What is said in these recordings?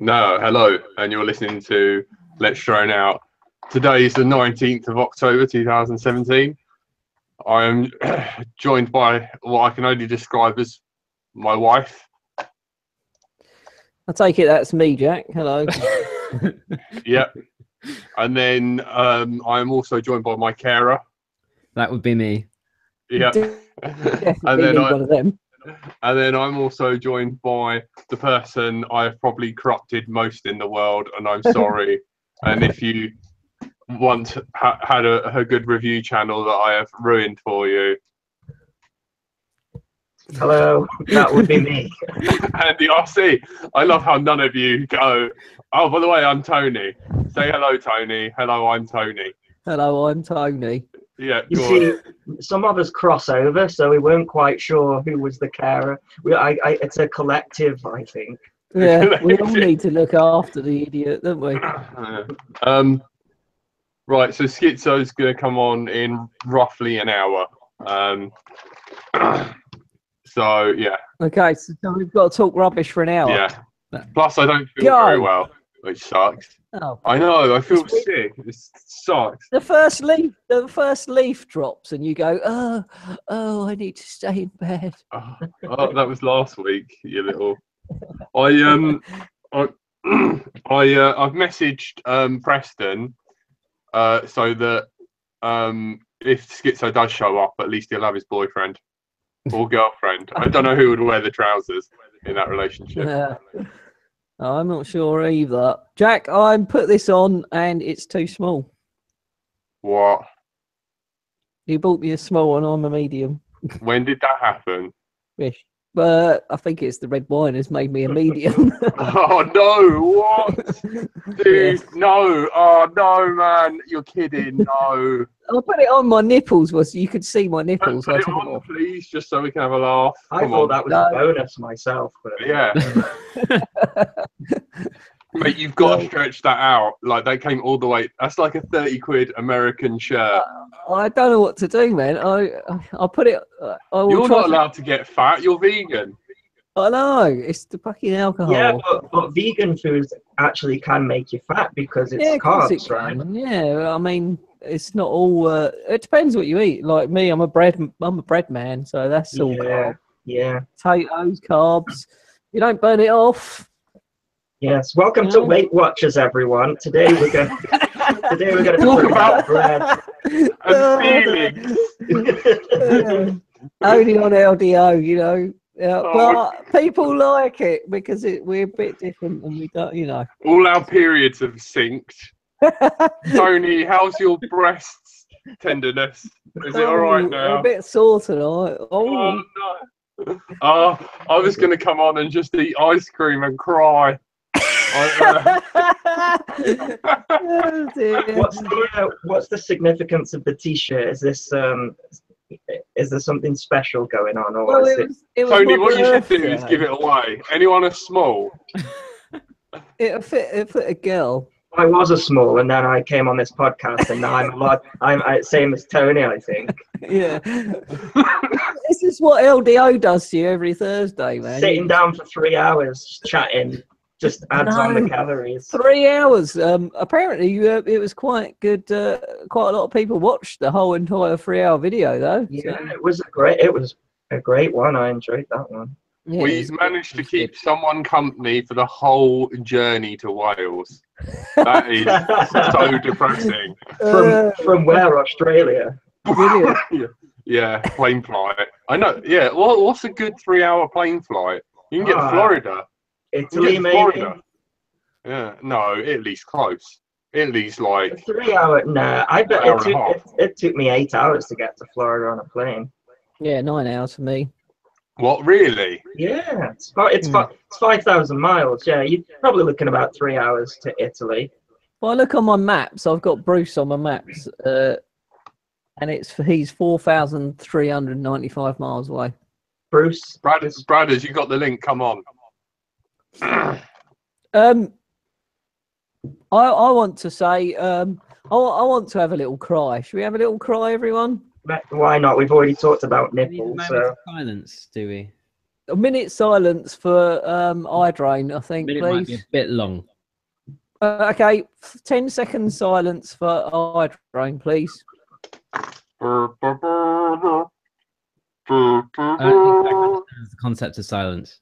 No, hello, and you're listening to Let's Drone Out. Today is the 19th of October 2017. I am joined by what I can only describe as my wife. I take it that's me, Jack. Hello. Yep. And then I am also joined by my carer. That would be me. Yeah. Definitely need one of them. And then I'm also joined by the person I have probably corrupted most in the world, and I'm sorry. And if you once had a good review channel that I have ruined for you. Hello, that would be me. And the RC, I love how none of you go, oh, by the way, I'm Tony. Say hello, Tony. Hello, I'm Tony. Hello, I'm Tony. Yeah, you see, some of us cross over, so we weren't quite sure who was the carer. It's a collective, I think. Yeah, we all need to look after the idiot, don't we? Right, so Schizo's going to come on in roughly an hour. So, yeah. Okay, so we've got to talk rubbish for an hour. Yeah. Plus, I don't feel very well, which sucks. Oh, I know, I feel sick. It sucks. The first leaf drops, and you go, oh, I need to stay in bed. Oh, that was last week, you little. I've messaged Preston so that if Skitzo does show up, at least he'll have his boyfriend or girlfriend. I don't know who would wear the trousers in that relationship. I'm not sure either. Jack, I put this on and it's too small. What? You bought me a small and I'm a medium. When did that happen? Ish. But I think it's the red wine has made me a medium. Oh no! What, dude? Yeah. No! Oh no, man! You're kidding! No! I put it on my nipples. You could see my nipples. Put it on, please, just so we can have a laugh. I thought that was a bonus myself. But... Yeah. Mate, you've got to stretch that out. Like, they came all the way. That's like a 30 quid American shirt. I don't know what to do, man. I put it. You're not allowed to get fat. You're vegan. I know. It's the fucking alcohol. Yeah, but vegan foods actually can make you fat because it's carbs, right? Yeah, I mean, it's not all. It depends what you eat. Like me, I'm a bread man, so that's all carb. Yeah. Potatoes, carbs. You don't burn it off. Yes, welcome to Weight Watchers, everyone. Today we're going to talk about bread and feelings. Only on LDO, you know. But people like it because we're a bit different, and we don't, you know. All our periods have synced. Tony, how's your breasts tenderness? Is it all right now? A bit sore tonight. Oh no! I was going to come on and just eat ice cream and cry. Oh, dear. What's the significance of the T-shirt? Is there something special going on, or well, it was Tony, what you should do is give it away. Anyone a small? It'll fit a girl. I was a small, and then I came on this podcast, and now I'm same as Tony, I think. Yeah. This is what LDO does to you every Thursday, man. Sitting down for 3 hours chatting. Just adds on the calories. 3 hours. Apparently, it was quite good. Quite a lot of people watched the whole entire 3-hour video, though. Yeah, so. It was a great one. I enjoyed that one. Yeah, we managed to keep someone company for the whole journey to Wales. That is so depressing. From where? Australia. Yeah, plane flight. I know. Yeah. Well, what's a good 3-hour plane flight? You can get to Florida. Italy, maybe. Yeah, no, Italy's close. Italy's like 3 hour. Nah, I bet it took me 8 hours to get to Florida on a plane. Yeah, 9 hours for me. What, really? Yeah, it's 5,000 miles. Yeah, you're probably looking about 3 hours to Italy. Well, I look on my maps. I've got Bruce on my maps, and he's 4,395 miles away. Bruce, Bradders, you got the link. Come on. I want to say I want to have a little cry. Should we have a little cry, everyone? Why not? We've already talked about nipples. So. Silence, do we? A minute silence for Hydrain, I think, Minute might be a please. bit long. Okay, 10 seconds silence for Hydrain, please. I don't think Zach understands the concept of silence.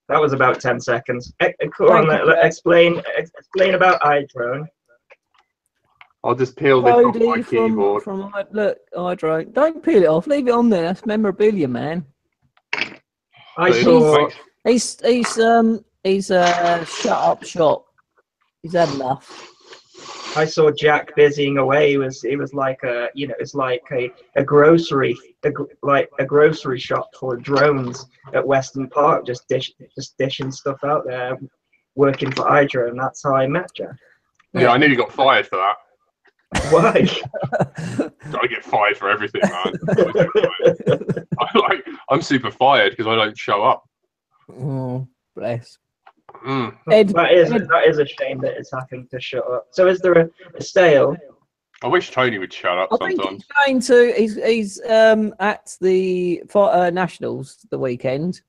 That was about 10 seconds. Go on, explain about iDrone. I'll just peel this off my Cody keyboard. look, Hydrain. Don't peel it off. Leave it on there. That's memorabilia, man. I saw. He's shut up shop. He's had enough. I saw Jack busying away. It was like it's like a grocery shop for drones at Weston Park, just dishing stuff out there, working for iDrone. That's how I met Jack. Yeah, I nearly got fired for that. Why? I get fired for everything, man. I'm super fired because I don't show up. Oh, bless. Mm. That is a shame that it's having to shut up. So is there a sale? I wish Tony would shut up I think sometimes. he's going to. He's at the Nationals the weekend.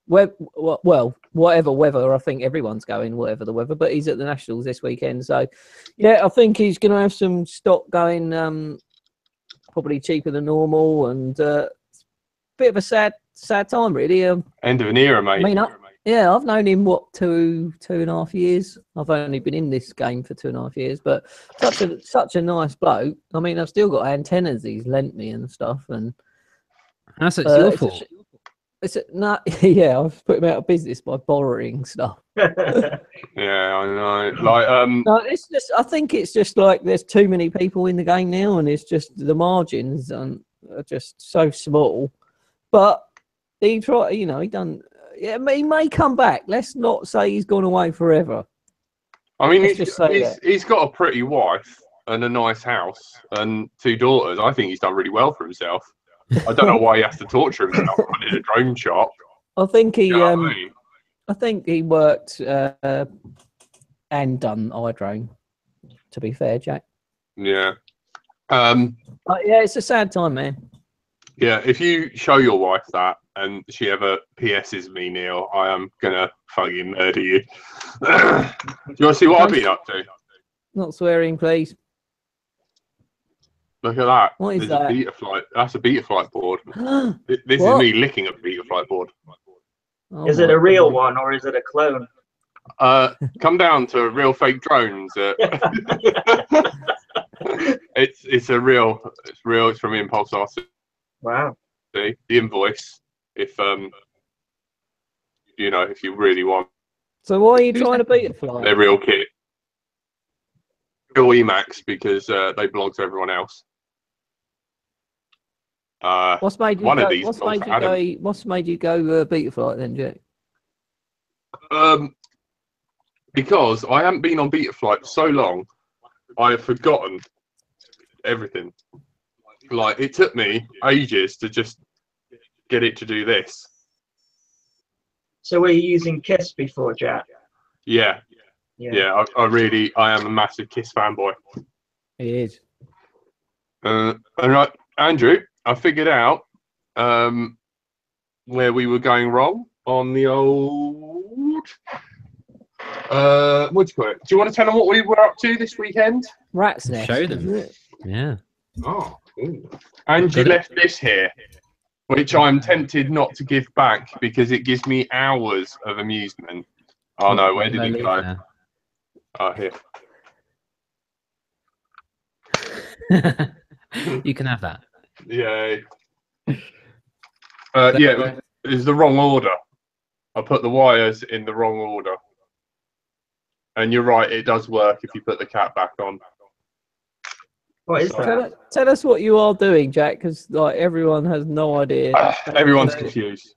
Well, whatever weather. I think everyone's going, whatever the weather. But he's at the Nationals this weekend, so yeah, I think he's going to have some stock going. Probably cheaper than normal, and bit of a sad time, really. End of an era, mate. I mean, yeah, I've known him, what, 2.5 years? I've only been in this game for 2.5 years, but such a nice bloke. I mean, I've still got antennas he's lent me and stuff. And that's your fault. Yeah, I've put him out of business by borrowing stuff. Yeah, I know. Like, no, it's just. I think it's just like there's too many people in the game now, and it's just the margins are just so small. But he tried, he done. Yeah, he may come back. Let's not say he's gone away forever. I mean, he's got a pretty wife and a nice house and 2 daughters. I think he's done really well for himself. I don't know why he has to torture himself in a drone shop. I think he. You know what I mean? I think he worked and done iDrone. To be fair, Jack. Yeah. Yeah, it's a sad time, man. Yeah, if you show your wife that and she ever PS's me, Neil, I am gonna fucking murder you. Do you want to see what I've been up to? Not swearing, please. Look at that. What is There's that? a Betaflight. That's a Betaflight board. This is me licking a Betaflight board. Oh, is it a real one or is it a clone? Come down to real fake drones. It's a real. It's real. It's from Impulse RC. Wow. The invoice, if if you really want. So why are you trying to Betaflight? They're real kit. Real Emacs because they belong to everyone else. What's made you go Betaflight then, Jack? Because I haven't been on Betaflight for so long, I have forgotten everything. Like, it took me ages to just get it to do this. So were you using KISS before, Jack? Yeah. I am a massive KISS fanboy. He is. And right, Andrew, I figured out where we were going wrong on the old. What do you call it? Do you want to tell them what we were up to this weekend? Rat's Nest. Show them. Yeah. Oh. Ooh. And you left this here, which I'm tempted not to give back because it gives me hours of amusement. Oh no, where did it go? There. Oh, here. You can have that. Yay. Yeah, it was the wrong order. I put the wires in the wrong order. And you're right, it does work if you put the cap back on. What is that? Tell us what you are doing, Jack, because like everyone has no idea. Everyone's confused.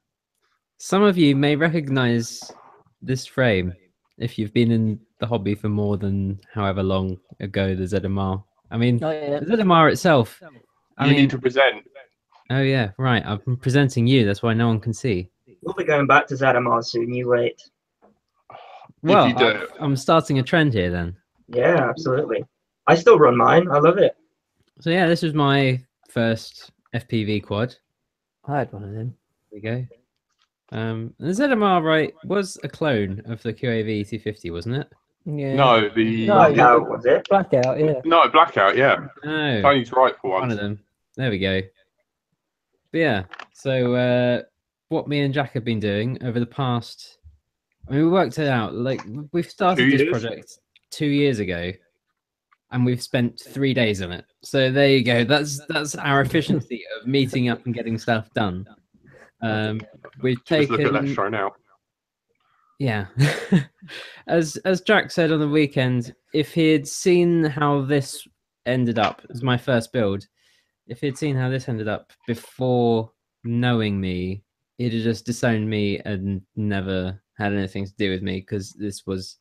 Some of you may recognize this frame if you've been in the hobby for more than however long ago the ZMR. I mean, the ZMR itself. You need to present. Oh yeah, right. I'm presenting you. That's why no one can see. We'll be going back to ZMR soon. You wait. Well, I'm starting a trend here then. Yeah, absolutely. I still run mine. I love it. So yeah, this was my first FPV quad. I had one of them. There we go. The ZMR, right, was a clone of the QAV 250, wasn't it? Yeah. No, the Blackout, was it? Blackout, yeah. No, Blackout, yeah. No, Tony's right for one once. of them. There we go. But yeah, so what me and Jack have been doing over the past, I mean, we worked it out. Like, we've started 2 this years? project 2 years ago, and we've spent 3 days on it. So there you go. That's our efficiency of meeting up and getting stuff done. We've Just taken. look at Let's Try Now. Yeah, as Jack said on the weekend, if he had seen how this ended up as my first build, if he'd seen how this ended up before knowing me, he'd have just disowned me and never had anything to do with me, because this was,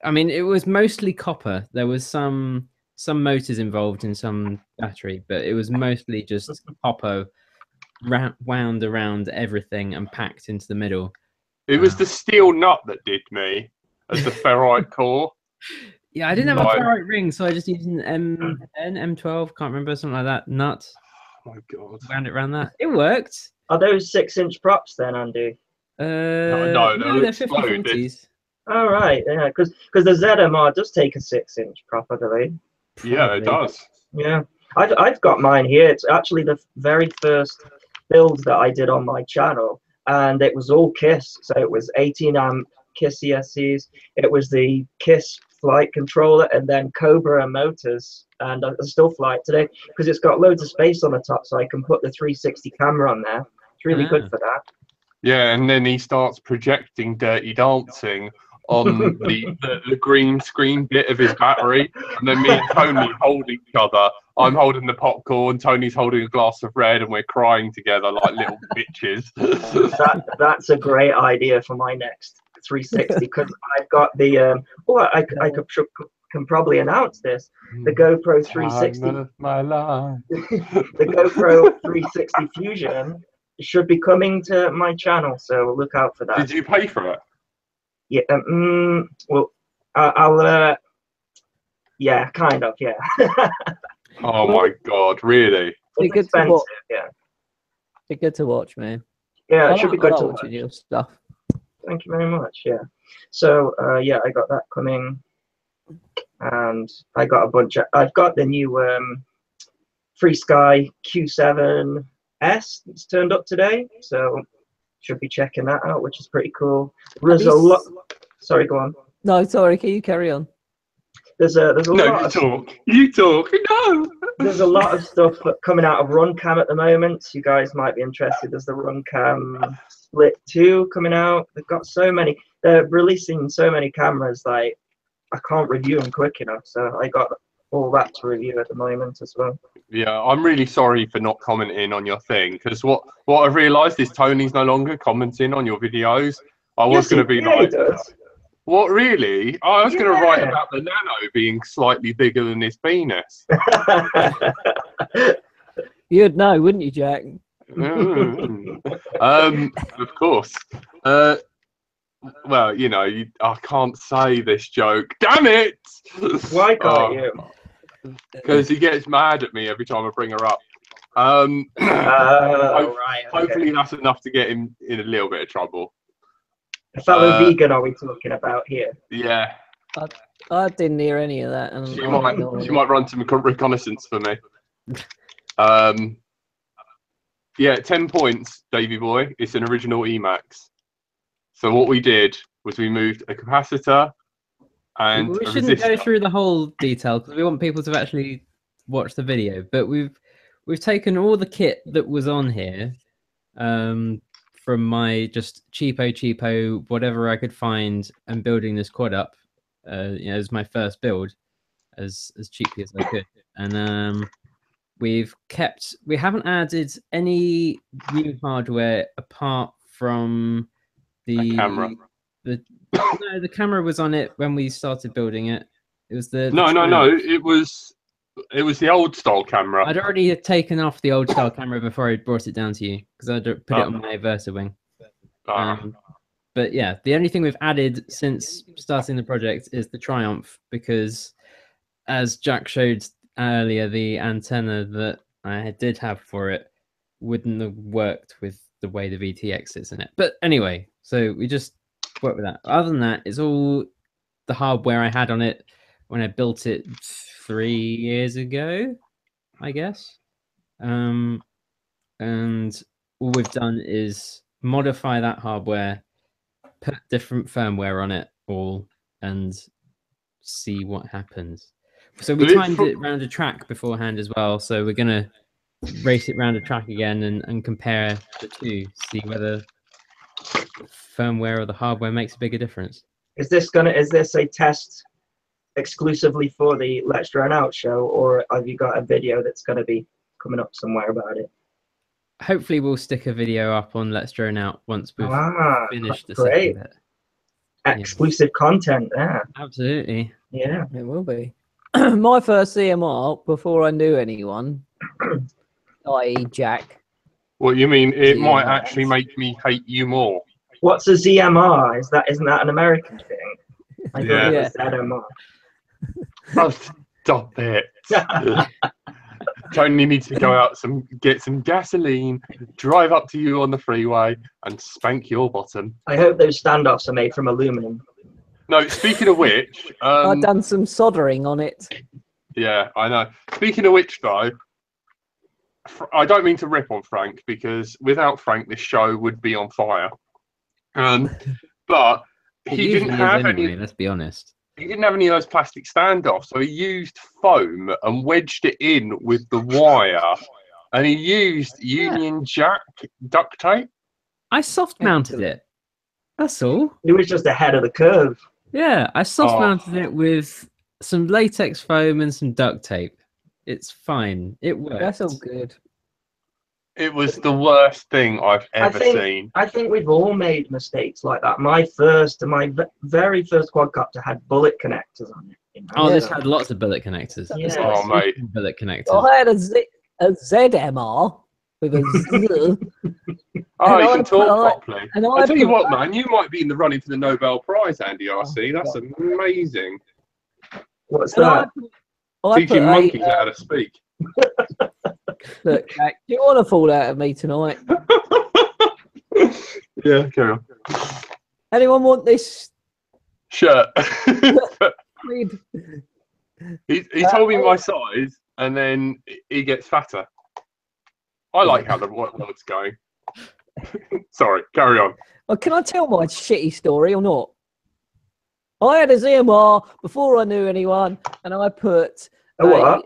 I mean, it was mostly copper. There was some motors involved in some battery, but it was mostly just copper wound around everything and packed into the middle. It was the steel nut that did me as the ferrite core. Yeah, I didn't have a ferrite ring, so I just used an M12, can't remember, something like that. Nut. Oh my god. Wound it around that. It worked. Are those 6-inch props then, Andy? No, they're exploded. 50/40s. All right, yeah, because the ZMR does take a 6-inch prop, I believe. Yeah, it does. Yeah, I've got mine here. It's actually the very first build that I did on my channel, and it was all KISS. So it was 18 amp KISS ESCs. It was the KISS flight controller, and then Cobra motors. And I still fly it today because it's got loads of space on the top, so I can put the 360 camera on there. It's really good for that. Yeah, and then he starts projecting Dirty Dancing on the green screen bit of his battery, and then me and Tony hold each other. I'm holding the popcorn, Tony's holding a glass of red, and we're crying together like little bitches. That's a great idea for my next 360, because I've got the I can probably announce this, the GoPro 360. Time of my life. The GoPro 360 Fusion should be coming to my channel, so look out for that. Did you pay for it? Yeah, well, I'll yeah, kind of, yeah. Oh my god, really? It's expensive, yeah. It's good to watch, man. Yeah, it should be good to watch your stuff. Thank you very much. Yeah. So yeah, I got that coming, and I got a bunch of. I've got the new Free Sky Q7S that's turned up today, so should be checking that out, which is pretty cool. There's a lot. Sorry, go on. No, sorry. Can you carry on? There's a lot. You talk. No. There's a lot of stuff coming out of Runcam at the moment. You guys might be interested. There's the Runcam Split 2 coming out. They've got so many. They're releasing so many cameras, like I can't review them quick enough. So I got all that to review at the moment as well. Yeah, I'm really sorry for not commenting on your thing, because what I've realised is Tony's no longer commenting on your videos. I was going to be like, what, really? I was going to write about the Nano being slightly bigger than his penis. You'd know, wouldn't you, Jack? Of course. Well, you know, I can't say this joke. Damn it! Why can't you? Because he gets mad at me every time I bring her up. Hopefully that's enough to get him in a little bit of trouble. A fellow vegan are we talking about here? Yeah. I didn't hear any of that. And she might run some reconnaissance for me. Yeah, 10 points, Davey boy. It's an original Emax. So what we did was we moved a capacitor and we shouldn't go through the whole detail because we want people to actually watch the video. But we've taken all the kit that was on here. From my just cheapo whatever I could find and building this quad up, you know, as my first build, as cheaply as I could, and we haven't added any new hardware apart from the camera. No, the camera was on it when we started building it. It was the no. It was the old style camera. I'd already taken off the old style camera before I brought it down to you because I put it on my Versa wing. But yeah, the only thing we've added since starting the project is the Triumph, because as Jack showed earlier, the antenna that I did have for it wouldn't have worked with the way the VTX is in it. But anyway, so we just worked with that. Other than that, it's all the hardware I had on it when I built it 3 years ago, I guess. And all we've done is modify that hardware, put different firmware on it all, and see what happens. So we timed it around a track beforehand as well. So we're gonna race it around a track again and compare the two, see whether the firmware or the hardware makes a bigger difference. Is this a test exclusively for the Let's Drone Out show, or have you got a video that's going to be coming up somewhere about it? Hopefully we'll stick a video up on Let's Drone Out once we've finished the great. second bit. Exclusive content there. Absolutely. Yeah. It will be. My first CMR before I knew anyone, i.e. Jack. What you mean? It might ZMR. actually make me hate you more. What's a ZMR? Isn't that an American thing? I thought it was ZMR. Oh, stop it. Tony needs to go out get some gasoline, drive up to you on the freeway, and spank your bottom. I hope those standoffs are made from aluminum. No, speaking of which, I've done some soldering on it. Yeah, I know. Speaking of which, though, I don't mean to rip on Frank, because without Frank, this show would be on fire. But he didn't have any. Let's be honest. He didn't have any of those plastic standoffs, so he used foam and wedged it in with the wire, and he used Union Jack duct tape. I soft mounted it. That's all. It was just ahead of the curve. Yeah, I soft mounted it with some latex foam and some duct tape. It's fine. It works. That's all good. It was the worst thing I've ever seen. I think we've all made mistakes like that. My very first quadcopter had bullet connectors on it. You know? Oh, this had lots of bullet connectors. Yeah. Oh, mate. Bullet connectors. I had a ZMR with a Z. Oh, you can talk properly. And I tell you what, man, you might be in the running for the Nobel Prize, Andy RC. That's amazing. What's that? Teaching monkeys how to speak. Look, Jack, do you want to fall out of me tonight? Yeah, carry on. Anyone want this Shirt. quid? he told me my size, and then he gets fatter. I like how the world's going. Sorry, carry on. Well, can I tell my shitty story or not? I had a ZMR before I knew anyone, and I put What?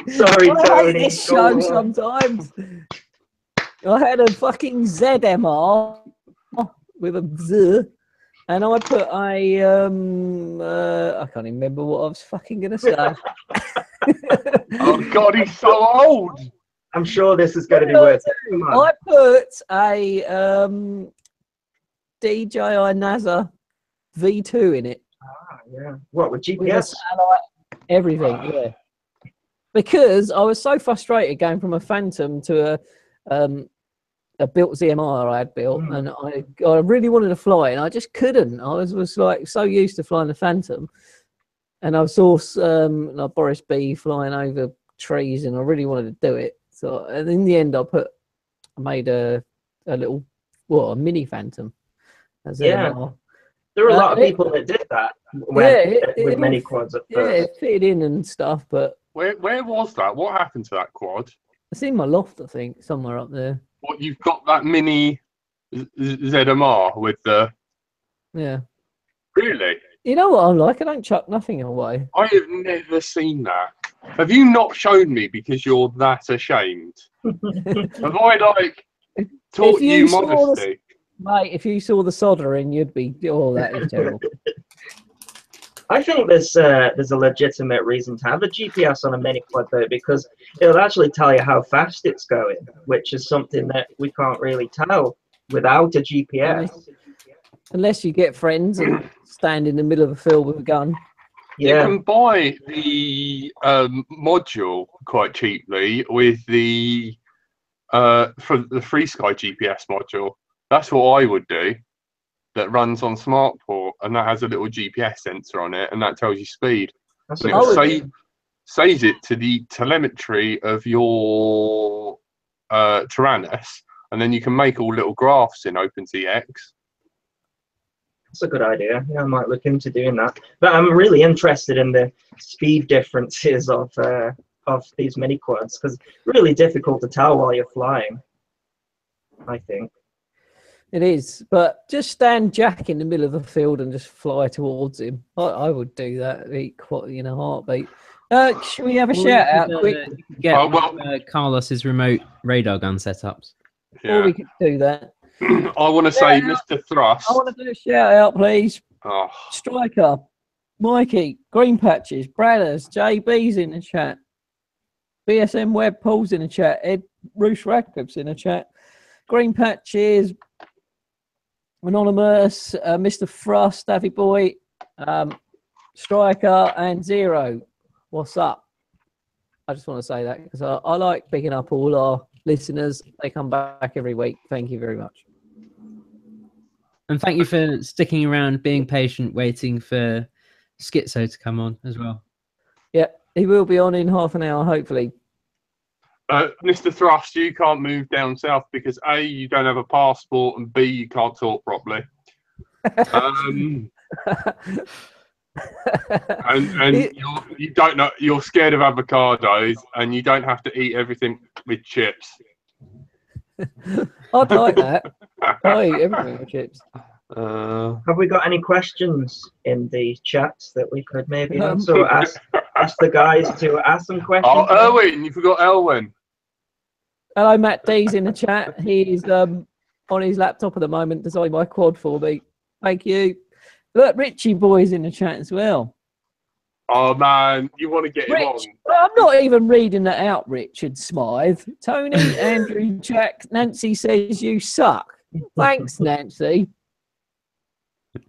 Sorry, I Tony. hate this show sometimes. I had a fucking ZMR with a Z, and I put a I can't even remember what I was fucking gonna say. Oh God, he's so old. I'm sure this is going to be worth it. Come on. I put a DJI NASA V2 in it. Yeah. What, with With a GPS? satellite, everything, yeah. Because I was so frustrated going from a Phantom to a built ZMR I had built, and I really wanted to fly, and I just couldn't. I was like so used to flying the Phantom, and I saw like Boris B flying over trees, and I really wanted to do it. So, and in the end, I made a little, a mini Phantom. Yeah. There were a lot of people that did that with many quads at first. Yeah, it fitted in and stuff, but Where was that? What happened to that quad? it's in my loft, I think, somewhere up there. What, you've got that mini ZMR with the... Yeah. Really? You know what I'm like? I don't chuck nothing away. I have never seen that. Have you not shown me because you're that ashamed? Have I, like, taught you modesty? Mate, if you saw the soldering, you'd be, that is terrible. I think there's a legitimate reason to have a GPS on a mini quad though, because it'll actually tell you how fast it's going, which is something that we can't really tell without a GPS. Unless you get friends and stand in the middle of a field with a gun. Yeah. You can buy the module quite cheaply with the for the FreeSky GPS module. That's what I would do. That runs on SmartPort, and that has a little GPS sensor on it, and that tells you speed. That's So awesome. saves it to the telemetry of your Tyrannus, and then you can make all little graphs in OpenTX. That's a good idea. Yeah, I might look into doing that. But I'm really interested in the speed differences of these mini quads, because it's really difficult to tell while you're flying, I think. It is, but just stand Jack in the middle of the field and just fly towards him. I would do that in a heartbeat. Should we have a shout out quick? You could get Carlos's remote radar gun setups. Yeah. Or we could do that. I want to say, Mr. Thrust. I want to do a shout out, please. Oh, Striker, Mikey, Green Patches, Bradders, JB's in the chat. BSM Web Paul's in the chat. Ed Roosh Radcliffe's in the chat. Green Patches, Anonymous, Mr. Thrust, Davy Boy, Striker, and Zero. What's up? I just want to say that because I like picking up all our listeners. They come back every week. Thank you very much. And thank you for sticking around, being patient, waiting for Skitzo to come on as well. Yeah, he will be on in half an hour, hopefully. Mr. Thrust, you can't move down south because A, you don't have a passport, and B, you can't talk properly. And you don't know, you're scared of avocados, and you don't have to eat everything with chips. I'd like that. I eat everything with chips. Have we got any questions in the chat that we could maybe also ask the guys to ask some questions? Oh, Erwin, you forgot Elwin. Hello, Matt D's in the chat. He's on his laptop at the moment, designing my quad for me. Thank you. Look, Richie Boy's in the chat as well. Oh, man, you want to get him on. I'm not even reading that out, Richard Smythe. Tony, Andrew, Jack, Nancy says you suck. Thanks, Nancy.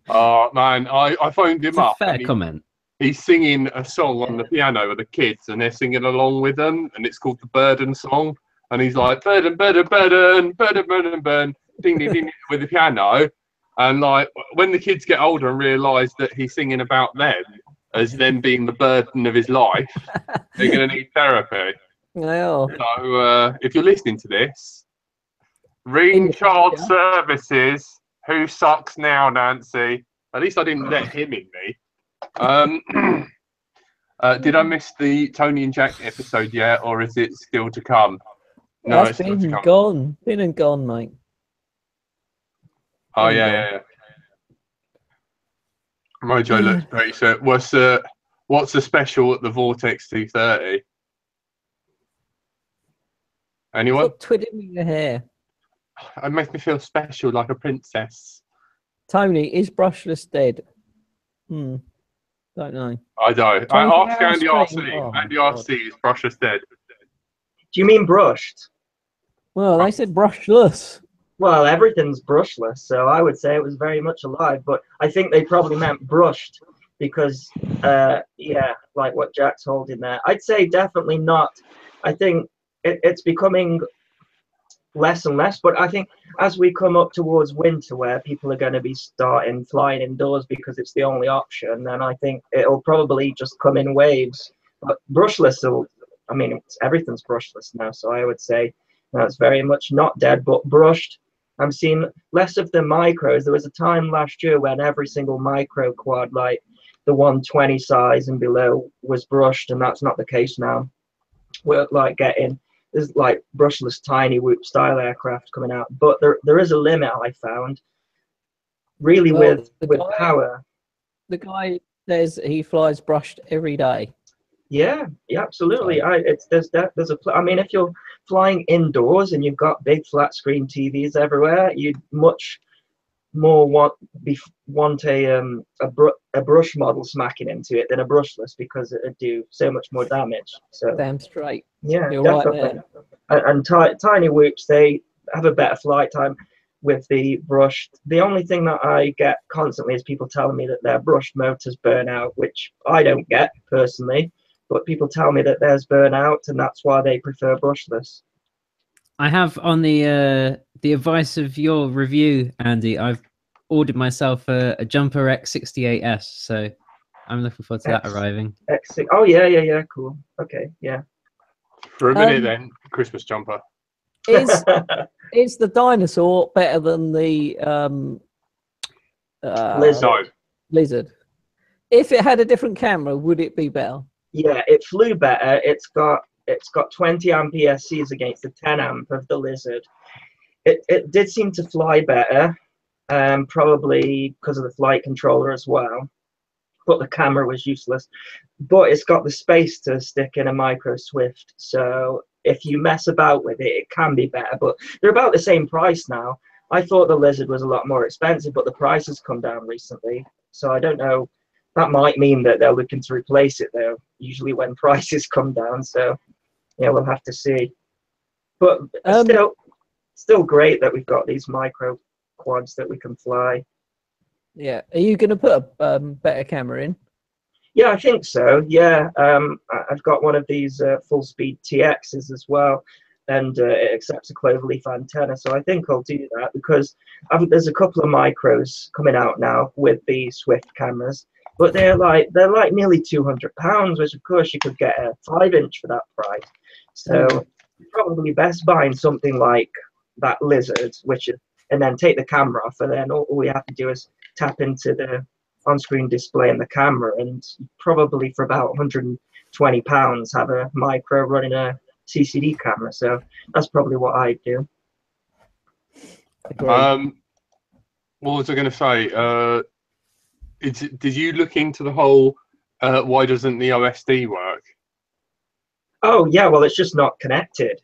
Oh, man, I phoned him It's a up. fair comment. He's singing a song on the piano with the kids, and they're singing along with them, and it's called the Burden Song. And he's like, burden, burden, burden, burden, burden, burden, ding, ding, ding, with the piano. And like, when the kids get older and realise that he's singing about them as them being the burden of his life, they're going to need therapy. Yeah. So if you're listening to this, ring Child Services. Who sucks now, Nancy? At least I didn't let him in me. Did I miss the Tony and Jack episode yet, or is it still to come? No, That's been gone. Been and gone, mate. Oh, yeah. Mojo looks great. So what's the special at the Vortex 230? Anyone? Stop twiddling your hair. It makes me feel special, like a princess. Tony, is brushless dead? Don't know. I don't. I ask Andy RC. Oh, Andy RC is brushless dead. Do you mean brushed? Well, they said brushless. Well, everything's brushless, so I would say it was very much alive, but I think they probably meant brushed because, yeah, like what Jack's holding there. I'd say definitely not. I think it's becoming less and less, but I think as we come up towards winter where people are going to be starting flying indoors because it's the only option, then I think it'll probably just come in waves. But brushless will, I mean, everything's brushless now, so I would say that's very much not dead, but brushed. I'm seeing less of the micros. There was a time last year when every single micro quad, like the 120 size and below, was brushed, and that's not the case now. We're like there's like brushless tiny whoop style aircraft coming out, but there is a limit I found. Really, with power. The guy says he flies brushed every day. Yeah, absolutely. I mean, if you're flying indoors and you've got big flat screen TVs everywhere, you'd much more want a brush model smacking into it than a brushless, because it'd do so much more damage. So damn straight. Yeah, you're definitely. Right, and tiny whoops, they have a better flight time with the brushed. The only thing that I get constantly is people telling me that their brushed motors burn out, which I don't get personally. But people tell me that there's burnout, and that's why they prefer brushless. I have, on the advice of your review, Andy, I've ordered myself a Jumper X68S. So I'm looking forward to that arriving. X6. Oh yeah, cool. Okay, yeah. For a minute then, Christmas jumper. Is the dinosaur better than the Lizard. No. lizard? If it had a different camera, would it be better? Yeah, it flew better. It's got 20 amp ESCs against the 10 amp of the Lizard. It did seem to fly better, probably because of the flight controller as well. But the camera was useless. But it's got the space to stick in a micro Swift, so if you mess about with it, it can be better. But they're about the same price now. I thought the Lizard was a lot more expensive, but the price has come down recently. So I don't know. That might mean that they're looking to replace it, though, usually when prices come down. So, yeah, we'll have to see. But still great that we've got these micro quads that we can fly. Yeah. Are you going to put a better camera in? Yeah, I think so. Yeah, I've got one of these full-speed TXs as well, and it accepts a cloverleaf antenna. So I think I'll do that because there's a couple of micros coming out now with the Swift cameras, but they're like nearly £200, which of course you could get a 5-inch for that price. So probably best buying something like that Lizard, and then take the camera off, and then all we have to do is tap into the on-screen display in the camera, and probably for about £120 have a micro running a CCD camera. So that's probably what I do. What was I going to say? Did you look into the whole why doesn't the OSD work? Oh yeah, well it's just not connected.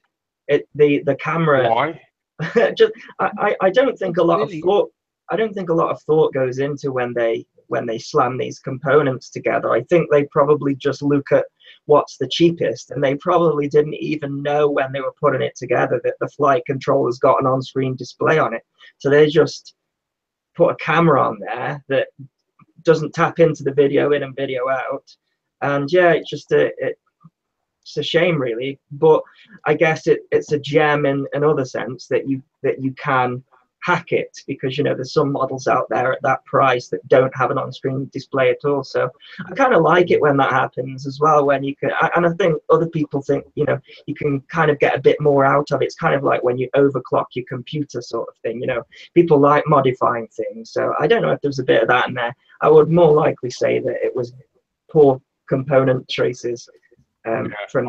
The camera. Why? I don't think a lot of thought. I don't think a lot of thought goes into when they slam these components together. I think they probably just look at what's the cheapest, and they probably didn't even know when they were putting it together that the flight controller's got an on-screen display on it. So they just put a camera on there that doesn't tap into the video in and video out. And yeah, it's just it's a shame really, but I guess it's a gem in another sense that you can hack it, because there's some models out there at that price that don't have an on-screen display at all. So I kind of like it when that happens as well, when you can, and I think other people think you can kind of get a bit more out of it. It's kind of like when you overclock your computer sort of thing. People like modifying things, so I don't know if there's a bit of that in there. I would more likely say that it was poor component choices from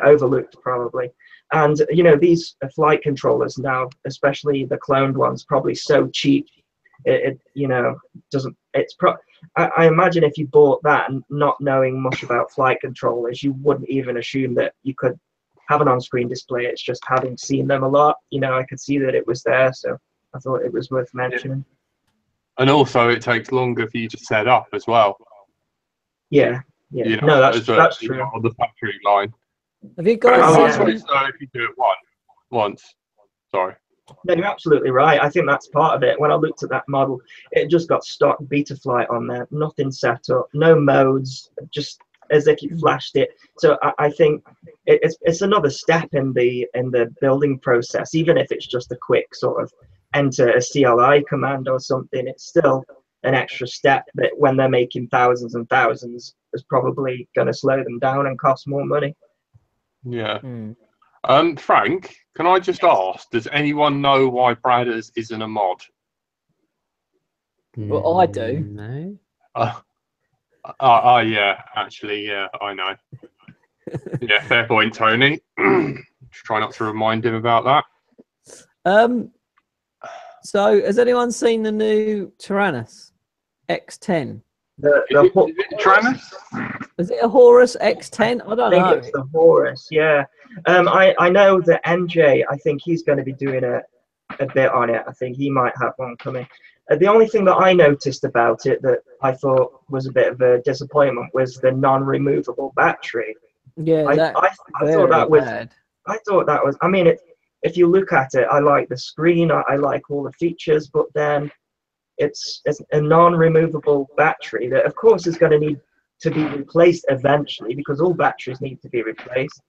overlooked probably. And these flight controllers now, especially the cloned ones, probably so cheap. It doesn't. I imagine if you bought that and not knowing much about flight controllers, you wouldn't even assume that you could have an on-screen display. It's just having seen them a lot. I could see that it was there, so I thought it was worth mentioning. And also, it takes longer for you to set up as well. Yeah. No, that's true. On the factory line. Have you guys? If you do it once. Sorry. No, you're absolutely right. I think that's part of it. When I looked at that model, it just got stock Betaflight on there, nothing set up, no modes, just as if you flashed it. So I think it's another step in the building process, even if it's just a quick sort of enter a CLI command or something. It's still an extra step that when they're making thousands and thousands is probably going to slow them down and cost more money. Yeah. Frank, can I just ask, does anyone know why Bradders isn't a mod? Well, I do. No. Yeah, actually, yeah, I know. Yeah, fair point, Tony. Try not to remind him about that. So, has anyone seen the new Tyrannus X10? Is it Tyrannus? Is it a Horus X10? I don't know. I think it's the Horus, yeah. I know that NJ, I think he's going to be doing a bit on it. I think he might have one coming. The only thing that I noticed about it that I thought was a bit of a disappointment was the non-removable battery. Yeah, I thought that was bad. I thought that was. I mean, if you look at it, I like the screen. I like all the features, but then it's a non-removable battery that, of course, is going to need to be replaced eventually, because all batteries need to be replaced.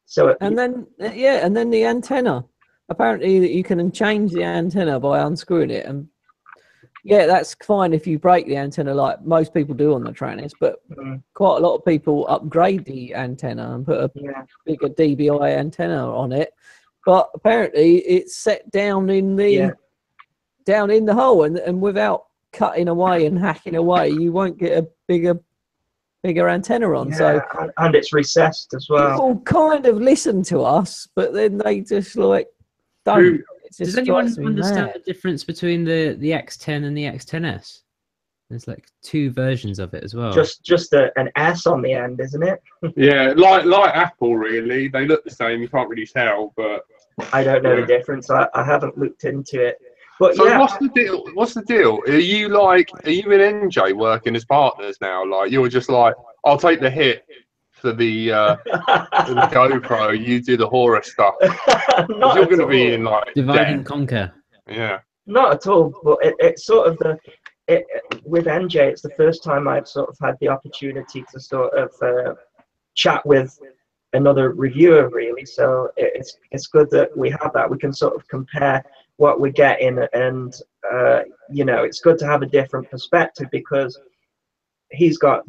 So and then the antenna. Apparently, you can change the antenna by unscrewing it, and Yeah, that's fine if you break the antenna like most people do on the Trannis, but quite a lot of people upgrade the antenna and put a bigger DBI antenna on it. But apparently it's set down in the hole, and without cutting away and hacking away, you won't get a bigger antenna on. So and it's recessed as well. People kind of listen to us, but then they just like don't. Does anyone understand the difference between the X10 and the X10S? There's like 2 versions of it as well. Just an S on the end, isn't it? Yeah, like Apple, really. They look the same. You can't really tell, but I don't know the difference. I haven't looked into it. But so what's the deal? What's the deal? Are you and NJ working as partners now? Like you're just like, I'll take the hit for the GoPro. You do the horror stuff. You're going to be in like divide and conquer. Yeah. Not at all. But it's sort of with NJ. It's the first time I've sort of had the opportunity to sort of chat with another reviewer, really. So it's good that we have that. We can sort of compare what we're getting, and you know, it's good to have a different perspective because he's got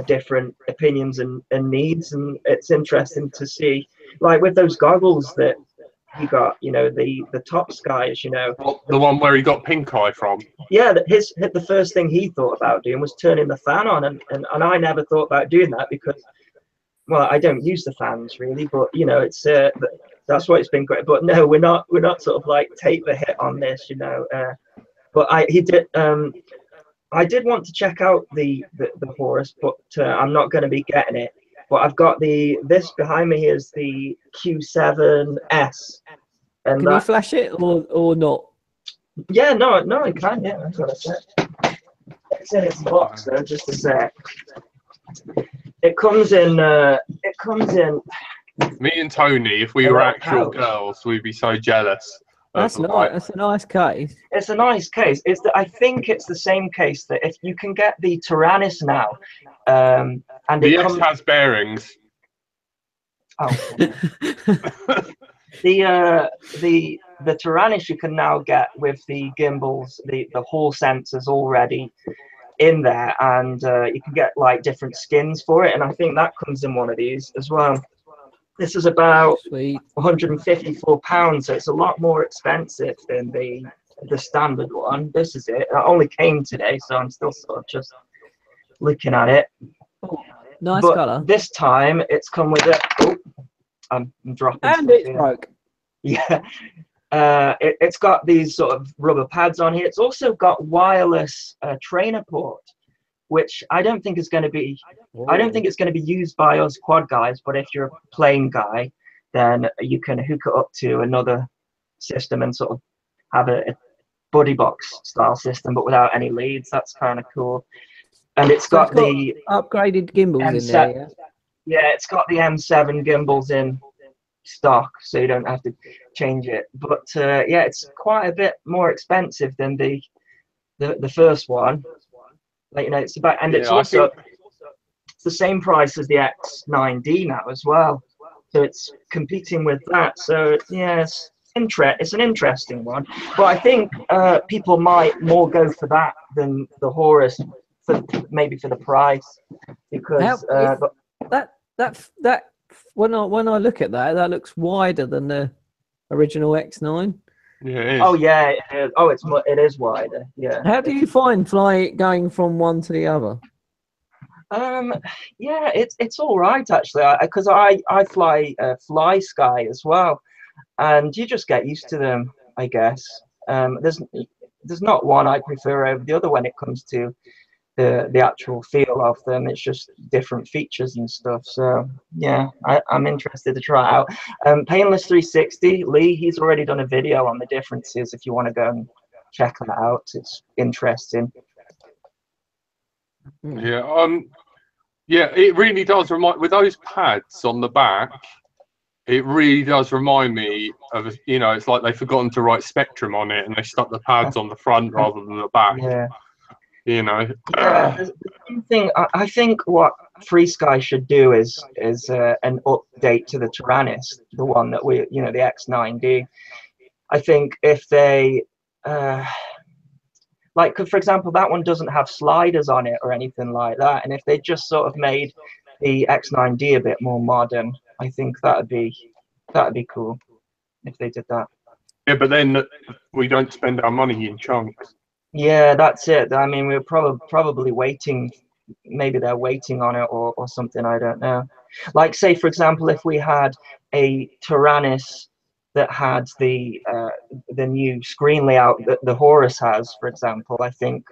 different opinions and needs, and it's interesting to see, like with those goggles that he got, you know, the top skies, you know, the one where he got pink eye from. Yeah, the first thing he thought about doing was turning the fan on, and I never thought about doing that because, well, I don't use the fans really, but you know, it's that's why it's been great. But no, we're not sort of like take the hit on this, you know. But I did want to check out the Horus, but I'm not going to be getting it. But I've got this behind me is the Q7S. And can you flash it or not? Yeah, no, I can. Yeah, that's what I said. It's in its box though, just a sec. It comes in. Me and Tony, if we were actual girls, we'd be so jealous. That's nice. That's a nice case. It's a nice case. I think it's the same case that if you can get the Tyrannis now, and the S has bearings. Oh. the Tyrannis you can now get with the gimbals, the Hall sensors already in there, and you can get like different skins for it, and I think that comes in one of these as well. This is about £154, so it's a lot more expensive than the standard one. This is it. It only came today, so I'm still sort of just looking at it. Nice but colour. This time it's come with it. Oh, I'm dropping. And it's broke. Yeah. It's got these sort of rubber pads on here. It's also got wireless trainer port, which I don't think is going to be. I don't think it's going to be used by us quad guys. But if you're a plane guy, then you can hook it up to another system and sort of have a buddy box style system, but without any leads. That's kind of cool. And it's got the upgraded gimbals M7, in there. Yeah, it's got the M7 gimbals in stock, so you don't have to change it. But yeah, it's quite a bit more expensive than the first one. Like, you know, it's about, and it's also it's the same price as the X9D now as well. So it's competing with that. So yeah, it's an interesting one. But I think people might more go for that than the Horus, maybe for the price, because that when I look at that, that looks wider than the original X9. Yeah, it is. Oh yeah, it is. Oh, it is wider. Yeah. How do you find going from one to the other? Yeah, it's all right actually, because I fly Fly Sky as well, and you just get used to them, I guess. There's not one I prefer over the other when it comes to the actual feel of them. It's just different features and stuff. So yeah, I'm interested to try it out. Painless 360, Lee, he's already done a video on the differences if you want to go and check that out. It's interesting. Yeah, yeah, it really does remind, with those pads on the back, it really does remind me of, you know, it's like they've forgotten to write Spectrum on it and they stuck the pads on the front rather than the back. Yeah. You know. Yeah, I think what Free Sky should do is an update to the Tyrannis, the one that the like, for example, that one doesn't have sliders on it or anything like that. And if they just sort of made the X9D a bit more modern, I think that'd be cool if they did that. Yeah, but then we don't spend our money in chunks. Yeah, that's it. I mean, we're probably waiting. Maybe they're waiting on it or something. I don't know. Like, say, for example, if we had a Tyrannus that had the new screen layout that the Horus has, for example, I think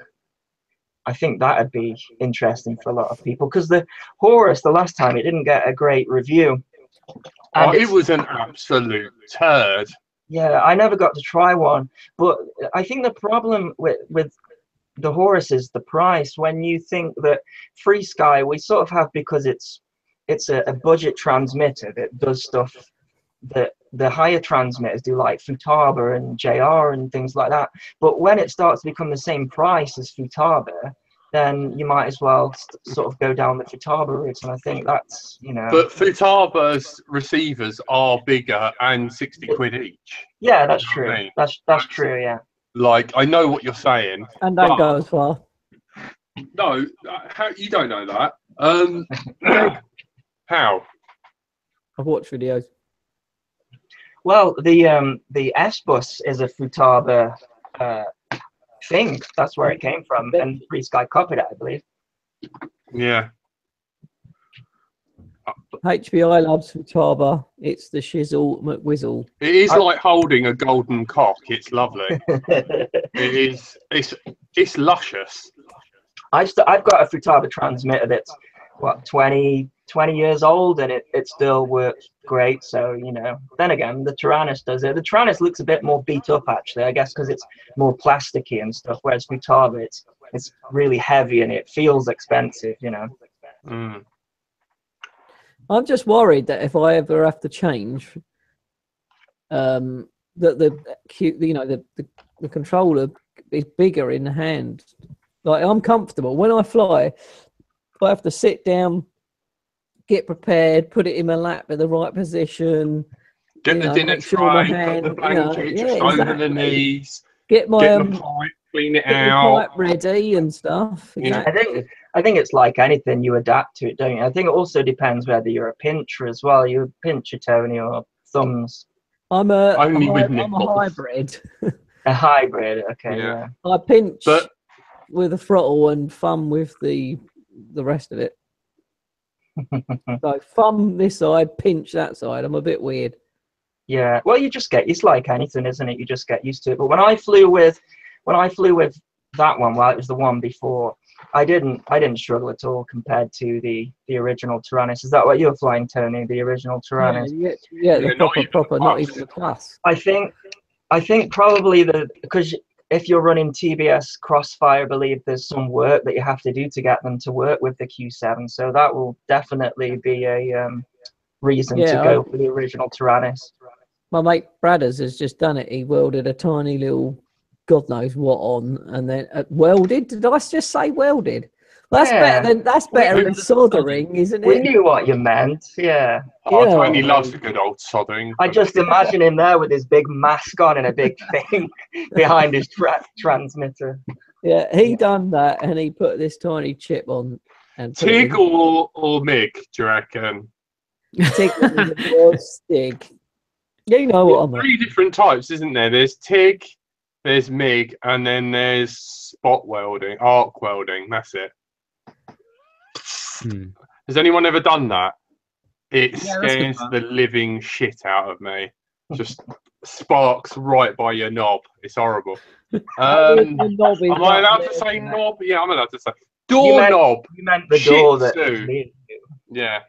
that'd be interesting for a lot of people, because the Horus, the last time, it didn't get a great review. And It was an absolute turd. Yeah, I never got to try one, but I think the problem with the Horus is the price. When you think that FreeSky we sort of have, because it's a budget transmitter that does stuff that the higher transmitters do, like Futaba and JR and things like that. But when it starts to become the same price as Futaba, then you might as well sort of go down the Futaba route. And I think that's, you know. But Futaba's receivers are bigger and 60 quid each. Yeah, that's true. I mean? That's true. Yeah. Like, I know what you're saying. And don't go as far. No, you don't know that. How? I've watched videos. Well, the S-Bus is a Futaba thing. That's where it came from, and FreeSky copied it, I believe. Yeah. HBI loves Futaba. It's the shizzle McWizzle. It is like holding a golden cock. It's lovely. It is. It's luscious. I've got a Futaba transmitter that's what 20 years old, and it still works great. So, you know, then again, the Tyrannus does it. The Tyrannus looks a bit more beat up, actually, I guess, because it's more plasticky and stuff, whereas Futaba, it's really heavy and it feels expensive, you know. Mm. I'm just worried that if I ever have to change, that the controller is bigger in the hand. Like, I'm comfortable when I fly. I have to sit down, get prepared, put it in my lap in the right position. Get the dinner tray, put the blanket just over the knees. Get my pipe, clean it out, pipe ready and stuff. Exactly. I think it's like anything, you adapt to it, don't you? I think it also depends whether you're a pincher as well. You're a pincher, Tony, or thumbs. I'm a hybrid. A hybrid, okay. Yeah. I pinch with a throttle and thumb with the rest of it. So thumb this side, pinch that side. I'm a bit weird. Yeah. Well, it's like anything, isn't it? You just get used to it. But when I flew with that one, well, it was the one before, I didn't struggle at all compared to the original Tyrannus. Is that what you're flying, Tony? The original Tyrannus? Yeah, the proper, not even the class. I think probably because if you're running TBS Crossfire, I believe there's some work that you have to do to get them to work with the Q7. So that will definitely be a reason to go for the original Tyrannus. My mate Bradders has just done it. He welded a tiny little, God knows what on, and then welded. Did I just say welded? That's better than soldering, isn't it? We knew what you meant. Yeah. Oh, Tony loves a good old soldering. I just imagine him there with his big mask on and a big thing behind his transmitter. Yeah, he done that, and he put this tiny chip on. And TIG or MIG, do you reckon? TIG or STIG. You know what I mean. 3 different types, isn't there? There's TIG, there's MIG, and then there's spot welding, arc welding. That's it. Has anyone ever done that? It scares the living shit out of me. Just sparks right by your knob. It's horrible. Am I allowed to say knob? Yeah, I'm allowed to say doorknob. You meant the door that. Yeah.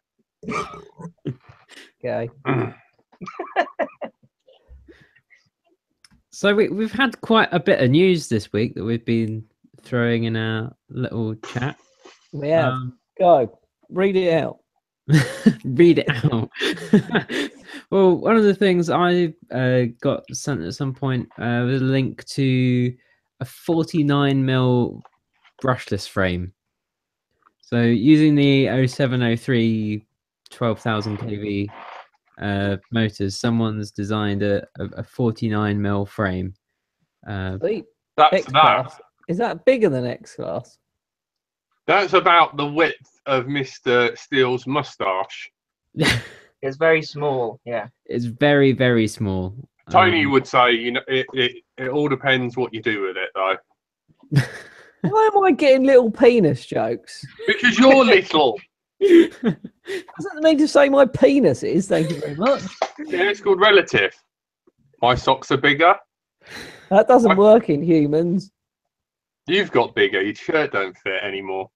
Okay. So we've had quite a bit of news this week that we've been throwing in our little chat. We have. Go. Read it out. Read it out. Well, one of the things I got sent at some point was a link to a 49mm brushless frame. So using the 0703 12,000 kV motors, someone's designed a 49mm frame. That's that. Is that bigger than X class? That's about the width of Mr. Steele's moustache. It's very small. Yeah. It's very, very small. Tony would say, you know, it all depends what you do with it, though. Why am I getting little penis jokes? Because you're little. Doesn't mean to say my penis is. Thank you very much. Yeah, it's called relative. My socks are bigger. That doesn't work in humans. You've got bigger. Your shirt don't fit anymore.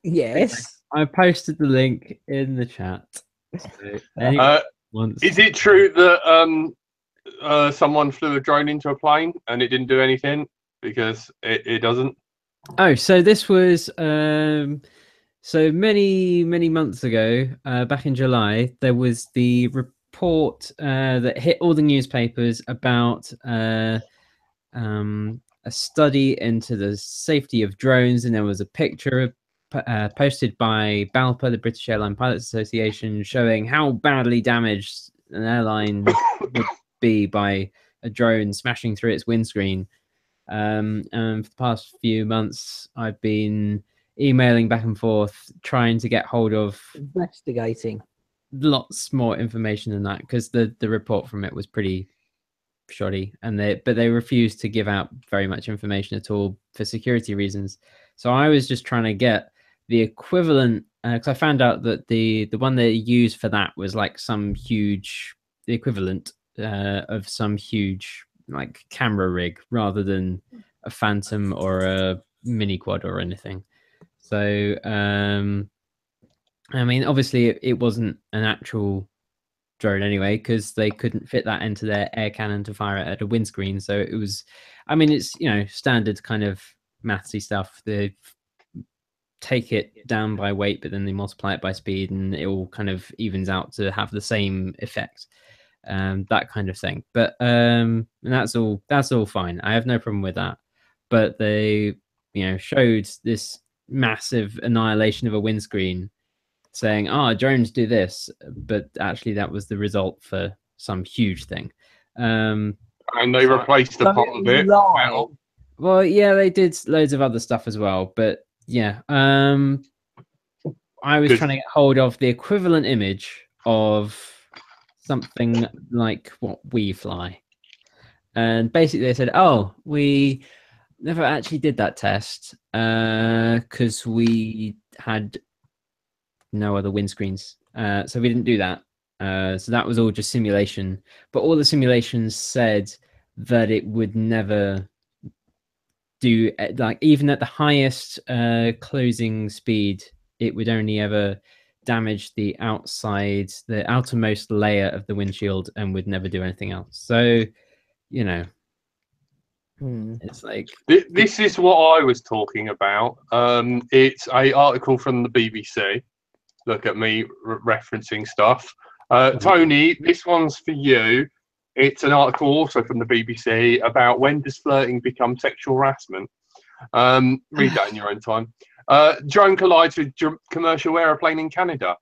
Yes. I posted the link in the chat. Is it true that someone flew a drone into a plane and it didn't do anything? Because it doesn't. Oh, so this was so many months ago, back in July, there was the report that hit all the newspapers about a study into the safety of drones, and there was a picture posted by BALPA, the British Airline Pilots Association, showing how badly damaged an airline would be by a drone smashing through its windscreen. And for the past few months, I've been emailing back and forth, trying to get hold of Investigating. lots more information than that, because the report from it was pretty shoddy, and they refused to give out very much information at all for security reasons. So I was just trying to get the equivalent, because I found out that the one they used for that was like the equivalent of some huge like camera rig rather than a Phantom or a mini quad or anything. So I mean, obviously it wasn't an actual drone anyway, because they couldn't fit that into their air cannon to fire it at a windscreen. So it was, I mean, it's, you know, standard kind of mathsy stuff. They take it down by weight, but then they multiply it by speed, and it all kind of evens out to have the same effect. That kind of thing. But and that's all fine. I have no problem with that. But they, you know, showed this massive annihilation of a windscreen, saying, drones do this, but actually that was the result for some huge thing. And they replaced the part of it. Well, yeah, they did loads of other stuff as well, but yeah, I was trying to get hold of the equivalent image of something like what we fly, and basically they said, we never actually did that test because we had no other windscreens, so we didn't do that. So that was all just simulation, but all the simulations said that it would never do, like, even at the highest closing speed, it would only ever damage the outermost layer of the windshield and would never do anything else. So, you know, it's like, this is what I was talking about. It's a article from the BBC. Look at me referencing stuff. Tony, this one's for you. It's an article also from the BBC about when does flirting become sexual harassment. Read that in your own time. Drone collides with commercial aeroplane in Canada.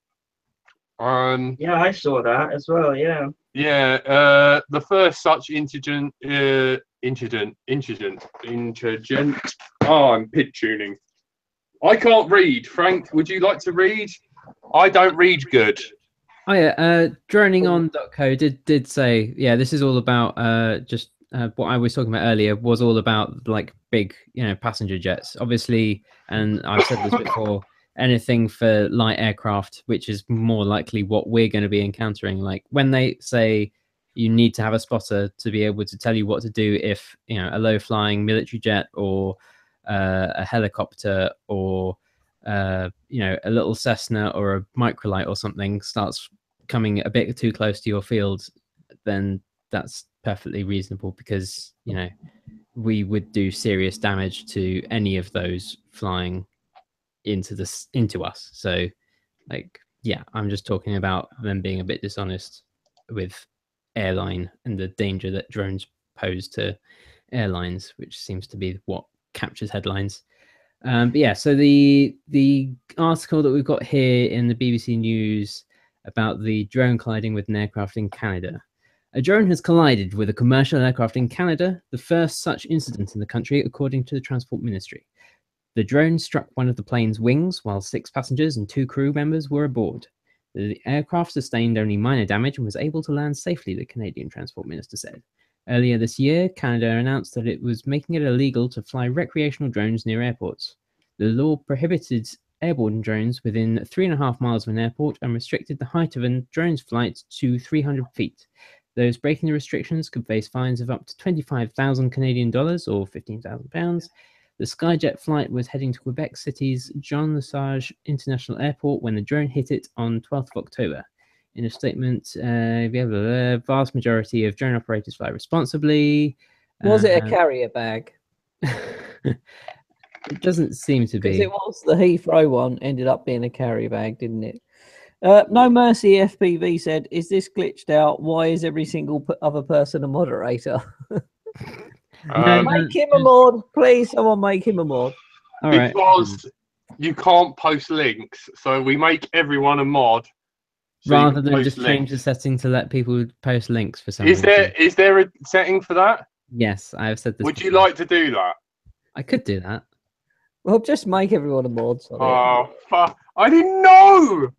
Yeah, I saw that as well. Yeah. Yeah. The first such incident. Oh, I'm pid tuning. I can't read. Frank, would you like to read? I don't read good. Oh yeah, droningon.co did say, yeah, this is all about just what I was talking about earlier was all about like big, you know, passenger jets, obviously, and I've said this before, anything for light aircraft, which is more likely what we're going to be encountering. Like when they say you need to have a spotter to be able to tell you what to do if, you know, a low flying military jet or a helicopter or you know, a little Cessna or a microlight or something starts coming a bit too close to your field, then that's perfectly reasonable, because, you know, we would do serious damage to any of those flying into us. So, like, yeah, I'm just talking about them being a bit dishonest with airline and the danger that drones pose to airlines, which seems to be what captures headlines. But yeah, so the article that we've got here in the BBC News about the drone colliding with an aircraft in Canada. A drone has collided with a commercial aircraft in Canada, the first such incident in the country, according to the Transport Ministry. The drone struck one of the plane's wings while 6 passengers and 2 crew members were aboard. The aircraft sustained only minor damage and was able to land safely, the Canadian Transport Minister said. Earlier this year, Canada announced that it was making it illegal to fly recreational drones near airports. The law prohibited airborne drones within 3.5 miles of an airport and restricted the height of a drone's flight to 300 feet. Those breaking the restrictions could face fines of up to 25,000 Canadian dollars or £15,000. The Skyjet flight was heading to Quebec City's Jean Lesage International Airport when the drone hit it on 12th of October. In a statement, we have a vast majority of drone operators fly responsibly. Was it a carrier bag? It doesn't seem to Because be. it was the Heathrow one, ended up being a carrier bag, didn't it? No Mercy FPV said, "Is this glitched out? Why is every single other person a moderator?" Make him a mod, please. Someone make him a mod. All right. Because you can't post links, so we make everyone a mod. So Rather than just change the setting to let people post links for some reason. Is there a setting for that? Yes, I have said this. Would you before. like to do that? I could do that. Well, just make everyone a mod. So Oh, fuck. I didn't know!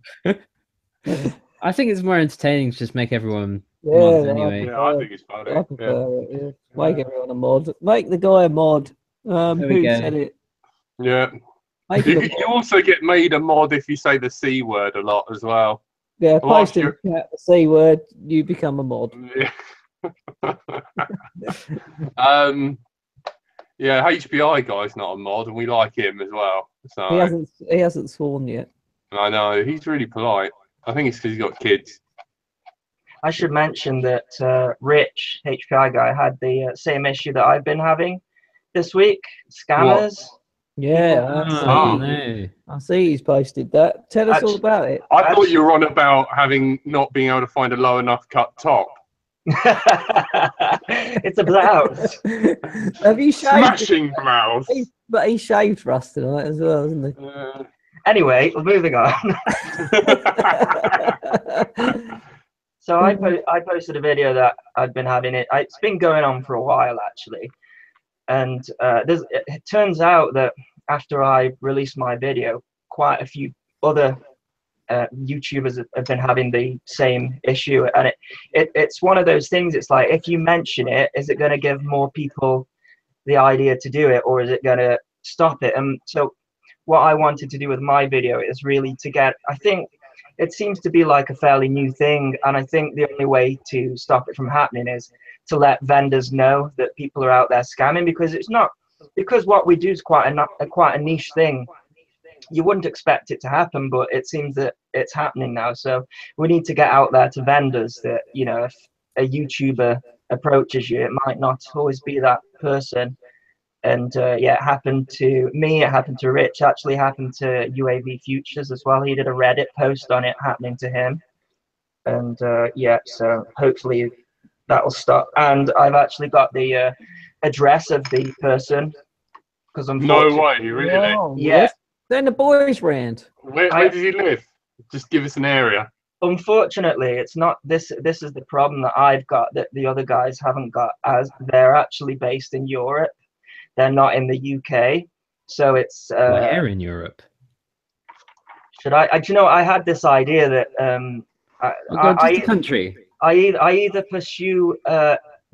I think it's more entertaining to just make everyone yeah, mods anyway. Yeah, I think it's funny. I prefer it. Yeah. Make everyone a mod. Make the guy a mod. There we Who go. said it? Yeah. Make him a You also get made a mod if you say the C word a lot as well. Yeah, Well, post in the chat the C word, you become a mod. Yeah. Yeah, HBI guy's not a mod, and we like him as well. So He hasn't sworn yet. I know he's really polite. I think it's because he's got kids. I should mention that Rich, HPI guy, had the same issue that I've been having this week. Scammers. Yeah, Oh, no. I see he's posted that. Tell us all about it. I thought you were on about not being able to find a low enough cut top. It's a blouse. Have you shaved? Smashing blouse. But he shaved for us tonight as well, hasn't he? Anyway, moving on. So I posted a video that I'd been having it. It's been going on for a while actually, and it turns out that after I released my video, quite a few other YouTubers have been having the same issue, and it's one of those things. It's like, if you mention it, is it going to give more people the idea to do it, or is it going to stop it? And so what I wanted to do with my video is really to get, I think it seems to be like a fairly new thing, and I think the only way to stop it from happening is to let vendors know that people are out there scamming, because it's not, because what we do is quite a niche thing. You wouldn't expect it to happen, but it seems that it's happening now. So we need to get out there to vendors that, you know, if a YouTuber approaches you, it might not always be that person. And yeah, it happened to me, it happened to Rich, actually happened to UAV Futures as well. He did a Reddit post on it happening to him. And yeah, so hopefully that will stop. And I've actually got the address of the person, because I'm No way, really? Oh, yeah. Then the boys round. Where does he live? Just give us an area. Unfortunately, it's not this. This is the problem that I've got that the other guys haven't got, as they're actually based in Europe. They're not in the UK. So it's Where in Europe? Should I do you know, I had this idea that The country. I either pursue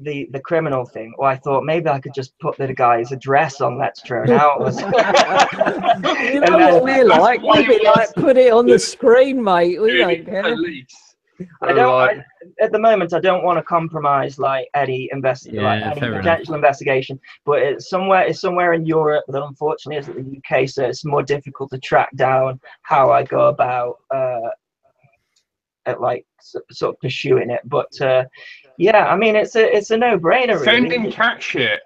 the criminal thing, or I thought maybe I could just put the guy's address on Let's Drone Out. You know what we're like? We'd be like, put it on the screen, mate. We don't care. At the moment, I don't want to compromise like any potential investigation, but it's somewhere in Europe that unfortunately isn't the UK, so it's more difficult to track down how I go about like sort of pursuing it. But yeah, I mean, it's a no-brainer. Send really. him cat shit.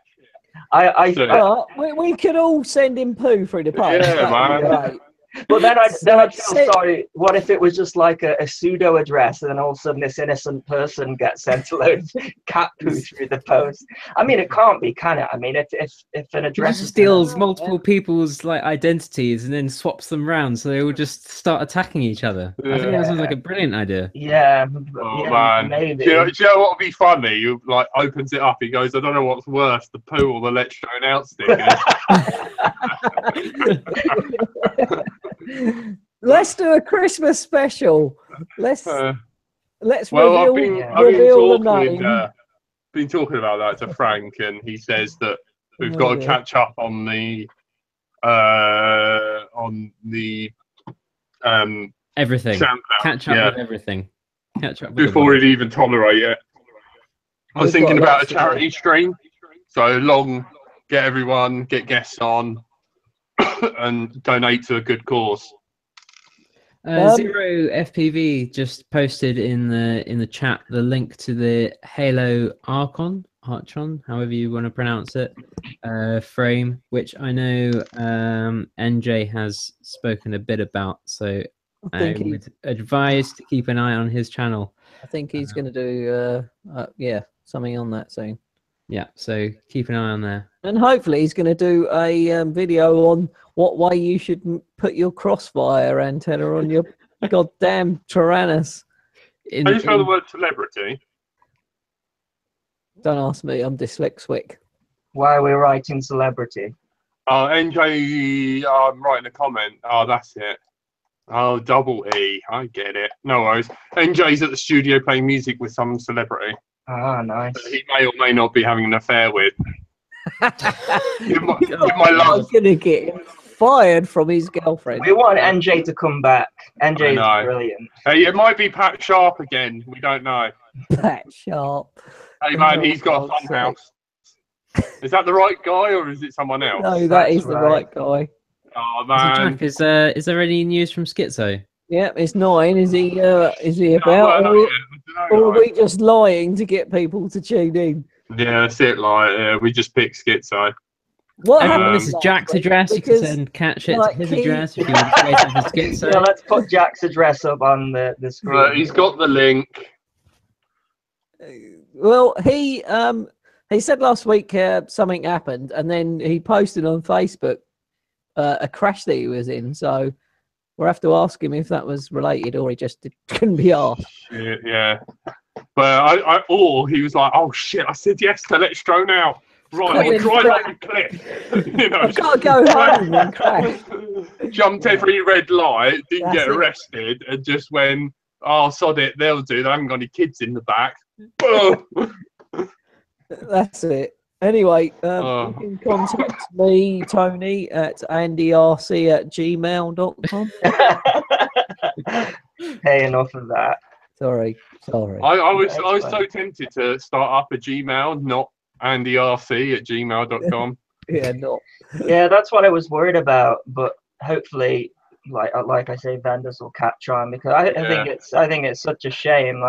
We We could all send him poo through the post. Yeah, man. But then I'd feel So- sorry. What if it was just like a pseudo address, and then all of a sudden this innocent person gets sent a load of cat poo through the post? I mean, it can't be, can it? I mean, if an He address just is steals multiple people's like identities and then swaps them round, so they all just start attacking each other. I think that sounds like a brilliant idea. yeah, Oh yeah, man, maybe. do you know what would be funny? You like opens it up. He goes, I don't know what's worse, the poo or the Let's Shown Out stickers. Let's do a Christmas special. Let's Well, reveal, I've reveal the name. been talking about that to Frank, and he says that we've Oh, got to dear. catch up on the Everything. SoundCloud. Catch up Yeah. with everything. Catch up with the Before world. he'd even tolerate it. I was We've got thinking about a lots to do. charity stream. So get everyone, get guests on, and donate to a good cause. Zero FPV just posted in the chat the link to the Halo Archon, however you want to pronounce it, frame, which I know NJ has spoken a bit about. So I I think he, would advise to keep an eye on his channel. I think he's going to do something on that soon. Yeah, so keep an eye on there. And hopefully he's going to do a video on what way you should put your crossfire antenna on your goddamn Tyrannus. In- How do you spell the in- word celebrity? Don't ask me, I'm dyslexic. Why are we writing celebrity? Oh, NJ, I'm writing a comment. Oh, that's it. Oh, double E. I get it. No worries. NJ's at the studio playing music with some celebrity Ah, nice. that he may or may not be having an affair with. Give my I'm love. going to get him fired from his girlfriend. We want NJ to come back. NJ I know. is brilliant. Hey, it might be Pat Sharp again. We don't know. Pat Sharp. Hey, man, Oh, he's got a God's fun house. Is that the right guy or is it someone else? No, that That's is the right. right guy. Oh, So man. Jack, is there any news from Skitzo? Yeah, it's 9. Is he about? I don't Or know, are we just lying to get people to tune in? Yeah, that's it. Like, we just picked Skitzo. What Everyone, happened this is last Jack's week? address. You can Because, send catch it like, to his he- address if you want to wait for Skitzo. Yeah, let's put Jack's address up on the screen. He's got the link. well, he said last week something happened, and then he posted on Facebook a crash that he was in. So we'll have to ask him if that was related or he just couldn't be asked. Shit, yeah. But or he was like, oh shit, I said yes to Let's Drone Out. Right, I'll drive off a cliff. You know, I've got to go home and crash. jumped every red light, didn't That's get it. arrested, and just went, oh, sod it, they'll do. They haven't got any kids in the back. Boom. That's it. Anyway, Oh. you can contact me, Tony, at andyrc@gmail.com. Hey, enough of that. Sorry. I was so tempted to start up a Gmail, not andyrc@gmail.com. Yeah, not. Yeah, that's what I was worried about. But hopefully, like I say, vendors will catch on because I think it's such a shame.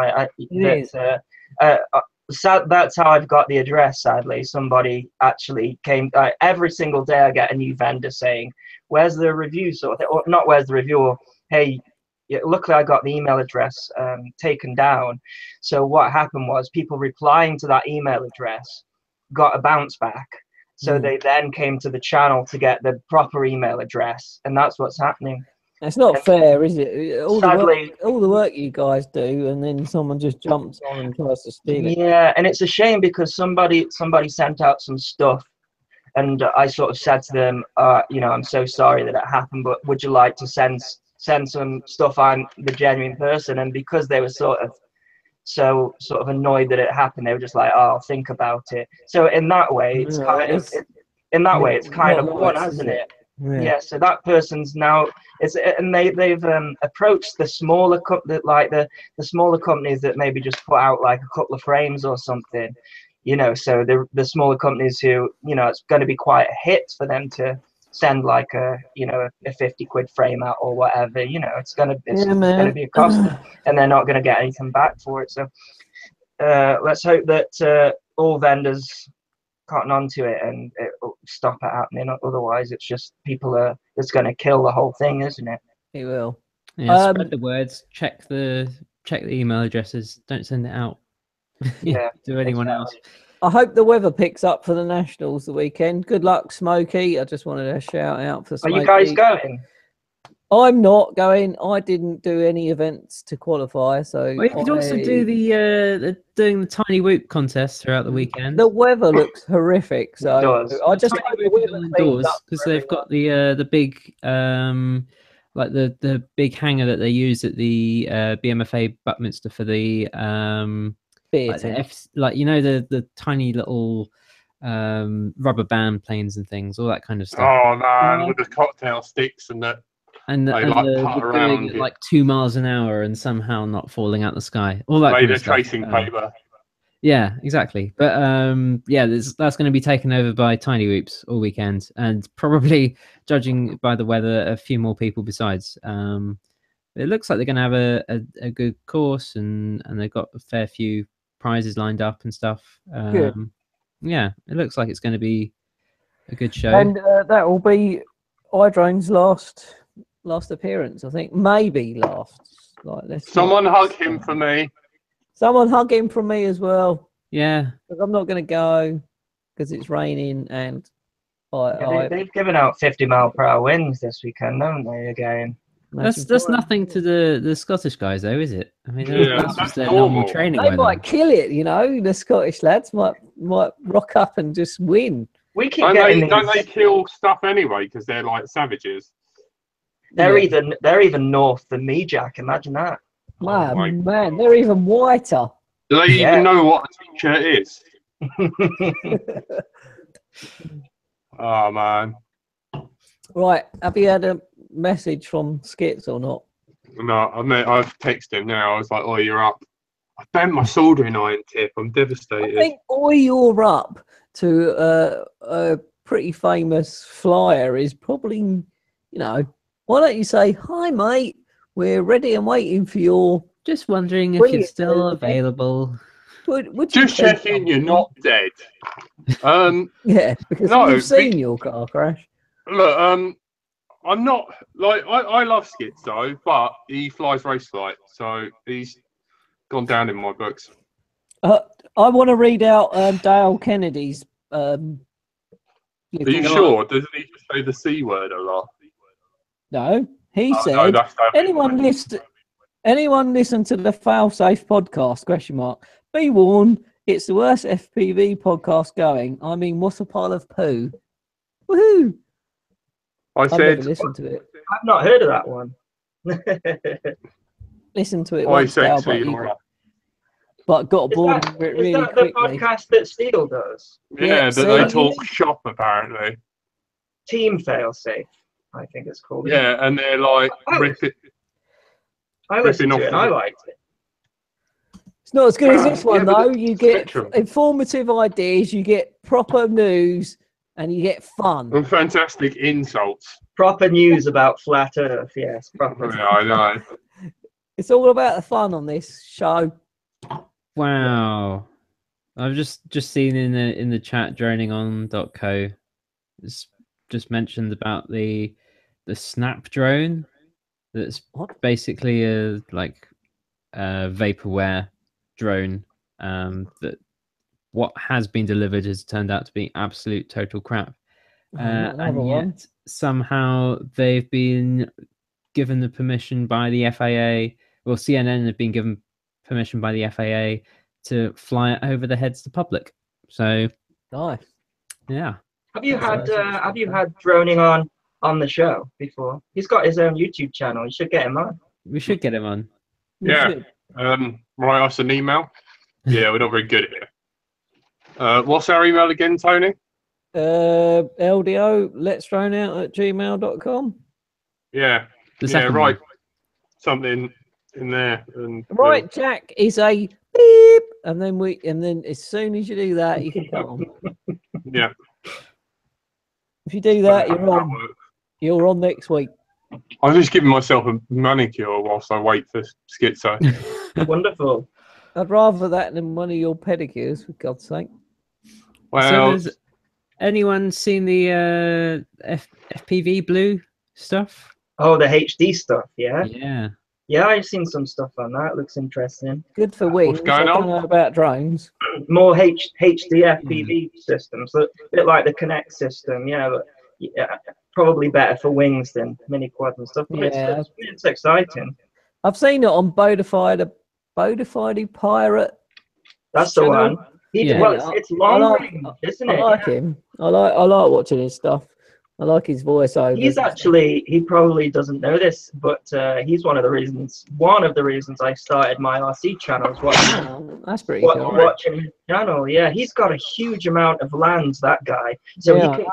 So that's how I've got the address. Sadly, somebody actually came. Every single day, I get a new vendor saying, "Where's the review?" Sort of thing, or not, "Where's the review?" Or, "Hey." Yeah, luckily, I got the email address taken down. So what happened was people replying to that email address got a bounce back. So they then came to the channel to get the proper email address, and that's what's happening. It's not fair, is it? All Sadly, the work you guys do, and then someone just jumps on and tries to steal it. yeah, and it's a shame because somebody sent out some stuff, and I sort of said to them, I'm so sorry that it happened, but would you like to send some stuff on the genuine person? And because they were sort of annoyed that it happened, they were just like, "Oh, I'll think about it." So in that way, it's kind of fun, hasn't it? Yeah. So that person's now they've approached the smaller the smaller companies that maybe just put out like a couple of frames or something, So the smaller companies who it's going to be quite a hit for them to send like a 50 quid frame out or whatever. It's gonna be a cost, and they're not going to get anything back for it. So let's hope that all vendors cotton onto it and stop it happening. Otherwise, it's just it's going to kill the whole thing, isn't it? It will. Yeah, spread the words. Check the email addresses. Don't send it out. Yeah, to anyone else. I hope the weather picks up for the Nationals the weekend. Good luck, Smokey. I just wanted to shout out for Smokey. Are you guys going? I'm not going. I didn't do any events to qualify, so Well, you could also do doing the tiny whoop contest throughout the weekend. The weather looks horrific, so I just hope the weather indoors because they've got the big like the big hangar that they use at the BMFA Buckminster for the like you know the tiny little rubber band planes and things, all that kind of stuff. Oh man, with the cocktail sticks and that. And they like doing it like 2 miles an hour and somehow not falling out the sky. All that kind of stuff. Tracing paper. Yeah, exactly. But yeah, that's going to be taken over by tiny whoops all weekend, and probably, judging by the weather, a few more people besides. It looks like they're going to have a good course, and they've got a fair few prizes lined up and stuff. Good. Yeah, it looks like it's going to be a good show. And that will be iDrone's last appearance, I think. Maybe last. Someone hug him for me. Someone hug him from me as well. Yeah. Because I'm not going to go because it's raining and they've given out 50-mile-per-hour winds this weekend, haven't they? Again. That's nothing to the Scottish guys, though, is it? I mean, that's just their normal. normal training. They might kill it, you know. The Scottish lads might rock up and just win. We keep getting don't they kill stuff anyway because they're like savages? They're even north than me, Jack. Imagine that. Man, they're even whiter. Do they even know what a t-shirt is? Oh man. Right, have you had a message from Skitz or not? No, I've texted him now. I was like, "Oh, you're up." I bent my soldering iron tip. I'm devastated. I think you're up to a pretty famous flyer is probably, you know, why don't you say, "Hi, mate, we're ready and waiting for your..." Just wondering if it's still available. Would just checking you're not dead. Yeah, because we've seen your car crash. Look, I'm not like I love Schizo, but he flies Raceflight, so he's gone down in my books. I want to read out Dale Kennedy's. Are you sure? Doesn't he just say the C word a lot? No, he said anyone listen to the Failsafe podcast? ? Be warned, it's the worst FPV podcast going. I mean, what a pile of poo! Woohoo! I've never listened to it. I've not heard of that one. Listen to it once, Dale, but got bored of it really quickly. Is that the podcast that Steele does? Yeah, they talk shop apparently. Team Failsafe, I think it's called. Yeah, and they're like ripping. I listened to it and I liked it. It's not as good as this one, though. You get informative ideas, you get proper news, and you get fun. And fantastic insults. Proper news about flat Earth, yes. Proper. Yeah, I know. It's all about the fun on this show. Wow. I've just seen in the chat droningon.co. It's just mentioned about the Snap drone. That's basically a vaporware drone. That what has been delivered has turned out to be absolute total crap. And yet somehow they've been given the permission by the FAA. Well, CNN have been given permission by the FAA to fly it over the heads of the public. So nice. Yeah. Have you had droning on the show before? He's got his own YouTube channel. You should get him on. We should get him on. Yeah. Write us an email. Yeah, we're not very good at it. What's our email again, Tony? LDO letsdroneout@gmail.com. Yeah. Right. Something in there. And right, Jack is a beep, and then as soon as you do that, you can come on. Yeah. If you do that, you're on. You're on next week. I'm just giving myself a manicure whilst I wait for Schizo. Wonderful. I'd rather that than one of your pedicures, for God's sake. Well, so anyone seen the FPV blue stuff? Oh, the HD stuff, yeah. Yeah. Yeah, I've seen some stuff on that. Looks interesting. Good for wings. going I don't on? know about drones. More HD FPV systems, a bit like the Kinect system, but yeah, probably better for wings than mini quad and stuff. But Yeah. it's exciting. I've seen it on Bodafide Pirate. That's the channel. one. Yeah. Well, it's long range, isn't I it? like him. I like watching his stuff. I like his voiceover. He probably doesn't know this, but he's one of the reasons I started my RC channel is That's pretty cool. watching his channel. Yeah, he's got a huge amount of land, that guy. So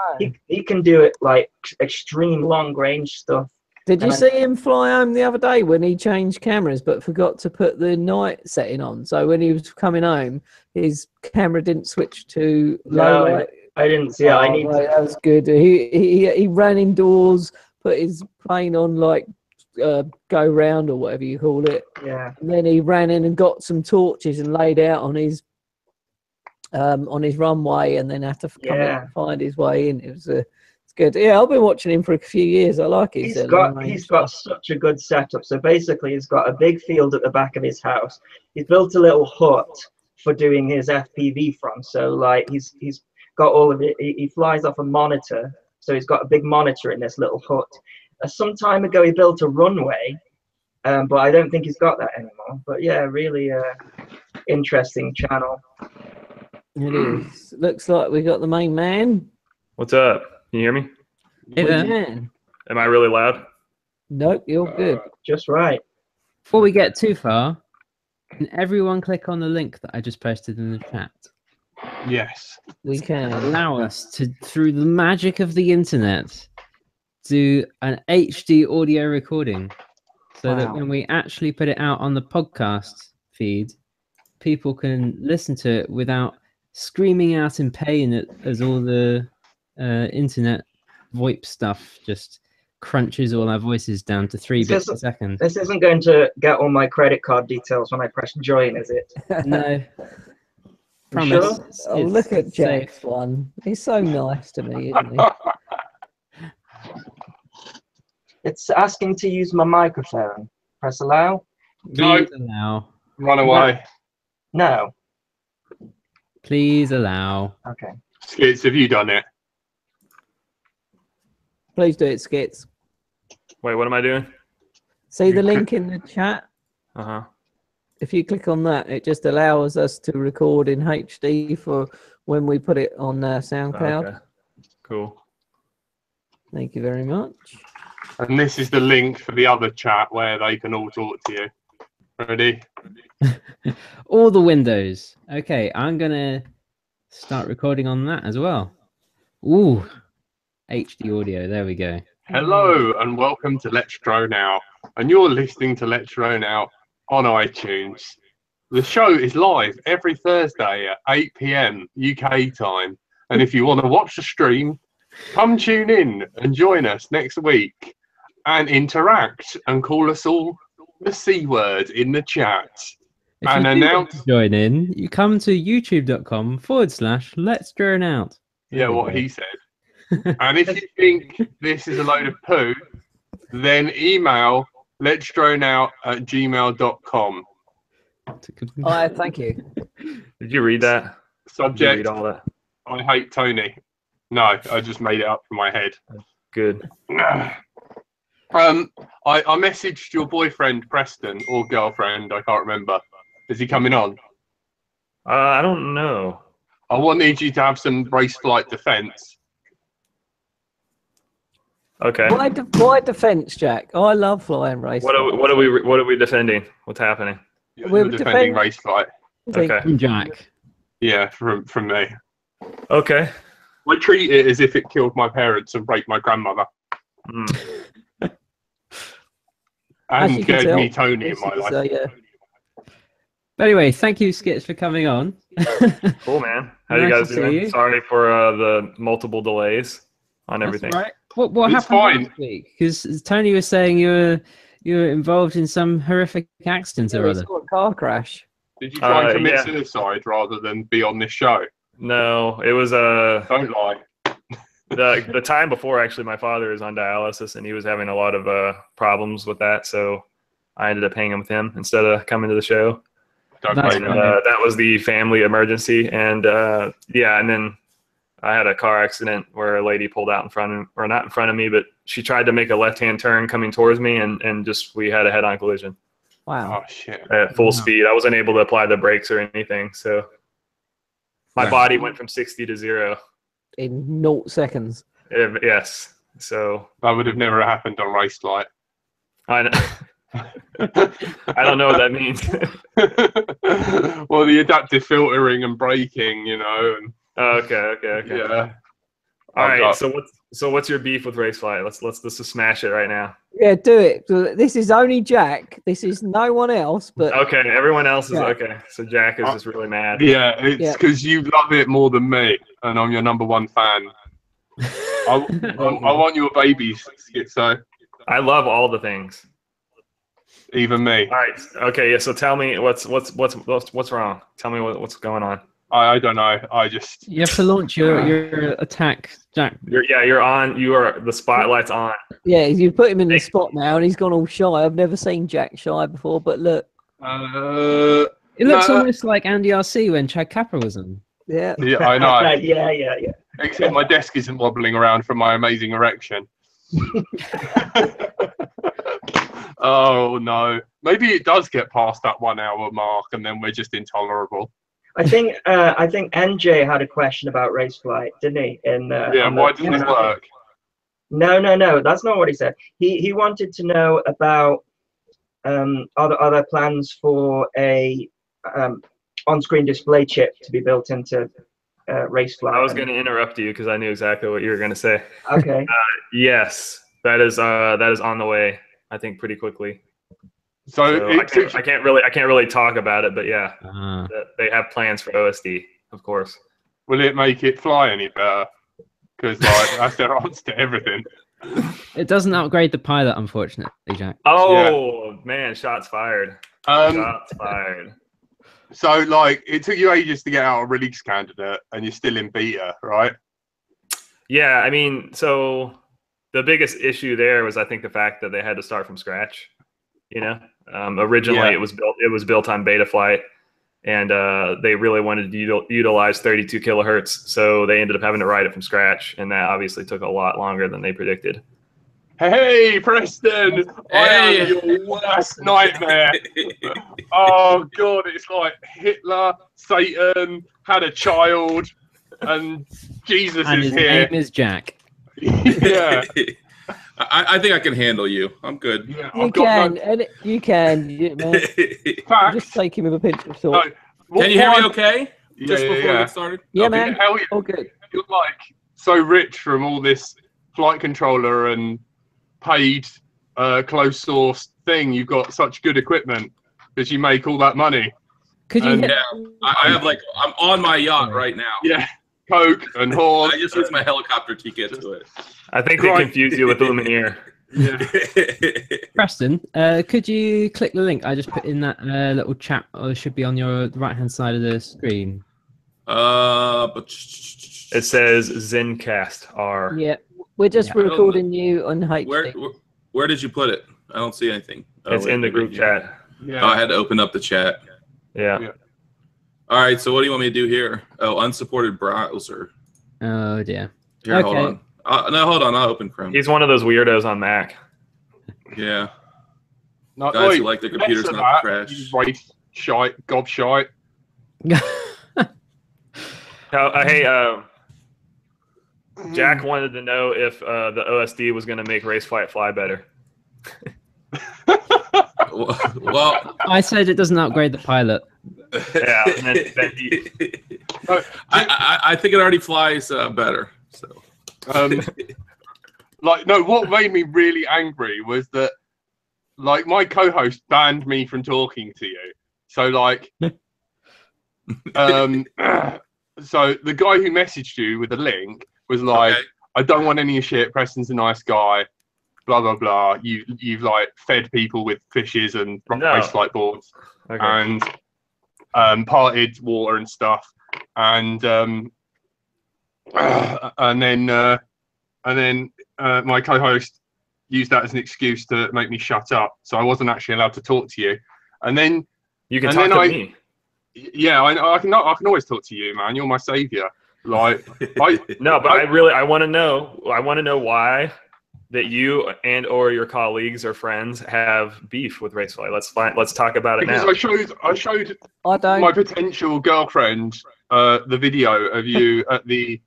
he can do it like extreme long range stuff. Did you see him fly home the other day when he changed cameras but forgot to put the night setting on? So when he was coming home, his camera didn't switch to low light. I didn't see it. I need to... That was good. He ran indoors, put his plane on like go round or whatever you call it. Yeah. And then he ran in and got some torches and laid out on his runway, and then had to come in and find his way in. It's good. Yeah, I've been watching him for a few years. I like it. He's got such a good setup. So basically, he's got a big field at the back of his house. He's built a little hut for doing his FPV from. So like he's got all of it. He flies off a monitor, so he's got a big monitor in this little hut. Some time ago, he built a runway, but I don't think he's got that anymore. But yeah, really interesting channel. It is. Looks like we got the main man. What's up? Can you hear me? Hey there. Am I really loud? Nope, you're good. Just right. Before we get too far, can everyone click on the link that I just posted in the chat? Yes. We can. Allow us to, through the magic of the internet, do an HD audio recording so that when we actually put it out on the podcast feed, people can listen to it without screaming out in pain as all the internet VoIP stuff just crunches all our voices down to 3 bits a second. This isn't going to get all my credit card details when I press join, is it? No. Promise. Sure? Look at Jack's one. He's so nice to me, isn't he? It's asking to use my microphone. Press allow. Please allow. Run away. No. Please allow. Okay. Skits, have you done it? Please do it, Skits. Wait, what am I doing? See the link in the chat? Uh-huh. If you click on that, it just allows us to record in HD for when we put it on SoundCloud. Okay. Cool. Thank you very much. And this is the link for the other chat where they can all talk to you. Ready? All the windows. Okay, I'm going to start recording on that as well. Ooh, HD audio. There we go. Hello and welcome to Let's Drone Out. And you're listening to Let's Drone Out on iTunes. The show is live every Thursday at 8 PM UK time. And if you want to watch the stream, come tune in and join us next week and interact and call us all the C word in the chat. If and you do want announce. to join in, you come to youtube.com/Let's Drone Out. Yeah, what he said. And if you think this is a load of poo, then email letsdroneout@gmail.com. Thank you. Did you read that? Subject, Did you read all that? I hate Tony. No, I just made it up from my head. Good. I messaged your boyfriend Preston or girlfriend, I can't remember. Is he coming on? I don't know. I wanted you to have some Raceflight defense. Okay. Why defense, Jack? I love flying race. What are we defending? What's happening? We're defending Raceflight. Okay. From Jack. Yeah, from me. Okay. I treat it as if it killed my parents and raped my grandmother. And gave me Tony in my life. But anyway, thank you, Skits, for coming on. Cool, man. How you guys doing? Sorry for the multiple delays on everything. That's right. What happened last week? Because Tony was saying you were involved in some horrific accident or other. A car crash. Did you try and commit suicide rather than be on this show? No, it was Don't lie. The time before, actually, my father is on dialysis, and he was having a lot of problems with that, so I ended up hanging with him instead of coming to the show. That was the family emergency, and yeah, and then I had a car accident where a lady pulled out in front of, or not in front of me, but she tried to make a left-hand turn coming towards me, and just we had a head-on collision. Wow. Oh shit. At full speed. I wasn't able to apply the brakes or anything, so my body went from 60 to 0 in 0 seconds. Yes. So that would have never happened on Raceflight. I know. I don't know what that means. Well, the adaptive filtering and braking, you know. And, okay. Yeah. All right. So what's your beef with Raceflight? Let's just smash it right now. Yeah, do it. This is only Jack. This is no one else. But okay, everyone else is okay. So Jack is just really mad. Yeah, it's because you love it more than me, and I'm your #1 fan. I want your babies, Skitzo. I love all the things. Even me. All right. Okay. Yeah. So tell me what's wrong. Tell me what's going on. I don't know. I just. You have to launch your attack, Jack. You're on. The spotlight's on. Yeah, you put him in the spot now, and he's gone all shy. I've never seen Jack shy before, but look. It looks almost like Andy RC when Chad Kappa was in. Yeah. Yeah, I know. Yeah. Except my desk isn't wobbling around from my amazing erection. Oh no! Maybe it does get past that 1 hour mark, and then we're just intolerable. I think NJ had a question about Raceflight, didn't he? Why doesn't it work? No, that's not what he said. He wanted to know about are there plans for a on-screen display chip to be built into Raceflight. I was going to interrupt you because I knew exactly what you were going to say. Okay. Yes, that is on the way. I think pretty quickly. So I can't really talk about it, but yeah, they have plans for OSD, of course. Will it make it fly any better? Because that's their answer to everything. It doesn't upgrade the pilot, unfortunately, Jack. Oh man, shots fired. Shots fired. So it took you ages to get out a release candidate, and you're still in beta, right? Yeah, I mean, so the biggest issue there was, I think, the fact that they had to start from scratch. You know, originally it was built on Betaflight, and they really wanted to utilize 32 kilohertz, so they ended up having to write it from scratch, and that obviously took a lot longer than they predicted. Hey, Preston! Hey. I am your worst nightmare. Oh God, it's like Hitler, Satan had a child, and Jesus and is his here. name is Jack. Yeah. I think I can handle you. I'm good. Yeah, you can. Man. Just take him with a pinch of salt. No, can you hear me okay? Just before we get started? Yeah, okay. man. All good. You're so rich from all this flight controller and paid closed source thing. You've got such good equipment because you make all that money. Could you? I have I'm on my yacht right now. Yeah. Coke and horse. I just used my helicopter to get to it. I think they confuse you with Lumineer. Yeah. Preston, could you click the link I just put in that little chat, or it should be on your right-hand side of the screen? But it says Zencast R. Yeah, we're just recording you on HD. Where did you put it? I don't see anything. It's in the group chat. Yeah. Oh, I had to open up the chat. Yeah. All right, so what do you want me to do here? Oh, unsupported browser. Oh, dear. Here, okay. hold on. No, hold on. I'll open Chrome. He's one of those weirdos on Mac. Yeah. Guys who like their computers not to crash. Race shite, gob shite. Hey, Jack wanted to know if the OSD was going to make Raceflight fly better. Well, I said it doesn't upgrade the pilot. Yeah, I think it already flies better. So, what made me really angry was that, my co-host banned me from talking to you. So, so the guy who messaged you with the link was like, okay. I don't want any shit. Preston's a nice guy. Blah blah blah. You've fed people with fishes and Raceflight boards, okay. And parted water and stuff, and then and then my co-host used that as an excuse to make me shut up, so I wasn't actually allowed to talk to you. And then you can talk to me. Yeah, I can always talk to you, man. You're my savior. Like, I want to know. I want to know why that you and or your colleagues or friends have beef with Raceflight. Let's talk about it now. Because I showed my potential girlfriend the video of you at the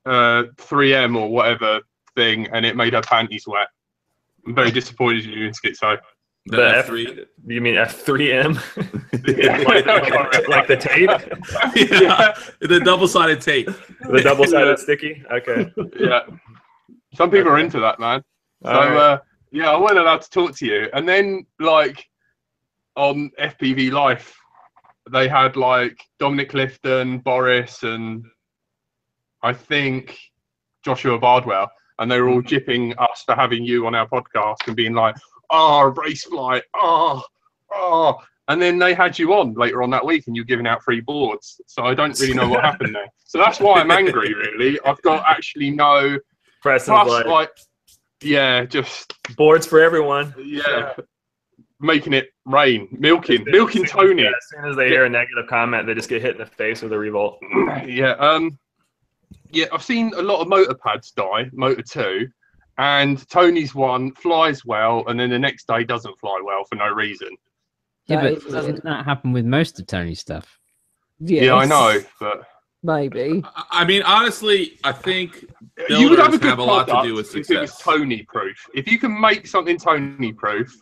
3M or whatever thing, and it made her panties wet. I'm very disappointed in you in Skitzo. The F3? You mean F3M? like the tape? Yeah, the double-sided tape. The double-sided sticky? Okay. Yeah. Some people are into that, man. So, yeah, I wasn't allowed to talk to you. And then, like, on FPV Life, they had, like, Dominic Clifton, Boris, and I think Joshua Bardwell. And they were all jipping us for having you on our podcast and being like, oh, Raceflight, oh. And then they had you on later on that week and you're giving out free boards. So I don't really know what happened there. So that's why I'm angry, really. I've got actually no... Like, yeah, just... Boards for everyone. Yeah. Making it rain. Milking Tony. Yeah, as soon as they hear a negative comment, they just get hit in the face with a revolt. Yeah, yeah, I've seen a lot of motor pads die, Motor 2, and Tony's one flies well, and then the next day doesn't fly well for no reason. Yeah, but doesn't that happen with most of Tony's stuff? Yes. Yeah, I know, but maybe. I mean, honestly, I think you would have a good have a lot to do with success. If it was Tony proof. If you can make something Tony proof,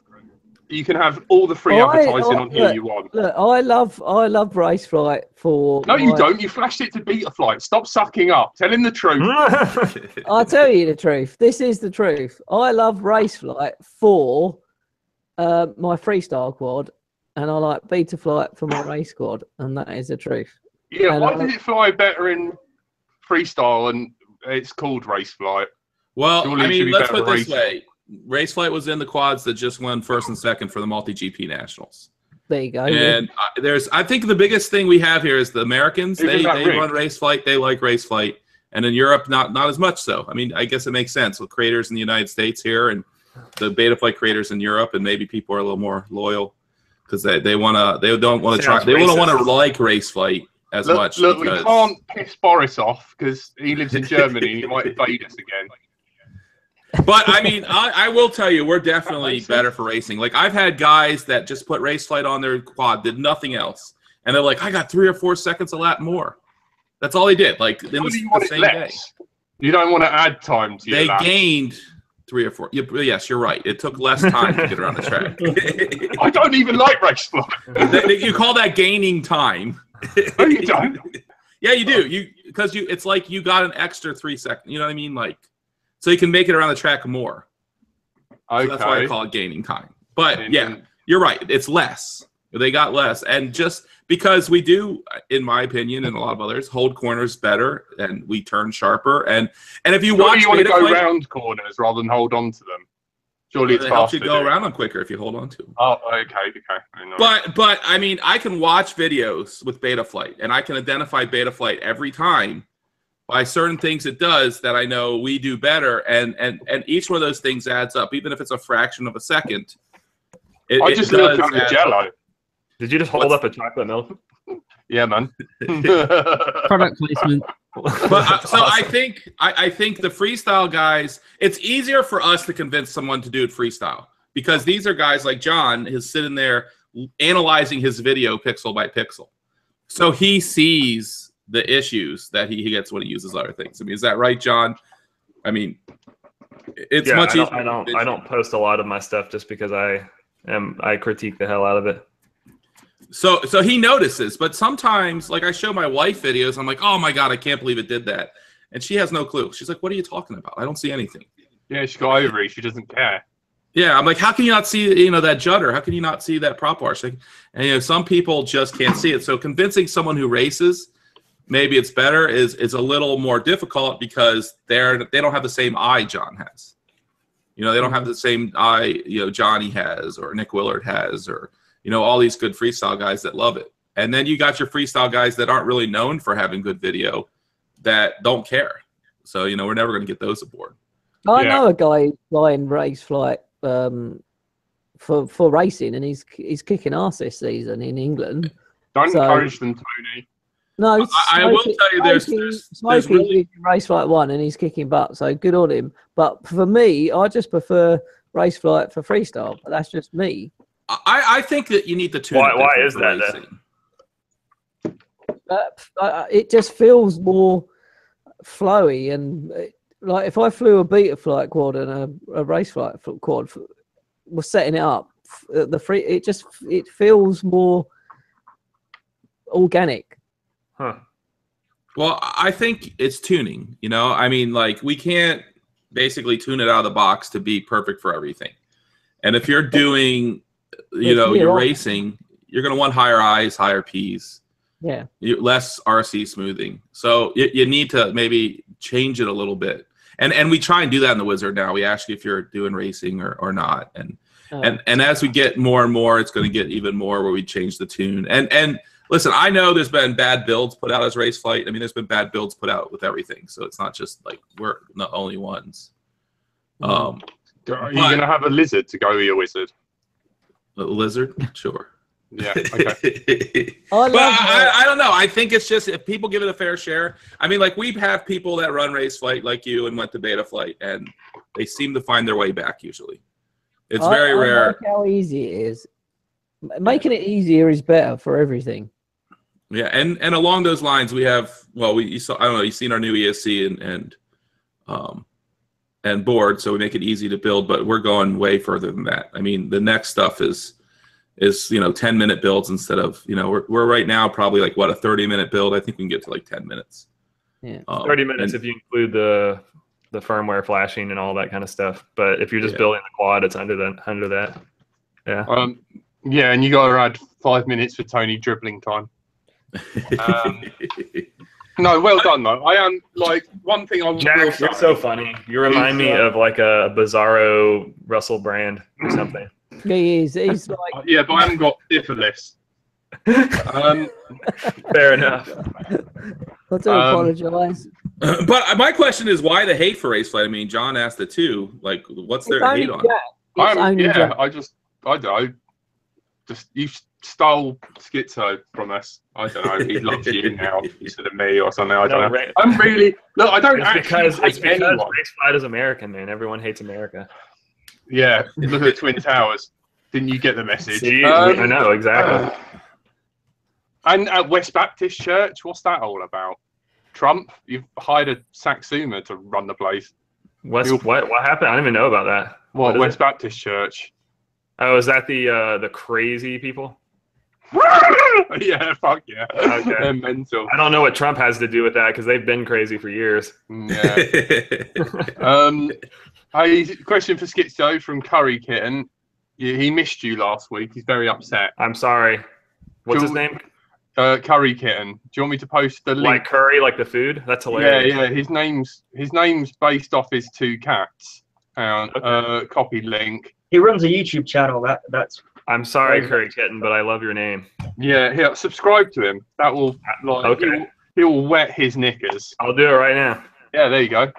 you can have all the free advertising on here you want. Look, I love Raceflight for... No, you don't. You flashed it to Betaflight. Stop sucking up. Tell him the truth. I'll tell you the truth. This is the truth. I love Raceflight for my freestyle quad, and I like Betaflight for my race quad, and that is the truth. Yeah, and why did it fly better in freestyle and it's called Raceflight? Well, Surely I mean, let's put it this racing. way. Raceflight was in the quads that just won first and second for the multi-GP nationals. There you go. And I think the biggest thing we have here is the Americans. They run Raceflight. They like Raceflight. And in Europe, not as much so. I mean, I guess it makes sense with creators in the United States here and the Betaflight creators in Europe, and maybe people are a little more loyal because they don't want to try. They don't want to like Raceflight as much. Look, we can't piss Boris off because he lives in Germany and he might invade us again. But I mean, I will tell you, we're definitely better for racing. Like, I've had guys that just put Raceflight on their quad, did nothing else, and they're like, I got 3 or 4 seconds a lap more. That's all they did. Like, in the same day. You don't want to add time to your They laps. gained 3 or 4. Yes, you're right. It took less time to get around the track. I don't even like Raceflight. You call that gaining time. No, you don't. Yeah, you do. It's like you got an extra 3 seconds. You know what I mean? Like, so you can make it around the track more. Okay. So that's why I call it gaining time. But yeah, you're right. It's less. They got less. And just because we do, in my opinion, and a lot of others, hold corners better and we turn sharper. And if you watch, you want to go around corners rather than hold on to them. Surely it's faster. It helps you go around them quicker if you hold on to them. Oh, okay. But I mean, I can watch videos with Betaflight, and I can identify Betaflight every time by certain things it does that I know we do better, and each one of those things adds up, even if it's a fraction of a second. I just looked at the Jello. Did you just hold up a chocolate milk? Yeah, man. Product placement. But so I think the freestyle guys, it's easier for us to convince someone to do it freestyle because these are guys like John is sitting there analyzing his video pixel by pixel, so he sees the issues that he gets when he uses other things. I mean, is that right, John? I mean, it's much easier. I don't post a lot of my stuff just because I critique the hell out of it. So he notices, but sometimes, like, I show my wife videos, I'm like, oh my god, I can't believe it did that, and she has no clue. She's like, what are you talking about? I don't see anything. Yeah, she's got ovary. She doesn't care. Yeah, I'm like, how can you not see, that judder? How can you not see that prop bar? And some people just can't see it. So convincing someone who races, maybe it's better, is a little more difficult because they don't have the same eye John has. They don't have the same eye Johnny has or Nick Willard has or all these good freestyle guys that love it. And then you got your freestyle guys that aren't really known for having good video that don't care. So we're never going to get those aboard. I know a guy flying Raceflight for racing, and he's kicking ass this season in England. Don't encourage them, Tony. No, I will tell you, there's really Raceflight 1, and he's kicking butt. So good on him. But for me, I just prefer Raceflight for freestyle. But that's just me. I think that you need to tune. Why is that? It just feels more flowy, and like if I flew a Betaflight quad and a Raceflight quad, was setting it up, it feels more organic. Huh. Well, I think it's tuning. You know, I mean, like we can't basically tune it out of the box to be perfect for everything. And if you're doing, you're racing, you're going to want higher I's, higher P's. Yeah. Less RC smoothing. So you need to maybe change it a little bit. And we try and do that in the Wizard now. We ask you if you're doing racing or not. And as we get more and more, it's going to get even more where we change the tune. And listen, I know there's been bad builds put out as Raceflight. I mean, there's been bad builds put out with everything. So it's not just like we're the only ones. Are you going to have a lizard to go with your Wizard? A lizard? Sure. Yeah. Okay. I don't know. I think it's just if people give it a fair share. I mean, like we have people that run Raceflight like you and went to Betaflight, and they seem to find their way back usually. It's very rare. I like how easy it is. Making it easier is better for everything. Yeah, and along those lines, we have you saw, I don't know, you've seen our new ESC and board, so we make it easy to build, but we're going way further than that. I mean, the next stuff is 10-minute builds instead of, we're right now probably like what, a 30-minute build. I think we can get to like 10 minutes. Yeah. 30 minutes if you include the firmware flashing and all that kind of stuff. But if you're just building the quad, it's under that. Yeah. Yeah, and you got to add 5 minutes for Tony dribbling time. No, well done though. I am like one thing I Jack, you're so funny. You remind me of like a Bizarro Russell Brand or something. He is. He's like yeah, but I haven't got syphilis. Fair enough. I do apologise. But my question is, why the hate for Raceflight? I mean, John asked it too. Like, what's their hate on? I don't. Just you stole Skitzo from us. I don't know. He loves you now instead of me or something. I don't know. I'm really look. I don't. It's because Raceflight is American, man. Everyone hates America. Yeah, look at the Twin Towers. Didn't you get the message? See, I know exactly. And at West Baptist Church, what's that all about? Trump? You've hired a Saxuma to run the place. What happened? I didn't even know about that. What West Baptist Church? Oh, is that the crazy people? Yeah, fuck yeah. Okay. They're mental. I don't know what Trump has to do with that because they've been crazy for years. Yeah. A question for Schizo from Curry Kitten. He missed you last week. He's very upset. I'm sorry. What's his name? Curry Kitten. Do you want me to post the link? Like curry, like the food? That's hilarious. Yeah. His name's based off his two cats. Copy link. He runs a YouTube channel. That's. I'm sorry, Curry Kitten, but I love your name. Yeah, here, subscribe to him. That will he'll wet his knickers. I'll do it right now. Yeah, there you go.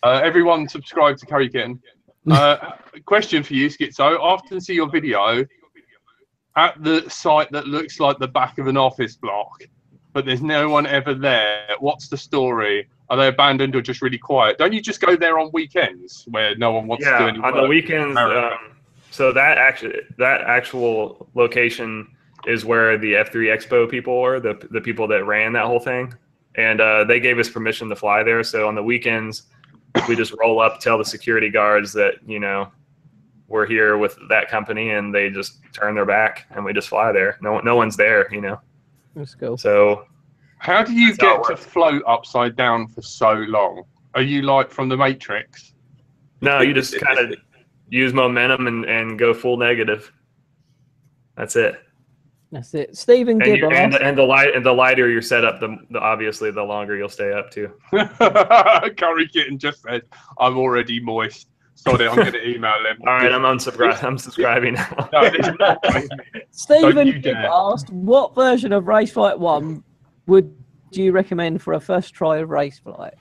Everyone subscribe to Curry Kitten. Question for you, Schizo. I often see your video at the site that looks like the back of an office block, but there's no one ever there. What's the story? Are they abandoned or just really quiet? Don't you just go there on weekends where no one wants to do any work? On the weekends. So that actual location is where the F3 Expo people were, the people that ran that whole thing, and they gave us permission to fly there. So on the weekends, we just roll up, tell the security guards that we're here with that company, and they just turn their back, and we just fly there. No one's there, Let's go. So how do you get to float upside down for so long? Are you like from the Matrix? No, you just kind of use momentum and go full negative. That's it. That's it. Stephen Gibb. And the lighter you're set up, the obviously the longer you'll stay up too. Curry Kitten just said, "I'm already moist." Sorry, I'm going to email him. All right, I'm subscribing now. No, Stephen Gibb asked, "What version of Raceflight 1 would you recommend for a first try of Raceflight?"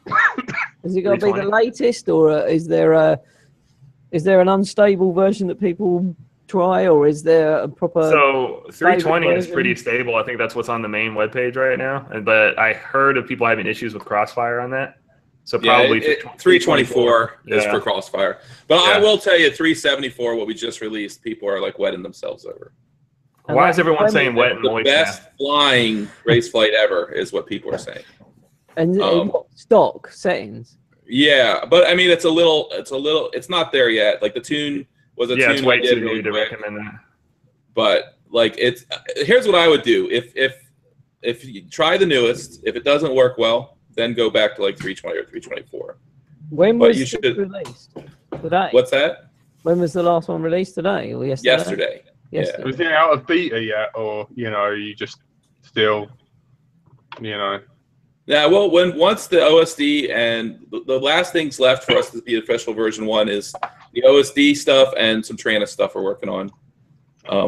Is it going to be the latest, or is there an unstable version that people try, or is there a proper? So 320 is pretty stable. I think that's what's on the main webpage right now. But I heard of people having issues with Crossfire on that. So probably 324 is for Crossfire. But I will tell you, 374, what we just released, people are like wetting themselves over. Why is everyone saying wet and moist? The best flying Raceflight ever is what people are saying. And stock settings. Yeah, but I mean, it's not there yet. Like the tune was a tune. It's way too new to recommend that. But like, here's what I would do. If you try the newest, if it doesn't work well, then go back to like 320 or 324. When was it released? Today. What's that? When was the last one released? Today or yesterday? Yesterday. Was it out of beta yet, or you just still, Yeah, well, once the OSD and the last things left for us to be official version 1 is the OSD stuff and some Tranis stuff we're working on.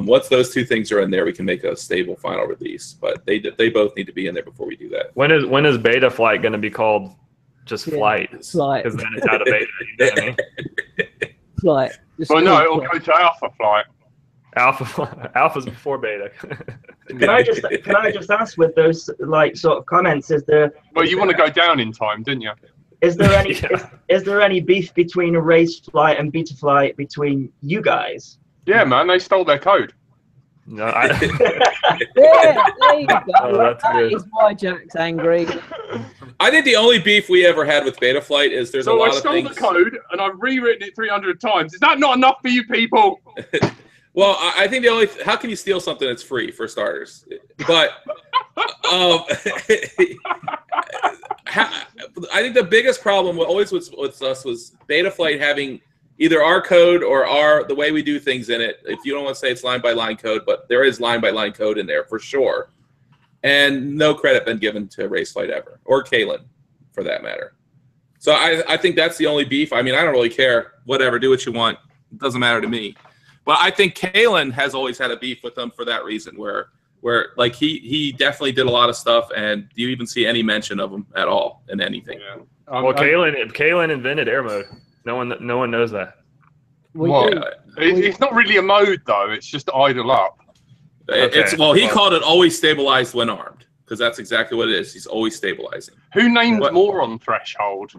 Once those two things are in there, we can make a stable final release. But they both need to be in there before we do that. When is Betaflight going to be called just Flight? Flight. Because then it's out of beta. You know what I mean? Flight. Well, no, it'll go to Alpha Flight. Alpha's before beta. Can I just ask, with those like sort of comments, is there? Well, you want to go down in time, didn't you? Is there any is there any beef between Raceflight and Betaflight between you guys? Yeah, man, they stole their code. No, yeah, there you go. That is why Jack's angry. I think the only beef we ever had with Betaflight is there's a lot of things. I stole the code and I've rewritten it 300 times. Is that not enough for you people? Well, I think how can you steal something that's free, for starters? But I think the biggest problem always with us was Betaflight having either our code or the way we do things in it. If you don't want to say it's line-by-line code, but there is line-by-line code in there for sure. And no credit been given to Raceflight ever, or Kalen, for that matter. So I think that's the only beef. I mean, I don't really care. Whatever, do what you want. It doesn't matter to me. But I think Kalen has always had a beef with them for that reason, where like he definitely did a lot of stuff, and do you even see any mention of him at all in anything? Yeah. Well, Kalen invented air mode. No one knows that. It's not really a mode though. It's just idle up. He called it always stabilized when armed, because that's exactly what it is. He's always stabilizing. Who named Moron Threshold?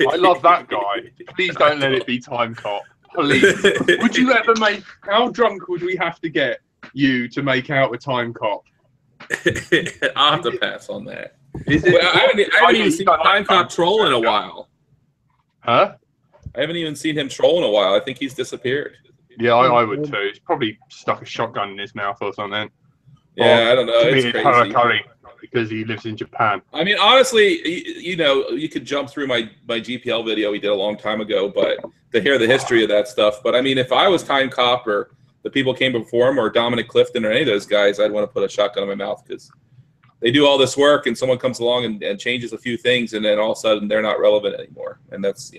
I love that guy. Please don't let it be Time Cop. Please. Would you ever make? How drunk would we have to get you to make out with Time Cop? I'll have to pass on that. I haven't even seen Time Cop troll in a while. Huh? I haven't even seen him troll in a while. I think he's disappeared. Yeah, I would too. He's probably stuck a shotgun in his mouth or something. Yeah, I don't know. It's crazy. Because he lives in Japan. I mean, honestly, you could jump through my GPL video we did a long time ago, but to hear the history of that stuff. But I mean, if I was Time Cop or the people came before him or Dominic Clifton or any of those guys, I'd want to put a shotgun in my mouth, because they do all this work and someone comes along and changes a few things, and then all of a sudden they're not relevant anymore. And that's,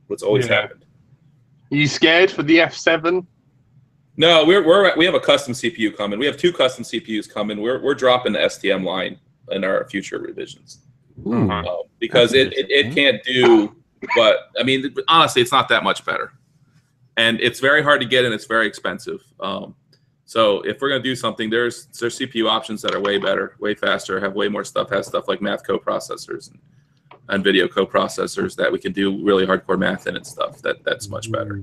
what's always happened. Are you scared for the F7? No, we have a custom CPU coming. We have 2 custom CPUs coming. We're dropping the STM line in our future revisions, because it can't do. But I mean, honestly, it's not that much better, and it's very hard to get, and it's very expensive. So if we're gonna do something, there's CPU options that are way better, way faster, have way more stuff, has stuff like math coprocessors and video coprocessors that we can do really hardcore math in and stuff. That's much better.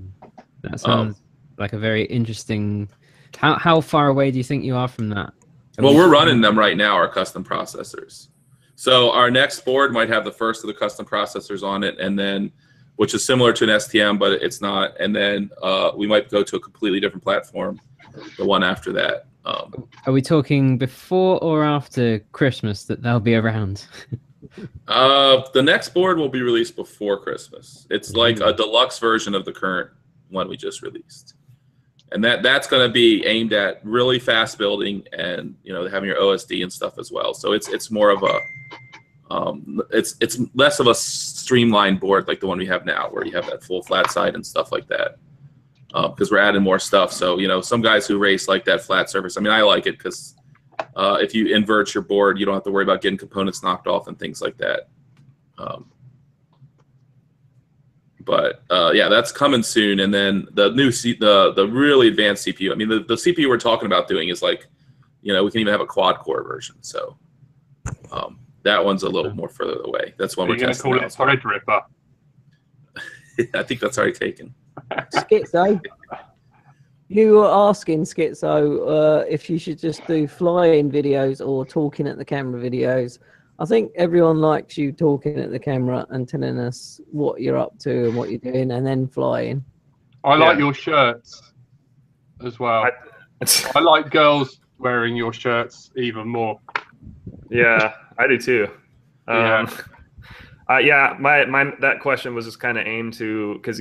That sounds like a very interesting. How far away do you think you are from that? Well, we're running them right now, our custom processors. So our next board might have the first of the custom processors on it, and then, which is similar to an STM, but it's not. And then we might go to a completely different platform, the one after that. Are we talking before or after Christmas that they'll be around? The next board will be released before Christmas. It's like a deluxe version of the current one we just released. And that's going to be aimed at really fast building and having your OSD and stuff as well. So it's more of a it's less of a streamlined board like the one we have now, where you have that full flat side and stuff like that. Because we're adding more stuff. So some guys who race like that flat surface. I mean, I like it because if you invert your board, you don't have to worry about getting components knocked off and things like that. But yeah, that's coming soon. And then the new the really advanced CPU. I mean, the CPU we're talking about doing is like, we can even have a quad core version. So that one's a little more further away. That's one we're testing. You're going to call it Threadripper? I think that's already taken. Schizo. You were asking Skitzo if you should just do flying videos or talking at the camera videos. I think everyone likes you talking at the camera and telling us what you're up to and what you're doing, and then flying. I like your shirts as well. I like girls wearing your shirts even more. Yeah, I do too. Yeah. Yeah, that question was just kind of aimed to, because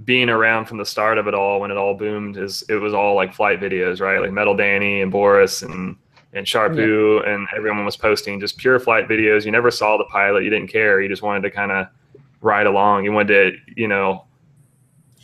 being around from the start of it all, when it all boomed, it was all like flight videos, right? Like Metal Danny and Boris and Sharpoo, and everyone was posting just pure flight videos. You never saw the pilot. You didn't care. You just wanted to kind of ride along. You wanted to,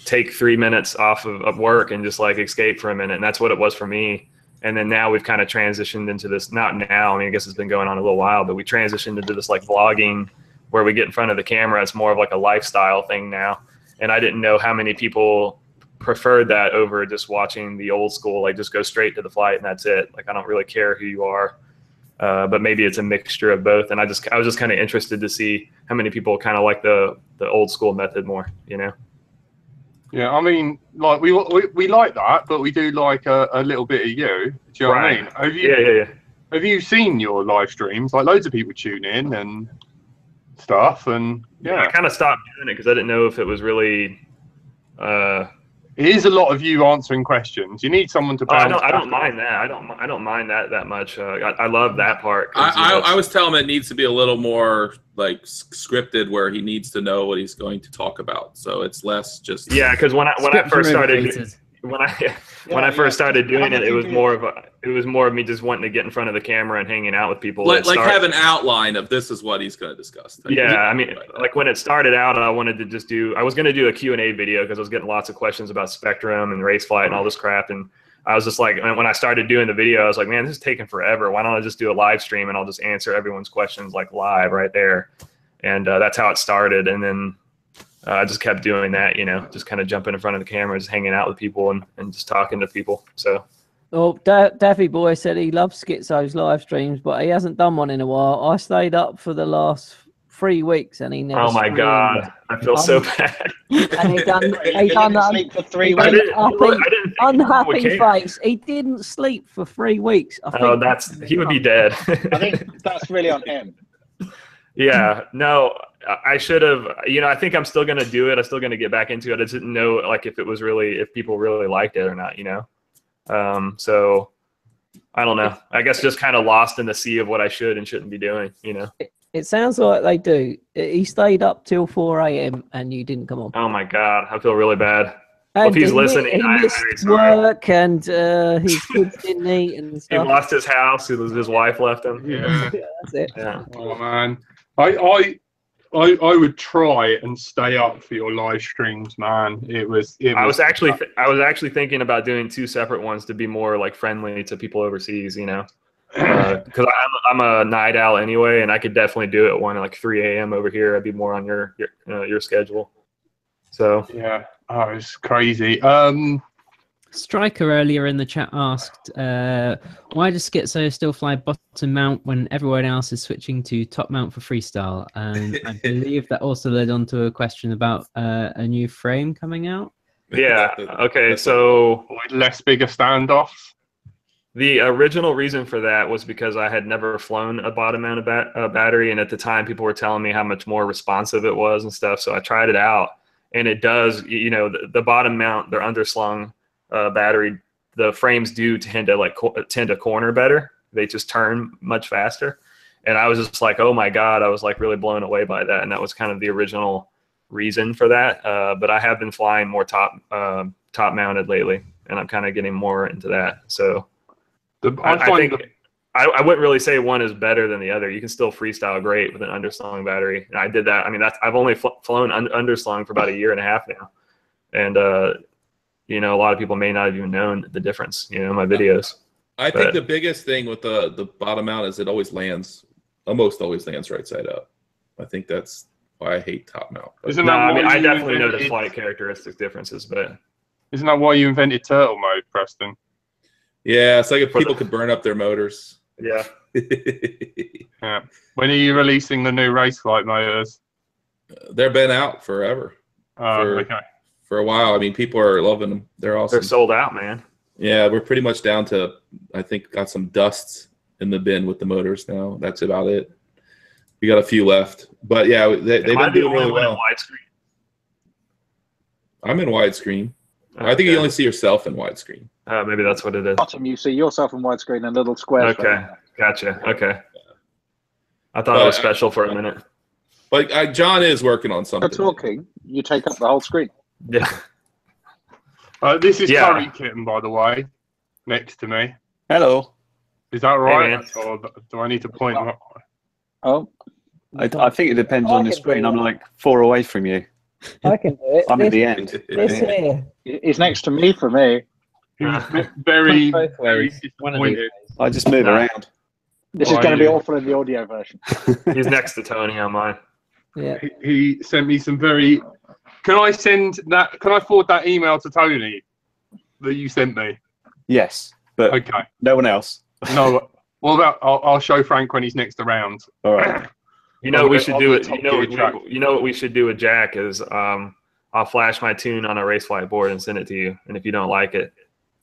take 3 minutes off of work and just like escape for a minute. And that's what it was for me. And then now we've kind of transitioned into this, not now, I mean, I guess it's been going on a little while, but we transitioned into this like vlogging where we get in front of the camera. It's more of like a lifestyle thing now. And I didn't know how many people preferred that over just watching the old school, like just go straight to the flight and that's it. Like, I don't really care who you are. But maybe it's a mixture of both. And I was just kind of interested to see how many people kind of like the old school method more, Yeah, I mean, like we like that, but we do like a little bit of you. Do you know what I mean? Have you seen your live streams? Like loads of people tune in and stuff, and I kind of stopped doing it because I didn't know if it was really. It is a lot of you answering questions. You need someone to. I don't mind that. I don't mind that much. I love that part. I was telling him it needs to be a little more like scripted, where he needs to know what he's going to talk about. So it's less just. Yeah, because when I first started. When I first started doing it, it was more of me just wanting to get in front of the camera and hanging out with people. Like have an outline of this is what he's going to discuss. Yeah, I mean, like when it started out, I wanted to just I was going to do a Q&A video because I was getting lots of questions about Spectrum and Raceflight and all this crap. And I was just like, when I started doing the video, I was like, man, this is taking forever. Why don't I just do a live stream and I'll just answer everyone's questions like live right there. And that's how it started. And then I just kept doing that, just kind of jumping in front of the camera, just hanging out with people and just talking to people. So, well, Daffy Boy said he loves Skitzo's live streams, but he hasn't done one in a while. I stayed up for the last 3 weeks and he never. Oh my God, I feel so bad. And he done sleep for 3 weeks. I didn't unhappy face. He didn't sleep for 3 weeks. He would be dead. I think that's really on him. Yeah, no, I should have, I think I'm still going to do it. I'm still going to get back into it. I didn't know like if people really liked it or not, So I don't know. I guess just kind of lost in the sea of what I should and shouldn't be doing, It sounds like they do. He stayed up till 4 a.m. and you didn't come on. Oh my God, I feel really bad. And if he's listening, he missed work and his kids didn't eat and stuff. He lost his house. His wife left him. Yeah, that's it. Yeah. Oh man, I would try and stay up for your live streams, man. I was actually thinking about doing 2 separate ones to be more like friendly to people overseas, because I'm a night owl anyway, and I could definitely do it one at like 3 a.m. over here. I'd be more on your schedule. So yeah, it's crazy. Striker earlier in the chat asked, why does Schizo still fly bottom mount when everyone else is switching to top mount for freestyle? And I believe that also led on to a question about a new frame coming out. Yeah, okay, so... Less bigger standoffs? The original reason for that was because I had never flown a bottom mounted battery, and at the time people were telling me how much more responsive it was and stuff, so I tried it out. And it does, the bottom mount, they're underslung battery, the frames do tend to corner better. They just turn much faster. And I was just like, oh my God, I was like really blown away by that. And that was kind of the original reason for that. But I have been flying more top mounted lately, and I'm kind of getting more into that. So I wouldn't really say one is better than the other. You can still freestyle great with an underslung battery. And I did that. I mean, I've only flown underslung for about 1.5 years now. And, a lot of people may not have even known the difference, in my videos. I think the biggest thing with the bottom mount is it always lands, almost always lands right side up. I think that's why I hate top mount. But Isn't No, that I mean why I you definitely noticed invented- flight characteristics differences, but Isn't that why you invented turtle mode, Preston? yeah, it's like if people could burn up their motors. yeah. Yeah. When are you releasing the new Raceflight motors? They've been out forever. Okay. For a while. I mean, people are loving them. They're awesome. They're sold out, man. Yeah, we're pretty much down to, I think, got some dusts in the bin with the motors now. That's about it. We got a few left. But yeah, they've been doing really well. Widescreen. I'm in widescreen. I think you only see yourself in widescreen. Maybe that's what it is. Bottom, you see yourself in widescreen and little squares. Okay, gotcha. Okay. I thought it was special for a minute. But John is working on something. For talking, you take up the whole screen. Yeah. This is Curry Kitten, by the way, next to me. Hello. Is that right? man. Or do I need to point them up? Oh, I think it depends on the screen. I'm like 4 away from you. I can do it. I'm at the end. This here. he's next to me for me. He was very, Both very ways. One of these disappointed. I just move around. This is going to be awful in the audio version. He's next to Tony on mine. Yeah. He sent me some very. Can I send that? Can I forward that email to Tony that you sent me? Yes, but Okay. no one else. No. Well, about I'll show Frank when he's next around. All right. You know what we should On do the it. top You know, gear track. you know what we should do with Jack is I'll flash my tune on a Raceflight board and send it to you. And if you don't like it,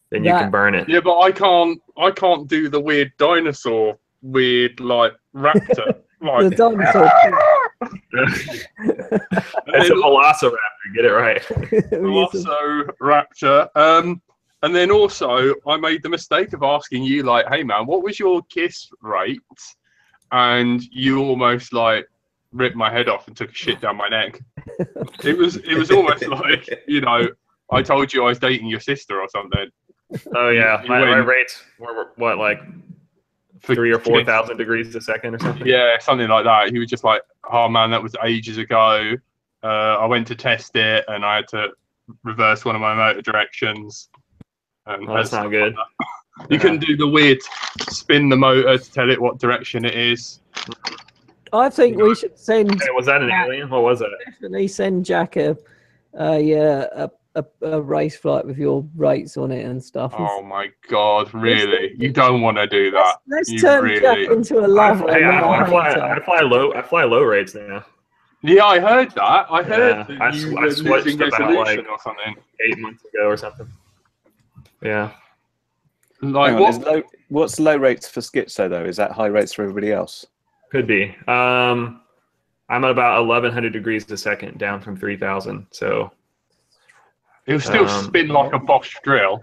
then you can burn it. Yeah, but I can't do the weird dinosaur, like raptor. The Like, dinosaur. It's a velociraptor. Get it right. Velociraptor. And then also, I made the mistake of asking you, like, hey, man, what was your kiss rate? And you almost, like, ripped my head off and took a shit down my neck. It was almost like, you know, I told you I was dating your sister or something. Oh yeah, You my win. rates were what, like For 3,000 or kiss. 4,000 degrees a second or something. Yeah, something like that. He was just like, oh, man, that was ages ago. I went to test it, and I had to reverse one of my motor directions. And Oh, that's not good. You can do the weird spin the motor to tell it what direction it is. I think we should send. Hey, was that an alien? What was that? Definitely send Jack a race flight with your rates on it and stuff. Oh my God, really? You don't want to do that. Let's You turn really- Jack into a lover. Hey, and not a I hater. fly low rates now. Yeah, I heard that. I heard Yeah, that I you sw- I were switched losing about, resolution like- or something. 8 months ago or something. Yeah. Like Hang on, what? what's low rates for Skitzo though? Is that high rates for everybody else? Could be. I'm at about 1,100 degrees a second, down from 3,000. So It'll still spin like a Bosch drill.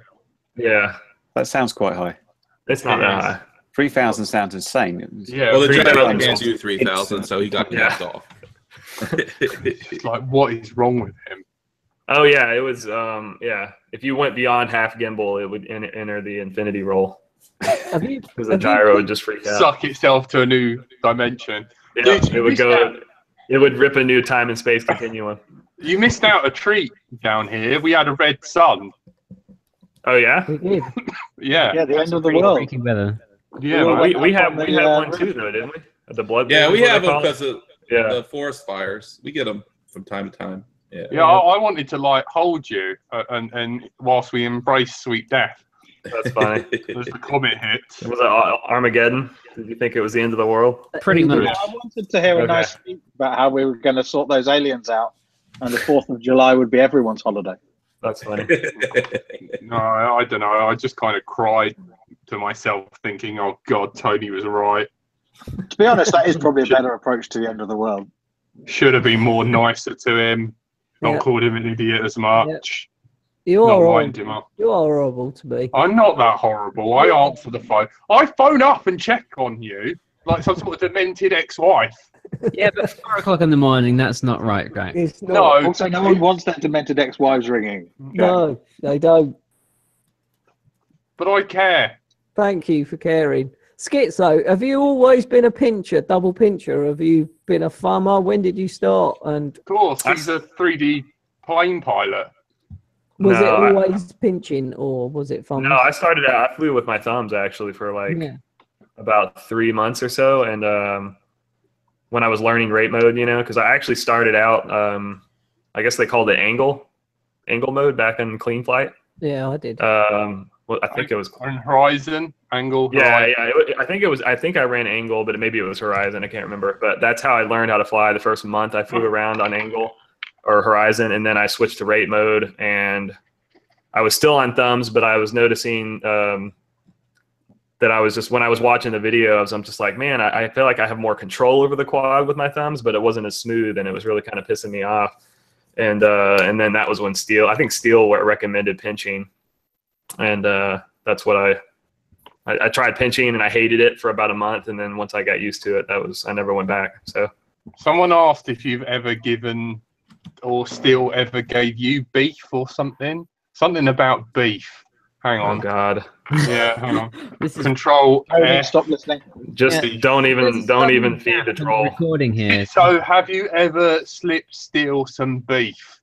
yeah, That sounds quite high. it's not It that is. high. 3,000 sounds insane. Yeah, Well, the 3,000 Jedi is can't do 3,000, so he got Yeah. capped off. it's like, what is wrong with him? Oh yeah, it was. Yeah, if you went beyond half gimbal, it would enter the infinity roll Have you? because the have you gyro would just freak out. Suck itself to a new dimension. Yeah, Dude, you it would missed go. out. It would rip a new time and space continuum. You missed out a treat down here. We had a red sun. Oh yeah, We did. Yeah, Yeah, the end of the Pretty world. freaky weather. yeah. Well, man. we have on the, one too though, didn't we? The blood. Yeah, moon we is what have they them call it? because of Yeah. the forest fires. We get them from time to time. Yeah. Yeah, I wanted to like hold you and whilst we embrace sweet death, That's funny. as the comet hits. Was it Armageddon? Did you think it was the end of the world? Pretty much. I wanted to hear a Okay. nice speech about how we were going to sort those aliens out, and the 4th of July would be everyone's holiday. That's funny. No, I don't know. I just kind of cried to myself, thinking, "Oh God, Tony was right. To be honest, that is probably a better approach to the end of the world. Should have been more nicer to him. Not Yeah. called him an idiot as much. You Not are wind horrible. him up. You are horrible to me. I'm not that horrible. I answer the phone. I phone up and check on you like some sort of demented ex-wife. Yeah, but 4 o'clock in the morning, that's not right, right? It's not. No, Also, no one wants their demented ex-wives ringing. No, they don't. but I care. Thank you for caring. Skitzo, have you always been a pincher, double pincher? Have you been a farmer? When did you start? And Of course, he's a 3D plane pilot. was No, it I- always pinching or was it fun? No, I started out. I flew with my thumbs actually for like Yeah. about 3 months or so, and when I was learning rate mode, you know, because I actually started out, I guess they called it angle mode back in Clean Flight. Yeah, I did. Well, I think it was on Horizon angle. Yeah, yeah. I think I ran angle, but maybe it was Horizon. I can't remember. But that's how I learned how to fly. The first month I flew around on angle or Horizon, and then I switched to rate mode, and I was still on thumbs, but I was noticing that I was just, when I was watching the videos, I'm just like, man, I feel like I have more control over the quad with my thumbs, but it wasn't as smooth, and it was really kind of pissing me off. And then that was when I think Steel recommended pinching, and that's what I tried pinching, and I hated it for about a month, and then once I got used to it, I never went back. So someone asked if you've ever given, or Steel ever gave you beef or something about beef. Hang on. Oh God. Yeah, hang on. Control. Stop listening. Just don't even feed the troll. Recording here. So, have you ever slipped Steel some beef?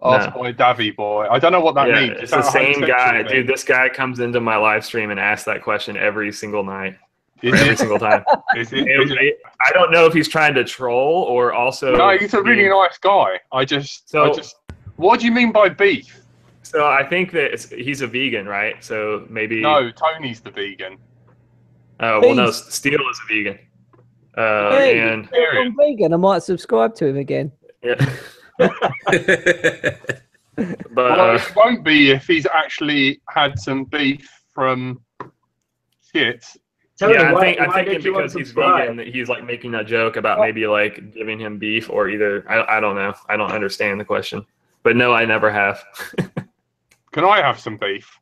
Asked by Davy Boy. I don't know what that means. It's the same guy, dude. This guy comes into my live stream and asks that question every single night. Every single time. I don't know if he's trying to troll or also. No, he's a really nice guy. What do you mean by beef? So I think that he's a vegan, right? So maybe. No, Tony's the vegan. Oh well, no, Steel is a vegan. And I'm vegan. I might subscribe to him again. Yeah. But well, it won't be if he's actually had some beef from Skitz. Yeah, I think because he's vegan, that he's like making a joke about maybe like giving him beef or either. I don't know. I don't understand the question. But no, I never have. Can I have some beef?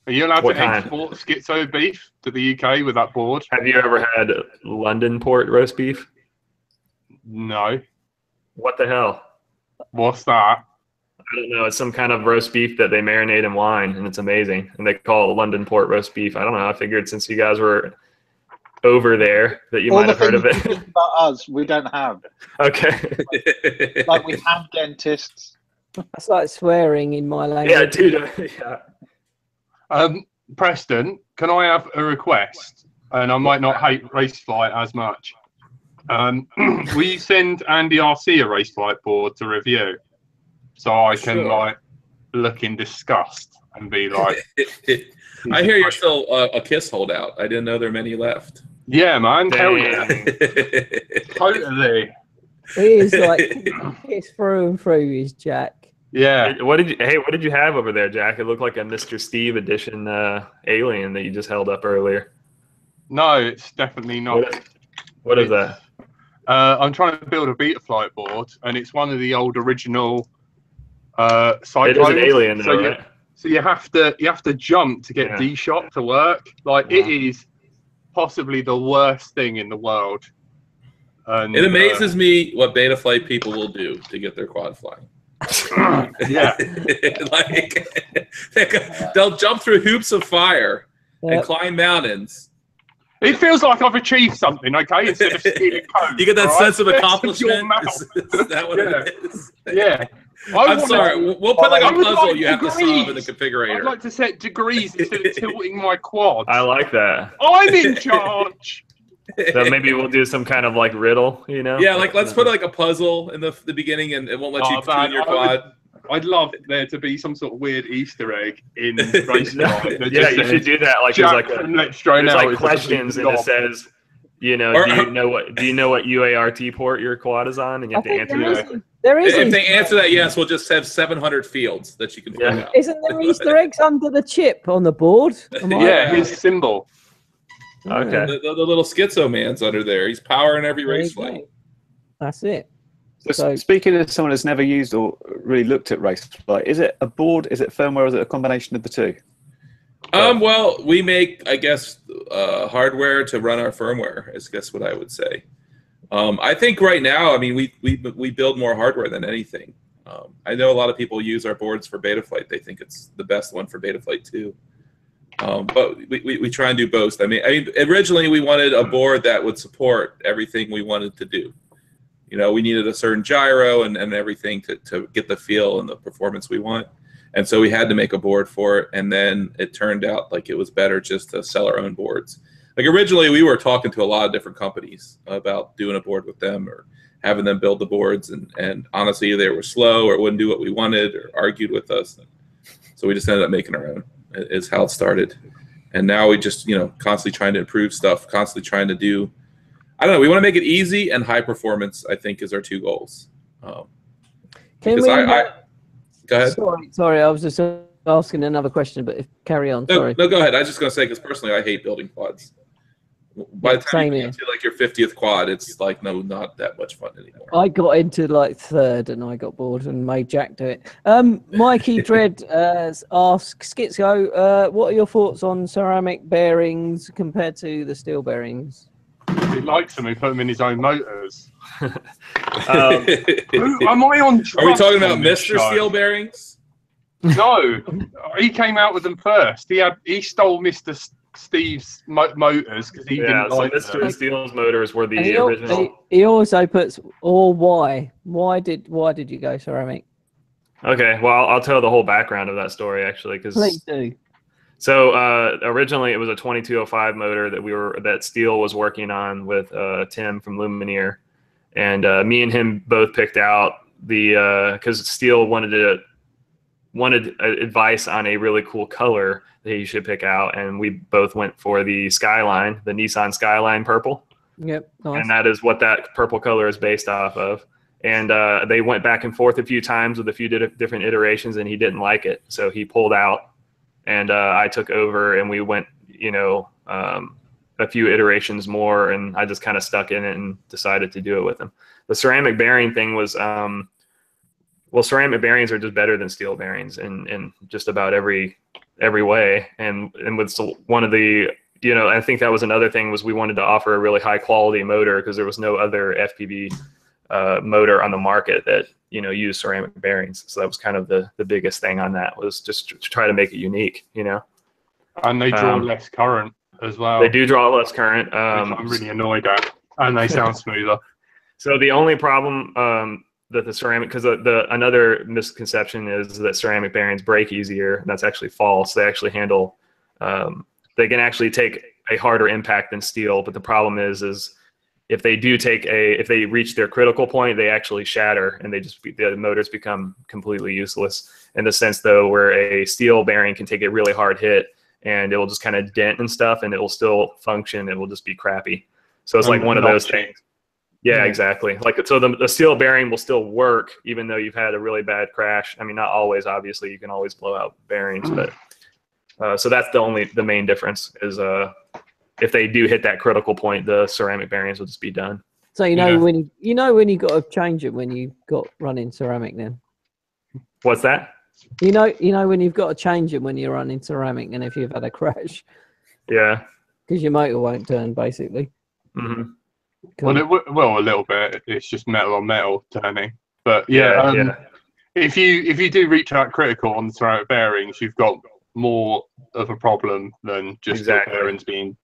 Are you allowed to export Schizo beef to the UK with that board? Have you ever had London port roast beef? No. What the hell? What's that? I don't know. It's some kind of roast beef that they marinate in wine, and it's amazing. And they call it London port roast beef. I don't know. I figured since you guys were over there that you might have heard of it. About us, we don't have. Okay. Like we have dentists. That's like swearing in my language. Yeah, dude. Yeah. Preston, can I have a request? And I might not hate Raceflight as much. Will you send Andy RC a Raceflight board to review, so I can like look in disgust and be like, I hear you're still a KISS holdout. I didn't know there are many left. Yeah, man. Hell yeah. Totally. He is like it's through and through. Is Jack? Yeah. What did you have over there, Jack? It looked like a Mr. Steve edition alien that you just held up earlier. No, it's definitely not. What is that? I'm trying to build a Betaflight board, and it's one of the old original Cyclones. It is an alien, though, right? So you have to jump to get D-Shot to work. Like it is possibly the worst thing in the world. And, it amazes me what Betaflight people will do to get their quad flying. Yeah. Like they'll jump through hoops of fire and climb mountains. It feels like I've achieved something, okay? Instead of stealing code. You get that sense of accomplishment? Is that what it is? Yeah. I'm sorry. We'll put like a puzzle you have to solve in the configurator. I'd like to set degrees instead of tilting my quad. I like that. I'm in charge. So maybe we'll do some kind of like riddle, you know? Yeah, like let's put like a puzzle in the beginning, and it won't let you tune your quad. I'd love there to be some sort of weird Easter egg in Raceflight. Yeah, you should do that. Like Jack there's like questions, and it says, you know, do you know what UART port your quad is on, and you have to answer that. There is. If they answer that yes, we'll just have 700 fields that you can fill out. Isn't there Easter eggs under the chip on the board? Yeah, his symbol. Okay. The little Schizo man's under there. He's powering every Raceflight. That's it. So speaking as someone who's never used or really looked at Raceflight, is it a board, is it firmware, or is it a combination of the two? Well, we make, I guess, hardware to run our firmware, is guess what I would say. I think right now, I mean, we build more hardware than anything. I know a lot of people use our boards for Betaflight. They think it's the best one for Betaflight too. But we try and do both. I mean, originally we wanted a board that would support everything we wanted to do. You know, we needed a certain gyro and everything to get the feel and the performance we want. And so we had to make a board for it. And then it turned out like it was better just to sell our own boards. Like originally, we were talking to a lot of different companies about doing a board with them or having them build the boards, and honestly, they were slow or wouldn't do what we wanted or argued with us. So we just ended up making our own. Is how it started, and now we just constantly trying to improve stuff, constantly trying to do. I don't know. We want to make it easy and high performance. I think is our two goals. Can we? Go ahead. Sorry, I was just asking another question, but carry on. No, Sorry. no, go ahead. I was just gonna say because personally, I hate building quads. By the time you get to like your 50th quad, it's like not that much fun anymore. I got into like third, and I got bored and made Jack do it. Mikey Dread asks Skitzo, what are your thoughts on ceramic bearings compared to the steel bearings? He likes them. He put them in his own motors. Am I on? Are we talking about Mr. Steel bearings? No, he came out with them first. He stole Mr. Steve's motors because he didn't like them. Mr. Steele's motors were the original. He also puts why? Why did you go ceramic? Okay, well I'll tell the whole background of that story actually, because please do. So originally it was a 2205 motor that Steele was working on with Tim from Lumineer, and me and him both picked out because Steele wanted advice on a really cool color that he should pick out, and we both went for the Skyline, the Nissan Skyline purple. Yep, nice. And that is what that purple color is based off of. And they went back and forth a few times with a few different iterations, and he didn't like it, so he pulled out, and I took over, and we went, a few iterations more, and I just kind of stuck in it and decided to do it with him. The ceramic bearing thing was, well, ceramic bearings are just better than steel bearings in just about every way, and with one of the, I think that was another thing, was we wanted to offer a really high quality motor because there was no other FPV motor on the market that used ceramic bearings. So that was kind of the biggest thing on that, was just to try to make it unique. And they draw less current as well. They do draw less current. I'm really annoyed at, and they sound smoother. So the only problem that the ceramic, because another misconception is that ceramic bearings break easier, and that's actually false. They actually handle, they can actually take a harder impact than steel, but the problem is if they reach their critical point, they actually shatter, and the motors become completely useless. In the sense though, where a steel bearing can take a really hard hit and it will just kind of dent and stuff, and it will still function. It will just be crappy. So it's like one of those things. Yeah, exactly. Like, so the steel bearing will still work even though you've had a really bad crash. I mean, not always, obviously, you can always blow out bearings, but so that's the main difference is if they do hit that critical point, the ceramic bearings will just be done. So when you got to change it when you got running ceramic then. What's that? You know when you've got to change it when you're running ceramic, and if you've had a crash. Yeah. Because your motor won't turn, basically. Mm-hmm. Cool. Well, a little bit. It's just metal on metal turning. But yeah. If you do reach out critical on the ceramic bearings, you've got more of a problem than just the bearings being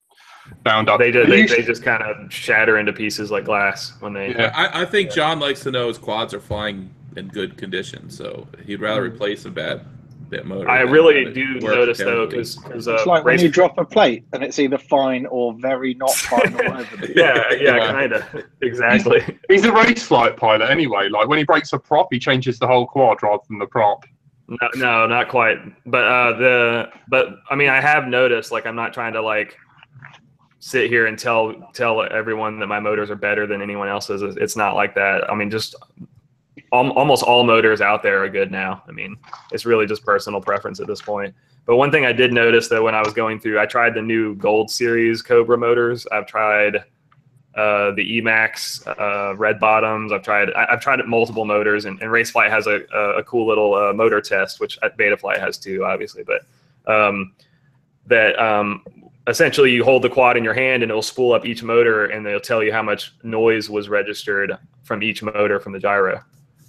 bound up. They just kind of shatter into pieces like glass when they. Yeah, I think John likes to know his quads are flying in good condition, so he'd rather replace a bad bit motor. I really do notice though, because it's like when you drop a plate and it's either fine or very not fine or whatever. yeah, kind of exactly. He's a Raceflight pilot anyway. Like when he breaks a prop, he changes the whole quad rather than the prop. No, not quite. But I mean, I have noticed. Like, I'm not trying to like sit here and tell everyone that my motors are better than anyone else's. It's not like that. I mean, just almost all motors out there are good now. I mean, it's really just personal preference at this point. But one thing I did notice that when I was going through, I tried the new Gold Series Cobra motors. I've tried the Emax red bottoms. I've tried multiple motors, and Raceflight has a cool little motor test, which Betaflight has too, obviously. But essentially you hold the quad in your hand and it'll spool up each motor, and they'll tell you how much noise was registered from each motor from the gyro.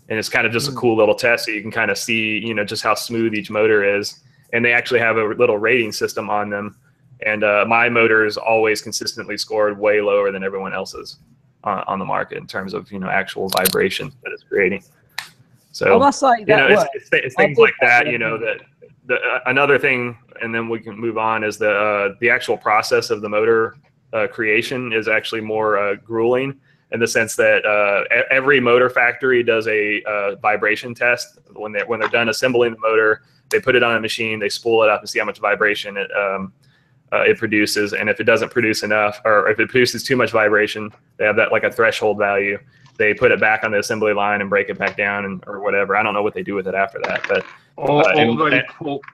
And it's kind of just a cool little test, so you can kind of see, just how smooth each motor is. And they actually have a little rating system on them. And my motors always consistently scored way lower than everyone else's on the market in terms of, actual vibration that it's creating. So, I must say that it's things like that, that another thing, and then we can move on, is the actual process of the motor creation is actually more grueling, in the sense that every motor factory does a vibration test. When they're done assembling the motor, they put it on a machine, they spool it up and see how much vibration it produces. And if it doesn't produce enough, or if it produces too much vibration, they have that like a threshold value. They put it back on the assembly line and break it back down, or whatever. I don't know what they do with it after that, but or they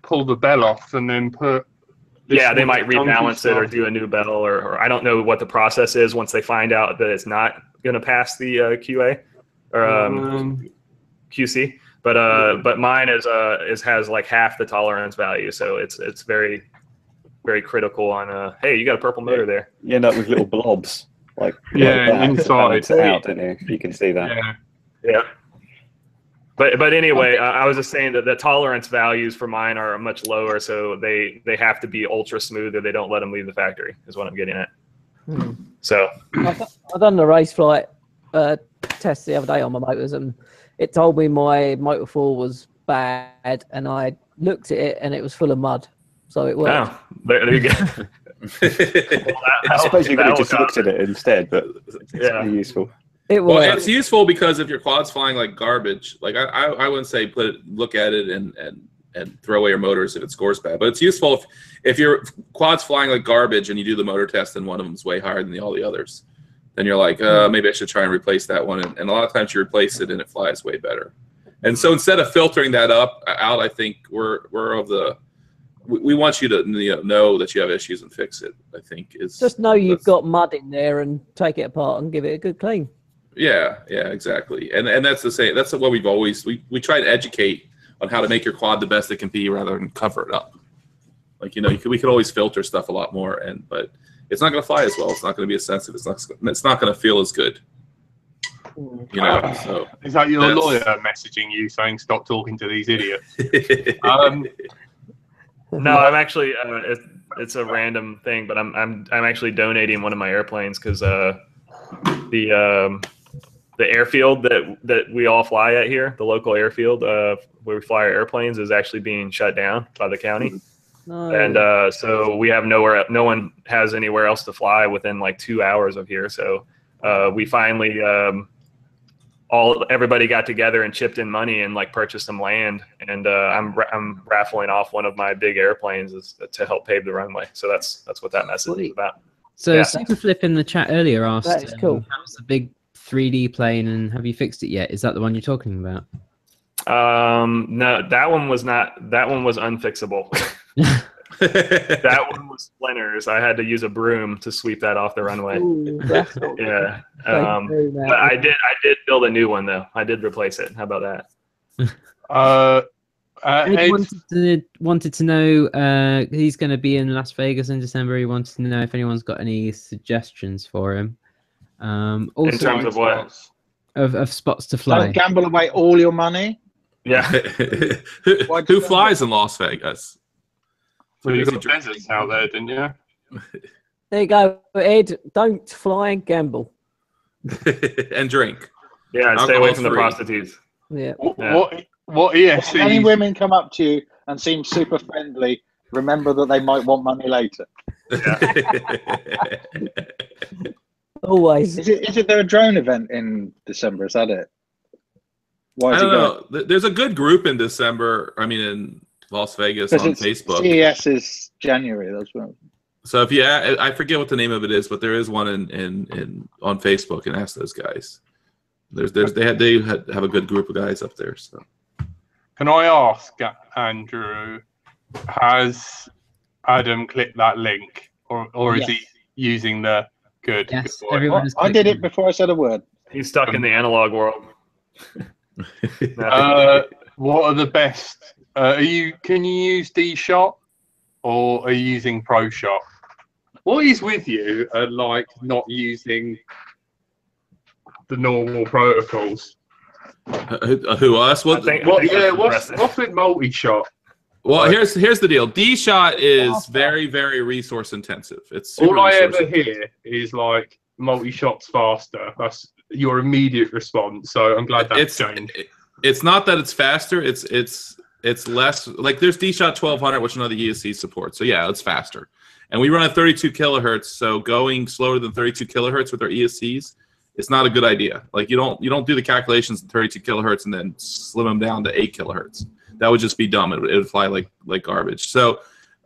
pull the bell off and then put. Yeah, they might rebalance it or do a new bell, or I don't know what the process is once they find out that it's not going to pass the QA or QC. But mine has like half the tolerance value, so it's very, very critical on. Hey, you got a purple motor there. You end up with little blobs, like inside. Out, don't you? You can see that. Yeah. But anyway, I was just saying that the tolerance values for mine are much lower, so they have to be ultra smooth, or they don't let them leave the factory, is what I'm getting at. So I done the Raceflight test the other day on my motors, and it told me my motor 4 was bad, and I looked at it and it was full of mud, so it worked. Oh, there you go. I suppose you could have just looked at it instead, but it's pretty useful. Well, it's useful because if your quad's flying like garbage, like I wouldn't say look at it and throw away your motors if it scores bad, but it's useful if your quad's flying like garbage and you do the motor test and one of them's way higher than all the others, then you're like, maybe I should try and replace that one. And a lot of times you replace it and it flies way better. And so instead of filtering that out, I think we want you to know that you have issues and fix it. I think is just know you've got mud in there and take it apart and give it a good clean. Yeah, exactly. And that's the same. That's what we try to educate on how to make your quad the best it can be rather than cover it up. Like, we could always filter stuff a lot more, but it's not going to fly as well. It's not going to be as sensitive. It's not going to feel as good. So is that your lawyer messaging you saying stop talking to these idiots? No, I'm actually it's a random thing, but I'm actually donating one of my airplanes because the airfield that we all fly at here, the local airfield where we fly our airplanes, is actually being shut down by the county. No. And so we have no one has anywhere else to fly within like 2 hours of here. So we finally everybody got together and chipped in money and like purchased some land, and I'm raffling off one of my big airplanes to help pave the runway. So that's what that message is about. So Superflip in the chat earlier asked, that is cool. How's the big 3D plane, and have you fixed it yet? Is that the one you're talking about? No, that one was not. That one was unfixable. That one was splinters. I had to use a broom to sweep that off the runway. Ooh, yeah. But I did build a new one though. I did replace it. How about that? Ed wanted to know, he's going to be in Las Vegas in December. He wanted to know if anyone's got any suggestions for him. Also, in terms of what? Of spots to fly. Don't gamble away all your money. Yeah. Who flies in Las Vegas? Well, you got deserts out there, didn't you? There you go, Ed. Don't fly and gamble. And drink. Yeah, and stay away from the prostitutes. Yeah. What ESC? If any women come up to you and seem super friendly, remember that they might want money later. Always. Is there a drone event in December? Is that it? Why I don't know. There's a good group in December. I mean, in Las Vegas on Facebook. CES is January. That's what. So if I forget what the name of it is, but there is one in on Facebook, and ask those guys. They have a good group of guys up there. So can I ask Andrew, has Adam clicked that link, or is he using the good? Yes, good everyone has I did it before I said a word. He's stuck in the analog world. What are the best? Can you use D-Shot, or are you using ProShot? What is with you like not using the normal protocols? Who us? What's with multi-shot? Well, here's the deal. D-Shot is very, very resource intensive. It's super all I ever hear is like multi-shot's faster. That's your immediate response. So I'm glad that's changed. It's not that it's faster. It's It's less like there's D-Shot 1200, which none of the ESCs support. So yeah, it's faster. And we run at 32 kilohertz, so going slower than 32 kilohertz with our ESCs, it's not a good idea. Like you don't do the calculations at 32 kilohertz and then slim them down to 8 kilohertz. That would just be dumb. It would fly like garbage. So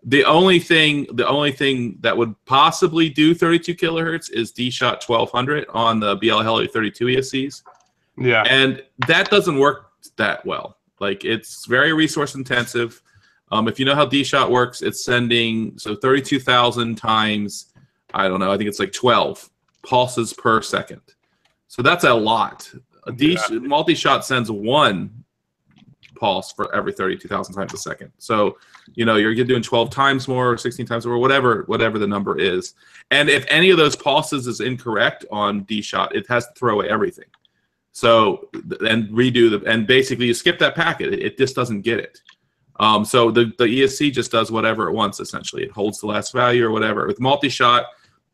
the only thing that would possibly do 32 kilohertz is D-Shot 1200 on the BL Heli 32 ESCs. Yeah, and that doesn't work that well. Like it's very resource intensive. If you know how D-Shot works, it's sending 32,000 times, I don't know, I think it's like 12 pulses per second. So that's a lot. Multi-shot sends 1 pulse for every 32,000 times a second. So, you're doing 12 times more, 16 times more, whatever the number is. And if any of those pulses is incorrect on D-Shot, it has to throw away everything. So, and redo and basically you skip that packet. It just doesn't get it. So the ESC just does whatever it wants, essentially. It holds the last value or whatever. With multi-shot,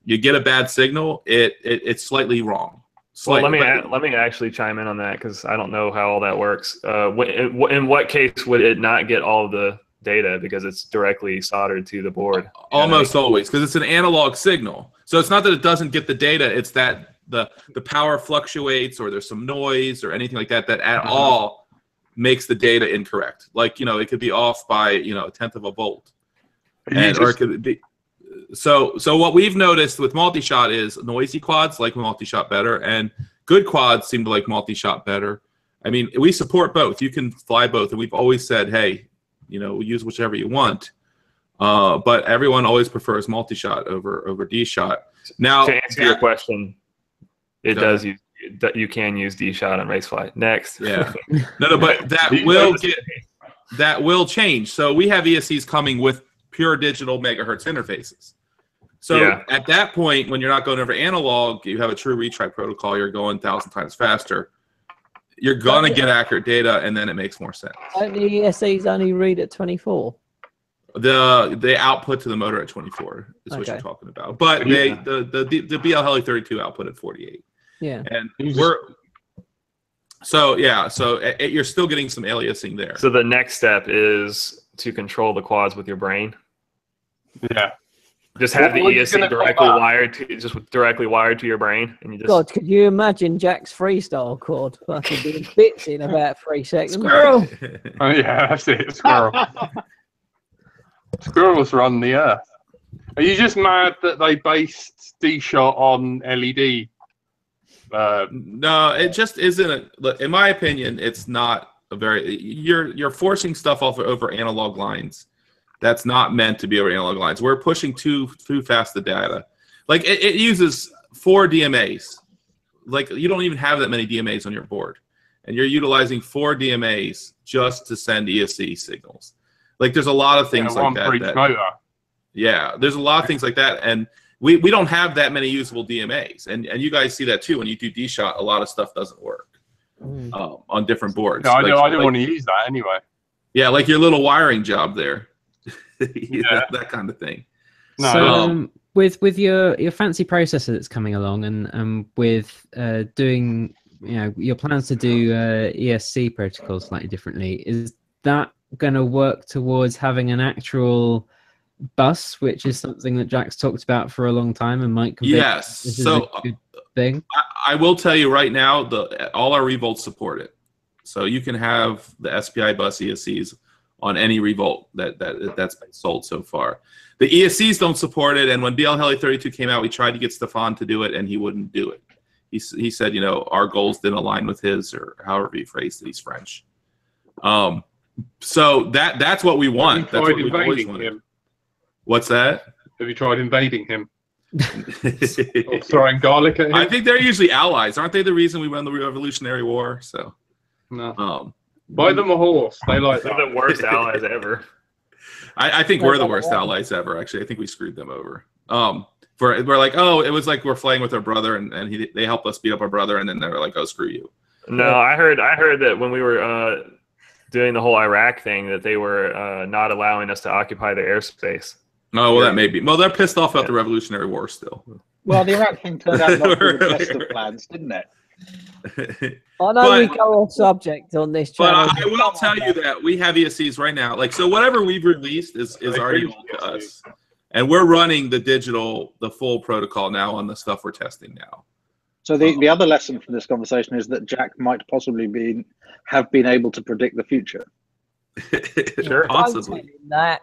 you get a bad signal, it's slightly wrong. Well, let me actually chime in on that because I don't know how all that works. In what case would it not get all of the data because it's directly soldered to the board? Almost always, because it's an analog signal. So it's not that it doesn't get the data; it's that the power fluctuates or there's some noise or anything like that at all makes the data incorrect. Like it could be off by a 1/10 of a volt, or it could be. So what we've noticed with multi-shot is noisy quads like multi-shot better, and good quads seem to like multi-shot better. I mean, we support both. You can fly both, and we've always said, hey, use whichever you want. But everyone always prefers multi-shot over D-Shot. Now, to answer your question, you can use D-Shot on Raceflight. Next. Yeah. No, but that will change. So we have ESCs coming with pure digital megahertz interfaces. So at that point, when you're not going over analog, you have a true retry protocol, you're going 1,000 times faster. You're going to get accurate data, and then it makes more sense. Don't the ESCs only read at 24? The output to the motor at 24 is what you're talking about. But the BL Heli 32 output at 48. Yeah. And you're still getting some aliasing there. So the next step is to control the quads with your brain. Yeah. Just have the ESC directly wired to your brain, and you just. God, could you imagine Jack's freestyle quad fucking doing bits in about 3 seconds? Squirrel. Oh yeah, that's it. Squirrel. Squirrels run the earth. Are you just mad that they based D-Shot on LED? No, it just isn't. In my opinion, it's not a very. You're forcing stuff over analog lines. That's not meant to be over analog lines. We're pushing too fast the data. Like it uses 4 DMAs. Like you don't even have that many DMAs on your board, and you're utilizing 4 DMAs just to send ESC signals. Like there's a lot of things like that. Yeah, there's a lot of things like that, and we don't have that many usable DMAs, and you guys see that too. When you do D-Shot, a lot of stuff doesn't work on different boards. No, I don't want to use that anyway. Yeah, like your little wiring job there. That kind of thing. No, so with your fancy processor that's coming along, and with doing your plans to do ESC protocols slightly differently, is that going to work towards having an actual bus, which is something that Jack's talked about for a long time and might convince? Yes. So a good thing. I will tell you right now, all our Revolts support it. So you can have the SPI bus ESCs on any Revolt that's been sold so far. The ESCs don't support it, and when BL Heli 32 came out, we tried to get Stefan to do it, and he wouldn't do it. He said, our goals didn't align with his, or however he phrased it. He's French. So that's what we want. That's what we've always wanted. What's that? Have you tried invading him? Or throwing garlic at him? I think they're usually allies. Aren't they the reason we won the Revolutionary War? So no. Buy them a horse. They like that. They're the worst allies ever. I think we're the worst allies ever, actually. I think we screwed them over. We're like, oh, it was like we're playing with our brother, and they helped us beat up our brother, and then they were like, oh, screw you. No, I heard that when we were doing the whole Iraq thing, that they were not allowing us to occupy their airspace. Oh, well, that may be. Well, they're pissed off about the Revolutionary War still. Well, the Iraq thing turned out not to be the best of plans, didn't it? I know we go off subject on this channel. But I will tell you that we have ESCs right now. Like, so whatever we've released is already old to us. And we're running the full protocol now on the stuff we're testing now. So the other lesson from this conversation is that Jack might possibly have been able to predict the future. Sure, possibly. That.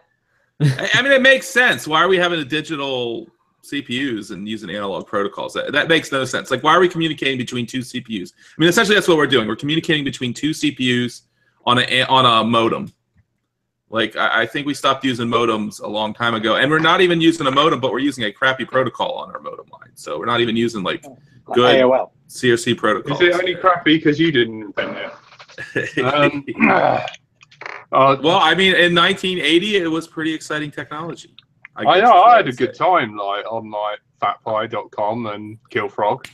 I mean, it makes sense. Why are we having a digital CPUs and using analog protocols? That makes no sense. Like, why are we communicating between two CPUs? I mean, essentially, that's what we're doing. We're communicating between two CPUs on a modem. Like, I think we stopped using modems a long time ago, and we're not even using a modem, but we're using a crappy protocol on our modem line. So we're not even using like good AOL CRC protocols. Is it only crappy because you didn't invent it? Well, I mean, in 1980, it was pretty exciting technology. I know. I had a good time, like on like fatpie.com and Killfrog.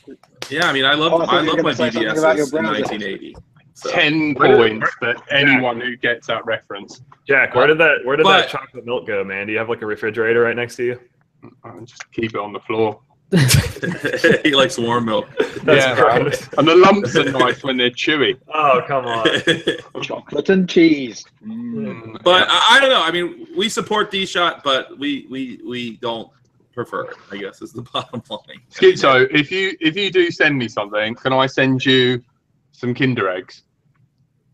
Yeah, I mean, I love my BBSs in 1980. So. 10 points for anyone who gets that reference. Jack, where did that chocolate milk go, man? Do you have like a refrigerator right next to you? Just keep it on the floor. He likes warm milk. And the lumps are nice when they're chewy. Oh, come on. Chocolate and cheese. But I don't know. I mean, we support D-Shot, but we don't prefer it, I guess, is the bottom line. Schizo, if you do send me something, can I send you some Kinder eggs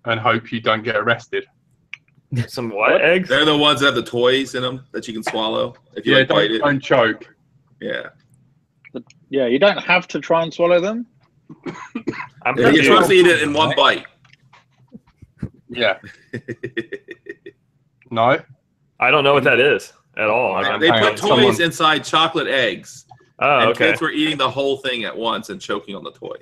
and hope you don't get arrested? Some what eggs? They're the ones that have the toys in them that you can swallow if you bite it. Don't choke. Yeah. Yeah, you don't have to try and swallow them. You're supposed to eat it in one bite. Yeah. No? I don't know what that is at all. They put toys inside chocolate eggs. Oh, and okay. kids were eating the whole thing at once and choking on the toy.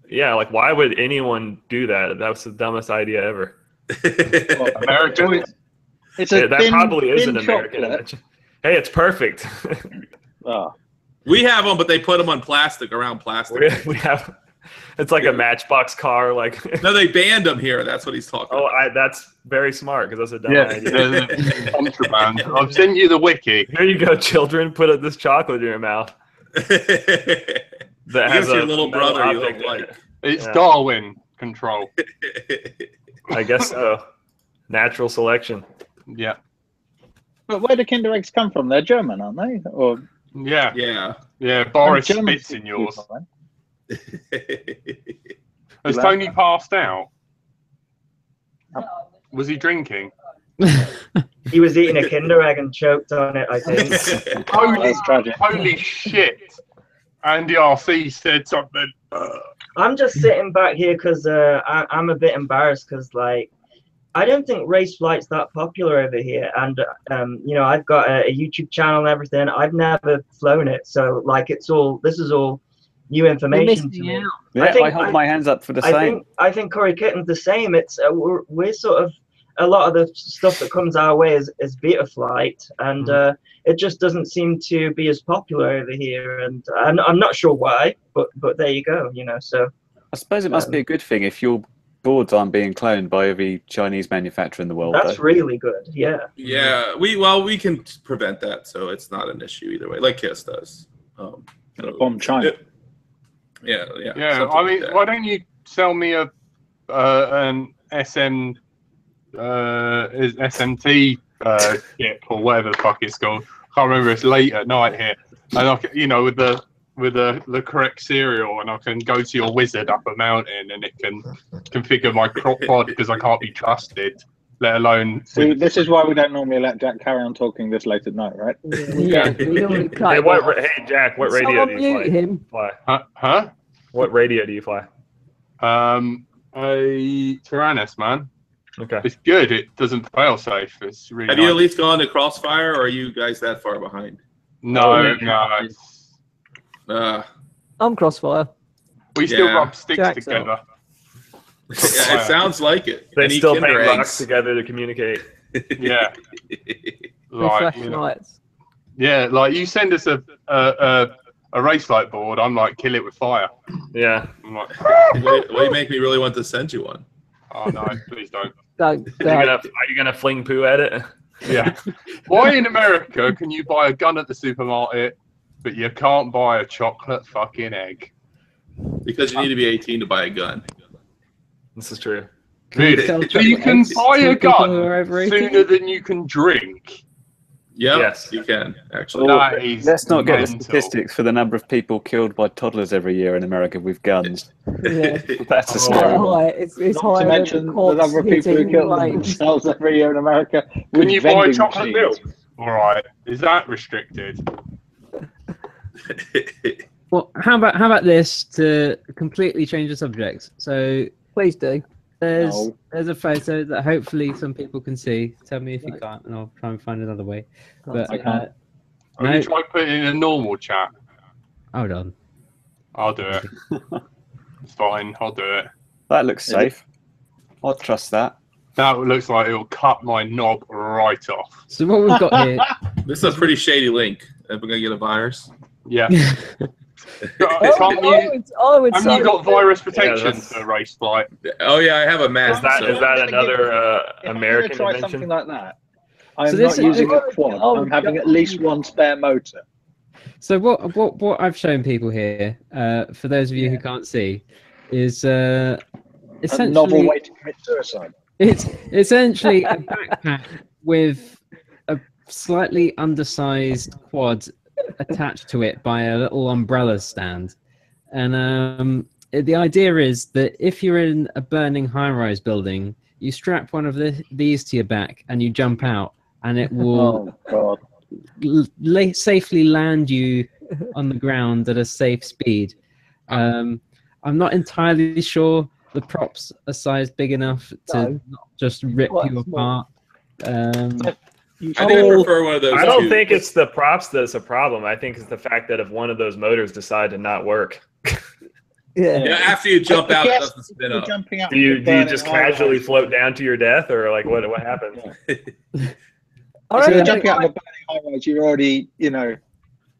Yeah, like why would anyone do that? That was the dumbest idea ever. American? That probably is an American invention. Hey, it's perfect. We have them, but they put them on plastic, around plastic. We have. It's like a Matchbox car. Like no, they banned them here. That's what he's talking about. That's very smart because that's a dumb idea. Contraband. I've sent you the wiki. Here you go, children. Put this chocolate in your mouth. That has your little brother you look like. It's Darwin control. I guess so. Natural selection. Yeah. But where do Kinder eggs come from? They're German, aren't they? Or yeah. Boris spits in yours. Has Tony passed out? Was he drinking? He was eating a Kinder egg and choked on it, I think. Holy shit. Andy RC said something. I'm just sitting back here because I'm a bit embarrassed because, like, I don't think Raceflight's that popular over here. And, you know, I've got a YouTube channel and everything. I've never flown it. So, like, this is all new information to me. Yeah, I hold my hands up for the same. I think Corey Kitten's the same. It's we're sort of, a lot of the stuff that comes our way is Betaflight, and it just doesn't seem to be as popular over here. And I'm not sure why, but there you go. You know, so I suppose it must be a good thing if your boards aren't being cloned by every Chinese manufacturer in the world. That's really good. Yeah. Yeah, we can prevent that, so it's not an issue either way. Like KISS does. Bomb China. Yeah. I mean, why don't you sell me an SMT chip or whatever the fuck it's called? Can't remember. It's late at night here, and you know, with the correct serial, and I can go to your wizard up a mountain, and it can configure my crop pod because I can't be trusted. Let alone. See, this is why we don't normally let Jack carry on talking this late at night, right? Yeah. Hey, Jack, what radio do you fly? Huh? What radio do you fly? A Tyrannus, man. Okay. It's good. It doesn't fail safe. It's really. Have you at least gone to Crossfire, or are you guys that far behind? No. I'm Crossfire. We still rub sticks together. Yeah, it sounds like it. They still paint rocks together to communicate. Yeah. Like, flashlights. Yeah, like you send us a Raceflight board, I'm like, kill it with fire. Yeah. I'm like, well, you make me really want to send you one. Oh no, please don't. Are you gonna fling poo at it? Yeah. Why in America can you buy a gun at the supermarket, but you can't buy a chocolate fucking egg? Because you need to be 18 to buy a gun. This is true. Really? So you can buy a gun sooner than you can drink. Yep, Yes, you can actually. Let's not get the mental. statistics for the number of people killed by toddlers every year in America with guns. Yeah. That's a scary one. It's Not higher to than mention the cops number of people who hitting kill planes. themselves every year in America. Can with you buy vending chocolate machines. milk? All right, is that restricted? Well, how about this to completely change the subject? So Please do. there's a photo that hopefully some people can see. Tell me if you can't, and I'll try and find another way. But I can't. Have you tried putting in a normal chat? hold on. I'll do it. It's fine. I'll do it. That looks safe. I'll trust that. That looks like it'll cut my knob right off. So what we've got here. This is a pretty shady link. Are we gonna get a virus? Yeah. I would Have say you got virus protection that's- for Raceflight? Oh yeah, I have a mask. Is that another If I'm American gonna try invention? something like that, I'm So not this is- using a quad. I'm having at least one spare motor. So what I've shown people here, for those of you who can't see, is A novel essentially way to commit suicide. it's essentially a backpack with a slightly undersized quad attached to it by a little umbrella stand. And the idea is that if you're in a burning high-rise building, you strap one of these to your back and you jump out, and it will Oh God. safely land you on the ground at a safe speed. I'm not entirely sure the props are sized big enough to not just rip Quite you small. apart. I think I prefer one of those. I don't tubes. think it's the props that's a problem. I think it's the fact that if one of those motors decide to not work, Yeah. Yeah, after you jump out, it Yes, doesn't spin up. jumping out do you of the burning just high-rise. casually float down to your death, or like what happens? If you're jumping out of a burning high-rise, you're already,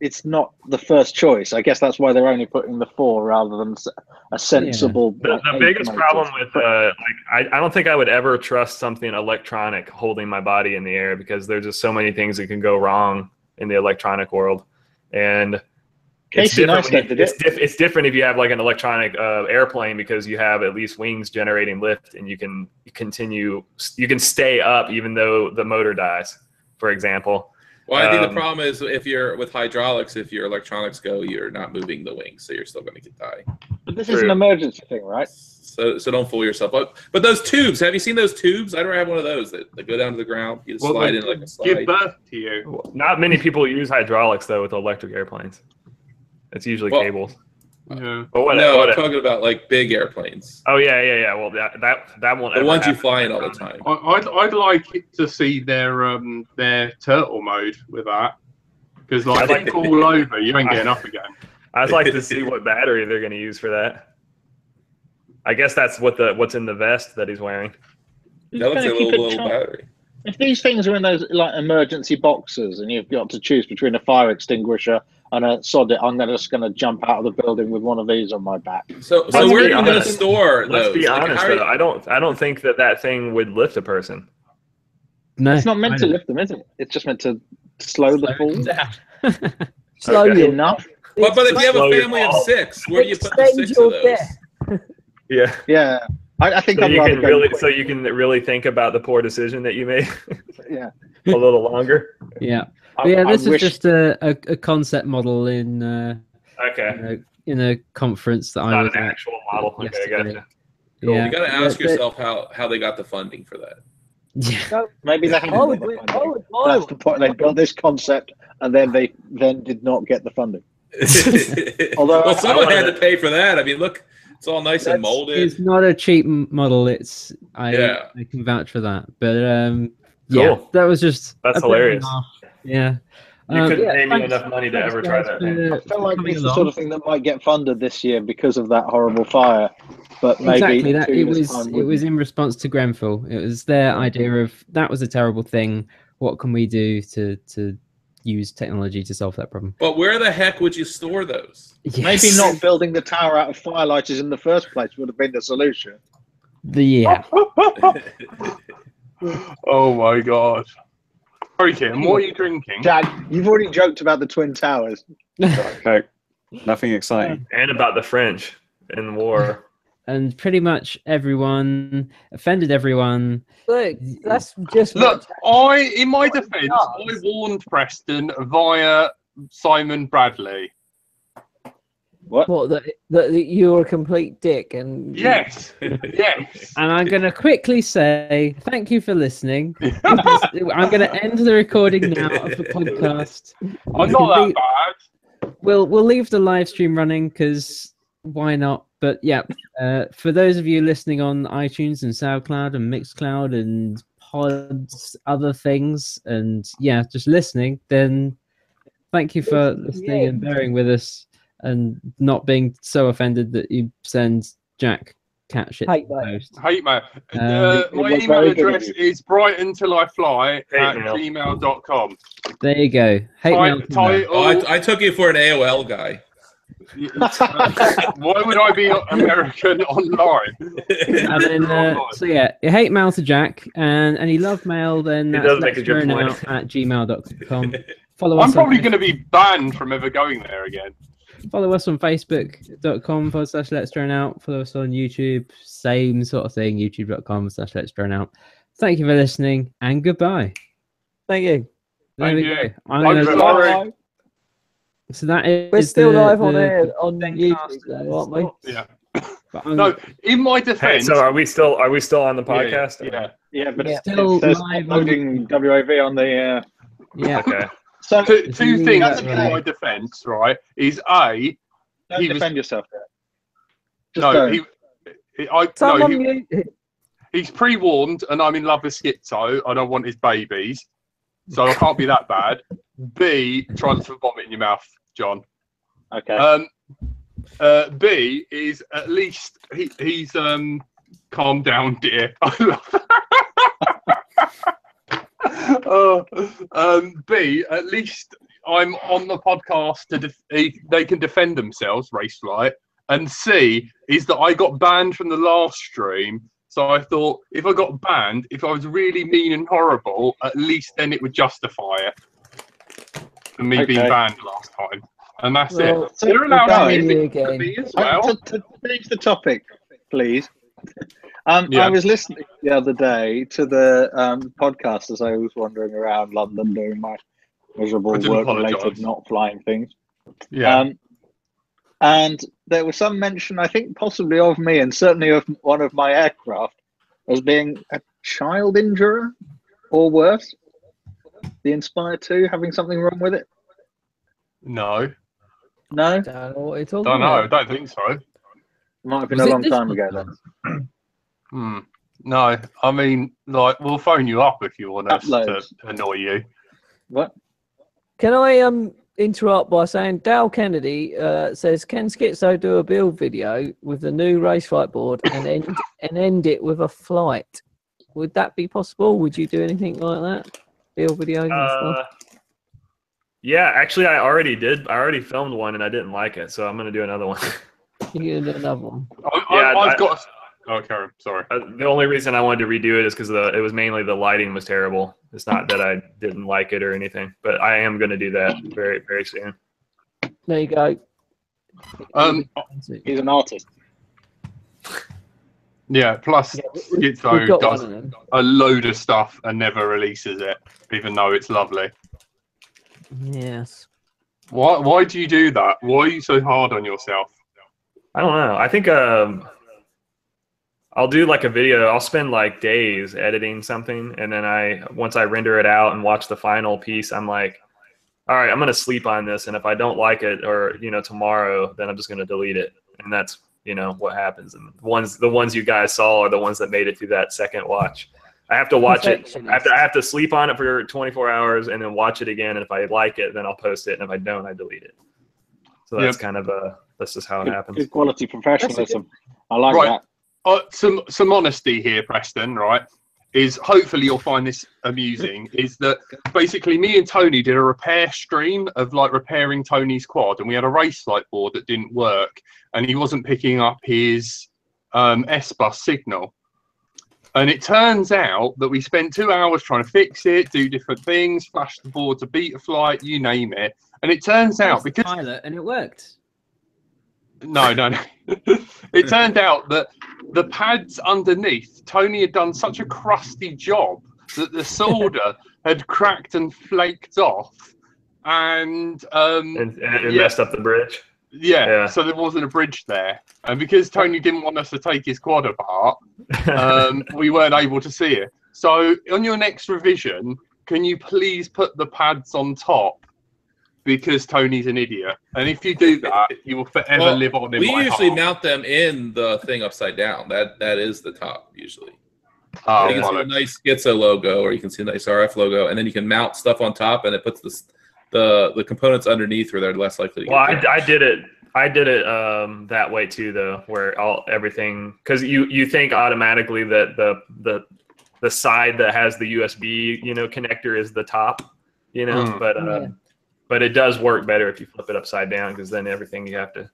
it's not the first choice. I guess that's why they're only putting the 4 rather than a sensible. The like, 8 biggest motors. problem with I don't think I would ever trust something electronic holding my body in the air, because there's just so many things that can go wrong in the electronic world, and it's Casey different, Neistat did it. it's different if you have like an electronic airplane, because you have at least wings generating lift, and you can stay up even though the motor dies, for example. Well, I think the problem is if you're with hydraulics, if your electronics go, you're not moving the wings, so you're still going to die. But this is an emergency thing, right? So don't fool yourself. But those tubes, have you seen those tubes? I don't have one of those that go down to the ground. You just slide in like a slide. Give birth to you. Not many people use hydraulics though with electric airplanes. It's usually cables. Yeah. But No, I'm talking about like big airplanes. Oh yeah. Well, that won't. The ever ones you happen. fly in all the time. I'd like to see their turtle mode with that, because like I'd like you fall over, you ain't getting up again. I'd like to see what battery they're going to use for that. I guess that's what's in the vest that he's wearing. That looks like a little battery. If these things are in those like emergency boxes, and you've got to choose between a fire extinguisher and a sod it, I'm just going to jump out of the building with one of these on my back. So where are you going to store those? Let's be honest, how though. I don't think that thing would lift a person. No, It's not meant to lift them, is it? It's just meant to slow the fall. Slow Okay. you. Enough. But if you have Slow a your family of fall. 6, where do you put the Extend 6 your of those? death. Yeah. Yeah. I think So I'd you rather can go really, quick. so you can really think about the poor decision that you made Yeah. a little longer. Yeah. I- But yeah, I this is wish- just a concept model in Okay. in a conference that I Not was an at. actual model. Okay, yesterday. gotcha. Yeah. You got to ask But- yourself how they got the funding for that. Yeah. Maybe they haven't I got would the buy funding. That's the point. They built this concept and then they did not get the funding. Although Well, someone I had wanna- to pay for that. I mean, look, it's all nice and molded. It's not a cheap model. I Yeah. can vouch for that. But yeah, Cool. that was just That's a bit of a hilarious. laugh. Yeah. You couldn't yeah, pay me thanks- enough money to Thanks, ever try guys, that. for- I feel like coming it's the along. sort of thing that might get funded this year because of that horrible fire. But maybe Exactly in that 2 it years' was time it was in response to Grenfell. It was their idea of that was a terrible thing. What can we do to use technology to solve that problem? But where the heck would you store those? maybe Yes. not building the tower out of firelighters in the first place would have been the solution. Yeah. Oh my god. Sorry, Kim, what are you drinking? Jack, you've already joked about the Twin Towers. Okay. Nothing exciting. And about the French. in war. And pretty much everyone offended everyone. Look, that's just Look, in my defence, I warned Preston via Simon Bradley. what that you're a complete dick and Yes, yes. And I'm going to quickly say thank you for listening. I'm going to end the recording now of the podcast. I'm not that bad. We'll leave the live stream running because why not? But yeah, for those of you listening on iTunes and SoundCloud and Mixcloud and Pods, other things, and yeah, just listening, then thank you for listening and bearing with us and not being so offended that you send Jack cat shit. Hate mail. Hate mail. My email address is brightontilifly@gmail.com. There you go. Hate mail. I took you for an AOL guy. Why would I be American online? And then, so yeah, you hate mail to Jack, and any love mail, then that's letsthrown@gmail.com. Follow us. I'm probably going to be banned from ever going there again. Follow us on facebook.com/letsthrown out. Follow us on YouTube, same sort of thing, youtube.com/letsthrown out. Thank you for listening, and goodbye. Thank you. There we go. So that is. We're still live on air on YouTube, though, aren't we? Yeah. No, in my defence. So are we still on the podcast? Yeah, but it's still there's live uploading WAV on the. Yeah. Okay. So two things in my defence, right? Is A. Don't defend yourself. He's pre-warned, and I'm in love with Skitzo. I don't want his babies, so I can't be that bad. B. Try not to vomit in your mouth, John. Okay. B is at least he's calm down, dear. B, at least I'm on the podcast they can defend themselves, Raceflight. And C is that I got banned from the last stream. So I thought if I got banned, if I was really mean and horrible, at least then it would justify it for me being banned last time. And that's it. So you're allowed to again. me as well. To change the topic, please. I was listening the other day to the podcast as I was wandering around London doing my miserable work-related not flying things. Yeah. And there was some mention, I think possibly of me and certainly of one of my aircraft as being a child injurer or worse. The Inspire 2 having something wrong with it? No. No? Don't know what you're talking Don't know. about. I don't think so. Might have been a long time ago then. No, I mean, like, we'll phone you up if you want us to annoy you. What? Can I interrupt by saying Dale Kennedy says, can Schizo do a build video with the new Raceflight board and end it with a flight? Would that be possible? Would you do anything like that? Build videos and stuff? Yeah, actually, I already did. I already filmed one and I didn't like it, so I'm going to do another one. You're going to do another one? I've got... Oh, Karen, sorry. The only reason I wanted to redo it is because it was mainly the lighting was terrible. It's not that I didn't like it or anything, but I am going to do that very, very soon. There you go. He's an artist. Yeah, plus Schizo does a load of stuff and never releases it, even though it's lovely. Yes. Why do you do that? Why are you so hard on yourself? I don't know. I think I'll do like a video. I'll spend like days editing something, and then once I render it out and watch the final piece, I'm like, all right, I'm gonna sleep on this, and if I don't like it, or tomorrow, then I'm just gonna delete it, and that's what happens. And the ones you guys saw are the ones that made it through that second watch. I have to watch it. I have to sleep on it for 24 hours, and then watch it again. And if I like it, then I'll post it, and if I don't, I delete it. So that's kind of that's just how it happens. Good quality professionalism. I like that. Some honesty here, Preston, right, is hopefully you'll find this amusing, is that basically me and Tony did a repair stream of like repairing Tony's quad, and we had a Raceflight board that didn't work, and he wasn't picking up his S-bus signal. And it turns out that we spent 2 hours trying to fix it, do different things, flash the board to Betaflight, you name it. And it turns out because... pilot, and it worked. No. It turned out that the pads underneath, Tony had done such a crusty job that the solder had cracked and flaked off, and it messed up the bridge. Yeah, so there wasn't a bridge there, and because Tony didn't want us to take his quad apart, we weren't able to see it. So on your next revision, can you please put the pads on top? Because Tony's an idiot, and if you do that, you will forever live on in my heart. We usually mount them in the thing upside down. That is the top usually. Oh, you can see a nice Skitzo logo, or you can see a nice RF logo, and then you can mount stuff on top, and it puts the components underneath where they're less likely to get Well, I did it that way too, though, where everything, because you think automatically that the side that has the USB connector is the top, but it does work better if you flip it upside down, because then everything you have to.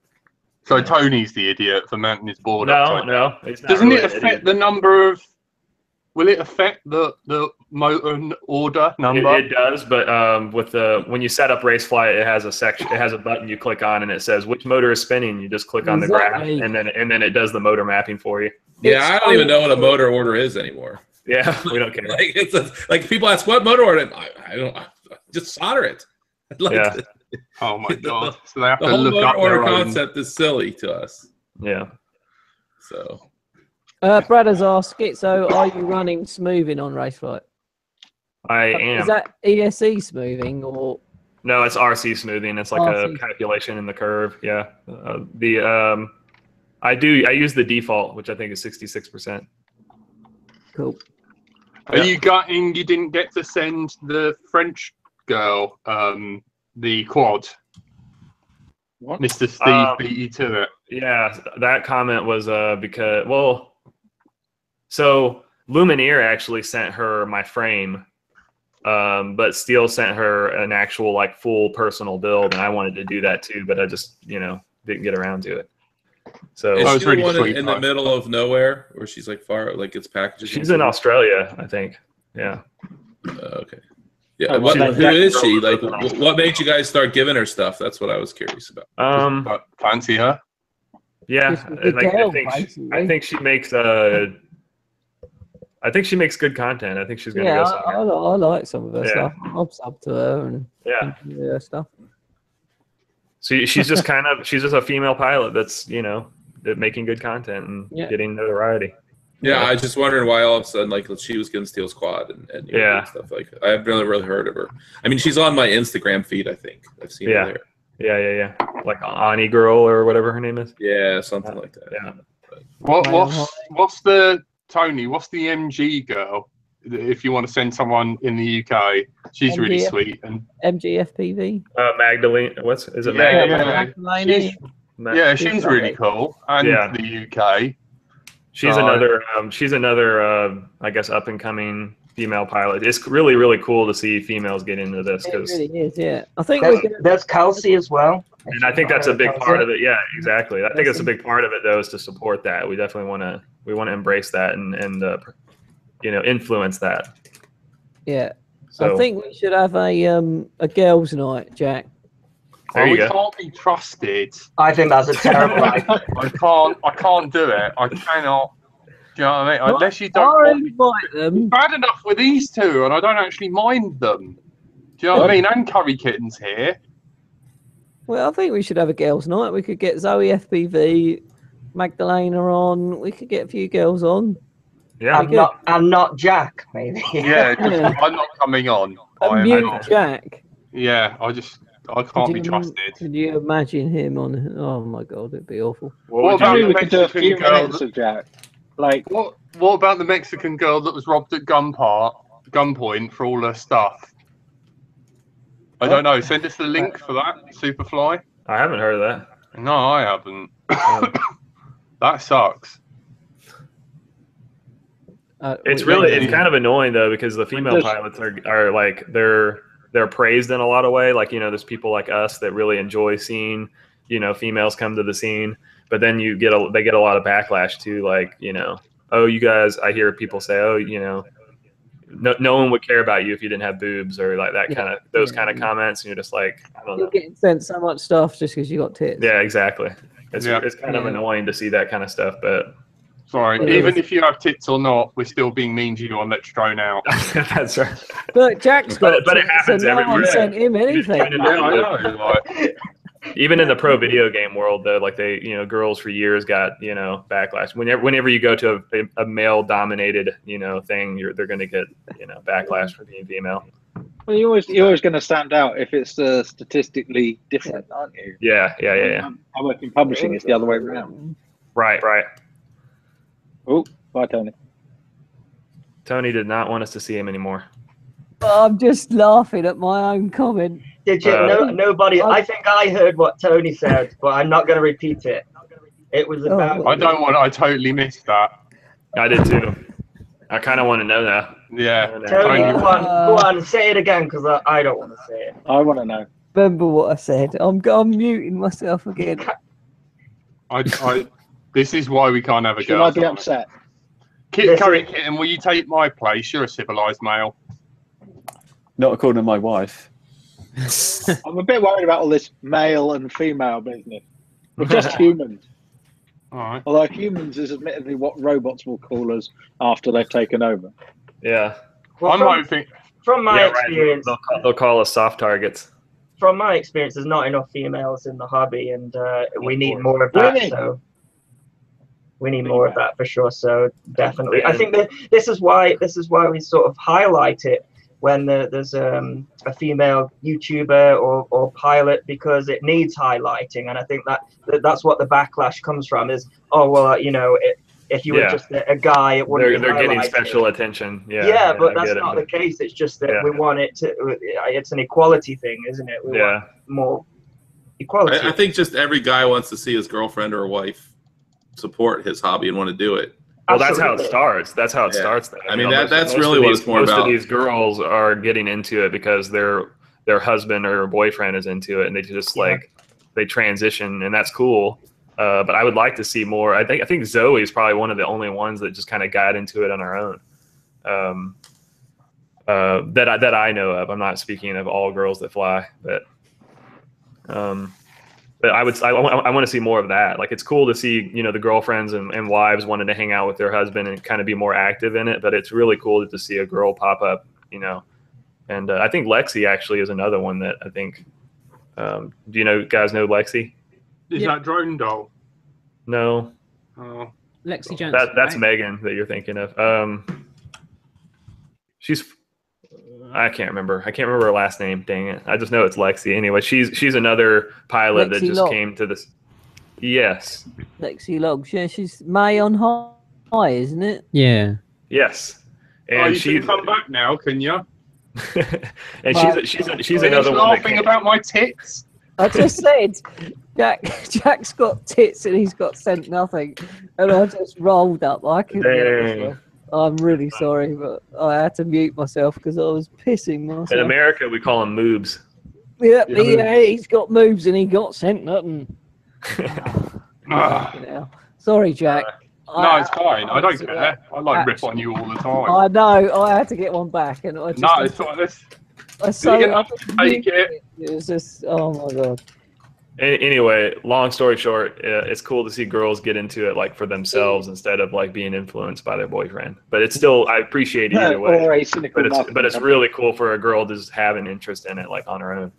So Tony's the idiot for mounting his board upside down. No, it's not. Doesn't really it affect the number of? Will it affect the motor order number? It does, but when you set up Raceflight, it has a section. It has a button you click on, and it says which motor is spinning. You just click on the graph, and then it does the motor mapping for you. Yeah, I don't even know what a motor order is anymore. Yeah, we don't care. Like people ask what motor order. I don't. Just solder it. Yeah. Oh my god! So they have the to whole look motor up order their own. concept is silly to us. Yeah. So. Brad has asked, Skitzo, are you running smoothing on Raceflight? I am. Is that ESE smoothing or? No, it's RC smoothing. It's like RC. a calculation in the curve. Yeah. I use the default, which I think is 66%. Cool. Are you gutting you didn't get to send the French girl the quad? What? Mr. Steve beat you to it. Yeah, that comment was because so Lumineer actually sent her my frame, but Steele sent her an actual full personal build, and I wanted to do that too, but I just didn't get around to it. So is she really the one sweet, in the middle of nowhere where she's far, it's packages? She's in Australia, I think. Yeah. Okay. Yeah. Who is she? What made you guys start giving her stuff? That's what I was curious about. Fancy her? Yeah, I think she makes I think she makes good content. I think she's gonna go somewhere. I like some of her stuff. I'm sub to her and her stuff. So she's just she's just a female pilot that's making good content and getting notoriety. Yeah, I was just wondering why all of a sudden she was getting Steel's quad and stuff I haven't really heard of her. I mean, she's on my Instagram feed. I think I've seen her there. Yeah. Like Ani Girl or whatever her name is. Yeah, something like that. Yeah. What's the Tony? What's the MG girl? If you want to send someone in the UK, she's really sweet. And MG FPV. Magdalene. Is it Magdalene? Yeah, she's really cool. And the UK. She's another. She's another. I guess up and coming female pilot. It's really, really cool to see females get into this because it really is. Yeah, I think there's Kelsey as well. And I think that's a big part of it. Yeah, exactly. I think it's a big part of it though, is to support that. We definitely want to embrace that and influence that. Yeah. So I think we should have a girls' night, Jack. We can't be trusted. I think that's a terrible idea. I can't do it. I cannot. Do you know what I mean? Unless you don't invite them. Bad enough with these two, and I don't actually mind them. Do you know what I mean? And Curry Kitten's here. Well, I think we should have a girls' night. We could get Zoe FPV, Magdalena on. We could get a few girls on. Yeah, I'm not Jack, maybe. Yeah, I'm not coming on. Jack. Yeah, I can't be trusted. Could you imagine him on? Oh my god, it'd be awful. What about the Mexican girl? Jack? What about the Mexican girl that was robbed at gunpoint for all her stuff? I don't know. Send us the link for that, Superfly. I haven't heard of that. No, I haven't. That sucks. It's kind of annoying though, because the female pilots are like they're praised in a lot of way. Like, there's people like us that really enjoy seeing, females come to the scene, but then they get a lot of backlash too. Like, oh, you guys, I hear people say, oh, no one would care about you if you didn't have boobs, or like that kind of comments. And you're just like, I don't know. You're getting sent so much stuff just because you got tits. Yeah, exactly. It's kind of annoying to see that kind of stuff, but sorry, even if you have tits or not, we're still being mean to you on Let's Drone Out. That's right. But Jack's got but it happens so no one everywhere. sent him anything. Yeah, I know. Like, even in the pro video game world, though, like girls for years got backlash. Whenever you go to a male dominated thing, they're going to get backlash for being female. Well, you're always going to stand out if it's statistically different, aren't you? Yeah. I work in publishing; it's the other way around. Right. Oh, bye, Tony. Tony did not want us to see him anymore. I'm just laughing at my own comment. Did you? Nobody. I think I heard what Tony said, but I'm not going to repeat it. It was about. I totally missed that. I did too. I kind of want to know that. Yeah. Tony, go on, say it again, because I don't want to say it. I want to know. Remember what I said. I'm muting myself again. This is why we can't have a girl. Should I be upset? Kitten, will you take my place? You're a civilized male. Not according to my wife. I'm a bit worried about all this male and female business. We're just humans. All right. Although humans is admittedly what robots will call us after they've taken over. Yeah. Well, I'm hoping. From my experience, they'll call us soft targets. From my experience, there's not enough females in the hobby, and we need more of that. Really? So we need more of that for sure. So definitely, I think that this is why we sort of highlight it when there's a female YouTuber or pilot, because it needs highlighting, and I think that's what the backlash comes from is, oh well, if you were just a guy, it wouldn't. They're getting special attention. Yeah, but that's not the case. It's just that we want it to. It's an equality thing, isn't it? We want more equality. I think just every guy wants to see his girlfriend or wife support his hobby and want to do it. Well, that's how it starts. That's how it starts. I mean, that's really what it's more about. Most of these girls are getting into it because their husband or boyfriend is into it, and they just they transition, and that's cool. But I would like to see more. I think Zoe is probably one of the only ones that just kind of got into it on her own. That I know of. I'm not speaking of all girls that fly, but I want to see more of that. Like, it's cool to see, the girlfriends and wives wanting to hang out with their husband and kind of be more active in it. But it's really cool to see a girl pop up, And I think Lexi actually is another one that I think. Do you guys know Lexi? Is that Drone Doll? No. Oh. Lexi Johnson. That's Megan that you're thinking of. She's. I can't remember her last name. Dang it! I just know it's Lexi. Anyway, she's another pilot that just came to this. Yes. Lexi Logs. Yeah, she's May on high, isn't it? Yeah. Yes. And you can come back now, can you? And she's another one. Laughing about my tits. I just said, Jack's got tits and he's got sent nothing, and I just rolled up. I couldn't. I'm really sorry, but I had to mute myself because I was pissing myself. In America, we call them moobs. Yep, he's got moves and he got sent nothing. Sorry, Jack. No, it's fine. I don't care. I rip on you all the time. I know. I had to get one back, and I just. It's like this. Take it. It was just, oh my god. Anyway, long story short, it's cool to see girls get into it for themselves instead of being influenced by their boyfriend. But it's still, I appreciate it either way. But it's really cool for a girl to just have an interest in it on her own.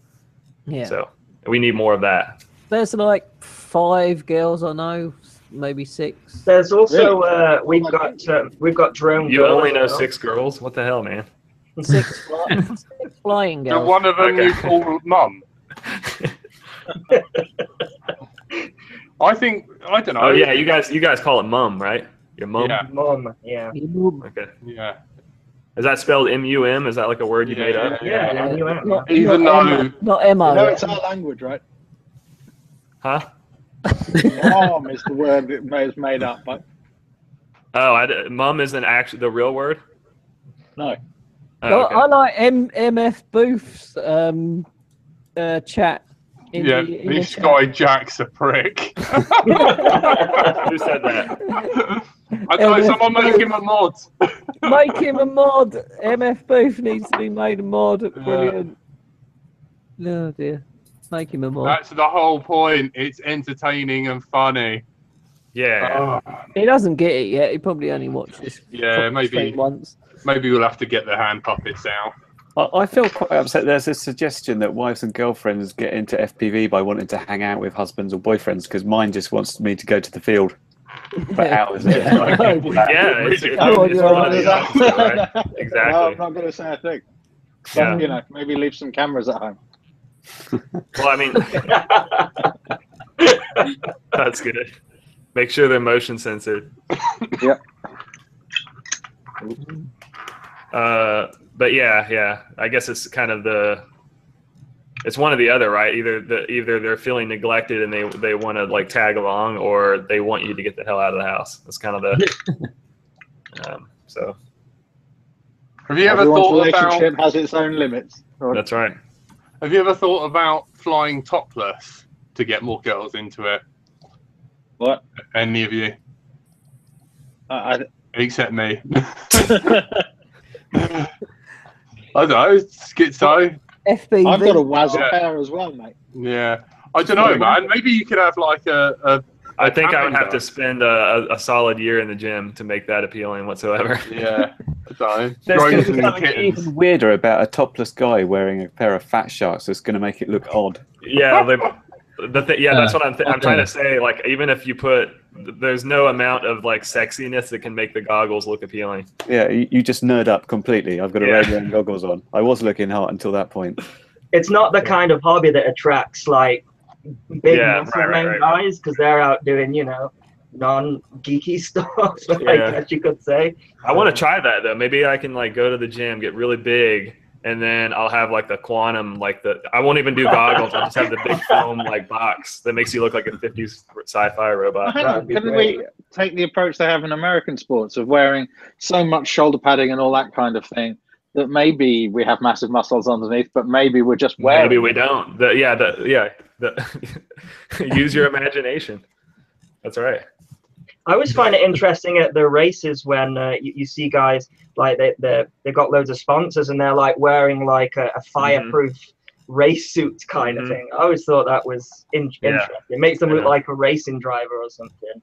Yeah. So we need more of that. There's 5 girls I know, maybe 6. There's also we've got drone. You only know 6 girls? What the hell, man? 6 flying girls. So one of them you call Mum. I don't know. Oh yeah, you guys call it Mum, right? Your mum. Yeah. Mum. Yeah. Okay. Yeah. Is that spelled M-U-M? Is that a word you made up? Yeah. M-U-M. Even though not M-O. It's our language, right? Huh? Mom is the word that is made up, but. Oh, Mum isn't actually the real word? No. Oh, okay. I like MF Booth's chat. This guy Jack's a prick. Who said that? I don't know, someone make him a mod. Make him a mod. MF Booth needs to be made a mod. Brilliant. No dear. Make him a mod. That's the whole point. It's entertaining and funny. Yeah. Oh, He doesn't get it yet. He probably only watched this. yeah, maybe once. maybe we'll have to get the hand puppets out. I feel quite upset. There's a suggestion that wives and girlfriends get into FPV by wanting to hang out with husbands or boyfriends, because mine just wants me to go to the field for hours. Yeah, it's one of the opposite, right? Exactly. No, I'm not going to say a thing. Yeah. But, you know, maybe leave some cameras at home. Well, I mean, that's good. Make sure they're motion censored. Yep. But yeah, I guess it's kind of it's one or the other, right? Either they're feeling neglected and they want to like tag along, or they want you to get the hell out of the house. That's kind of the so. Have you ever Everyone's thought relationship about? has its own limits. That's right. Have you ever thought about flying topless to get more girls into it? What? Any of you? Except me. I don't know. Schizo. FPV. I've got a wazza pair as well, mate. Yeah. I don't know, man. Maybe you could have like I think I would camping have to dog. spend a solid year in the gym to make that appealing whatsoever. Yeah. I don't know. There's Drones something and kittens. even weirder about a topless guy wearing a pair of fat sharks that's going to make it look odd. Yeah, that's what I'm trying to say. Like, even if you there's no amount of like sexiness that can make the goggles look appealing. Yeah, you just nerd up completely. I've got a Yeah. radio and goggles on. I was looking hot until that point. It's not the kind of hobby that attracts like big Yeah, muscle right, men right. guys, because they're out doing, you know, non-geeky stuff, I Yeah. guess you could say. I want to try that though. Maybe I can like go to the gym, get really big, and then I'll have like the quantum, I won't even do goggles. I'll just have the big foam like box that makes you look like a 50s sci-fi robot. Hang on, couldn't we take the approach they have in American sports of wearing so much shoulder padding and all that kind of thing that maybe we have massive muscles underneath, but maybe we're just wearing Maybe we don't. Use your imagination. That's right. I always find it interesting at the races when you see guys like they've got loads of sponsors and they're like wearing like a fireproof race suit kind of thing. I always thought that was interesting. It makes them look like a racing driver or something.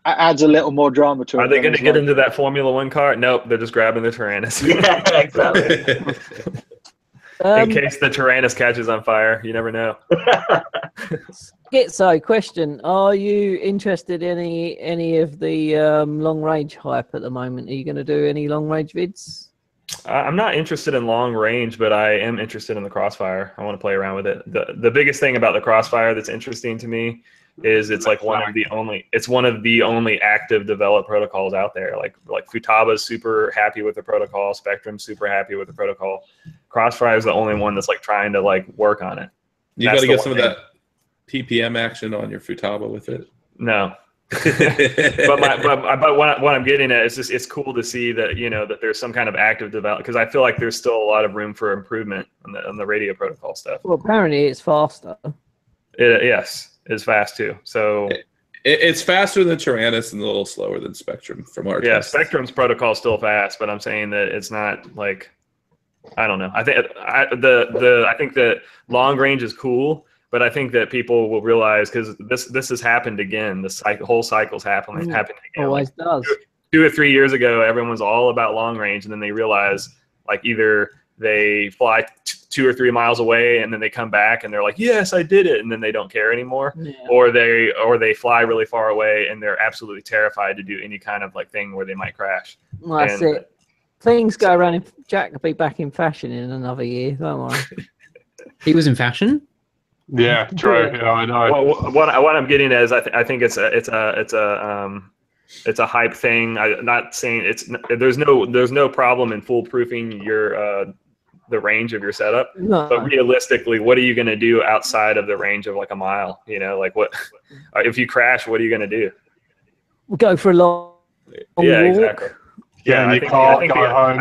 adds a little more drama to it. Are they going to get into that Formula One car? Nope, they're just grabbing the Tyrannus. Yeah, exactly. In case the Tyrannus catches on fire, you never know. Skitzo, question: are you interested in any of the long range hype at the moment? Are you going to do any long range vids? I'm not interested in long range, but I am interested in the Crossfire. I want to play around with it. The biggest thing about the Crossfire that's interesting to me is it's like one of the only active developed protocols out there. Like Futaba's super happy with the protocol, Spectrum's super happy with the protocol. Crossfire is the only one that's like trying to like work on it. You got to get some of that PPM action on your Futaba with it. No. but what I'm getting at is just it's cool to see that that there's some kind of active development, because I feel like there's still a lot of room for improvement on the radio protocol stuff. Well, apparently it's faster. Yes, it's fast too. So it's faster than Tyrannus and a little slower than Spectrum from our tests. Spectrum's protocol is still fast, but I'm saying that it's not like, I don't know. I think that long range is cool. But I think that people will realize, because this has happened again. The whole cycle's happening again. Always does. 2 or 3 years ago, everyone was all about long range, and then they realize, like, either they fly 2 or 3 miles away, and then they come back, and they're like, "Yes, I did it," and then they don't care anymore. Yeah. Or they fly really far away, and they're absolutely terrified to do any kind of like thing where they might crash. Well, that's it. Things go around. Jack will be back in fashion in another year. Don't worry. He was in fashion. Yeah, true. Yeah, I know. Well, what I'm getting at is I think it's a hype thing. I'm not saying there's no problem in foolproofing your the range of your setup. No. But realistically, what are you going to do outside of the range of like a mile? Like what if you crash? What are you going to do? Go for a long walk. Exactly. Yeah, I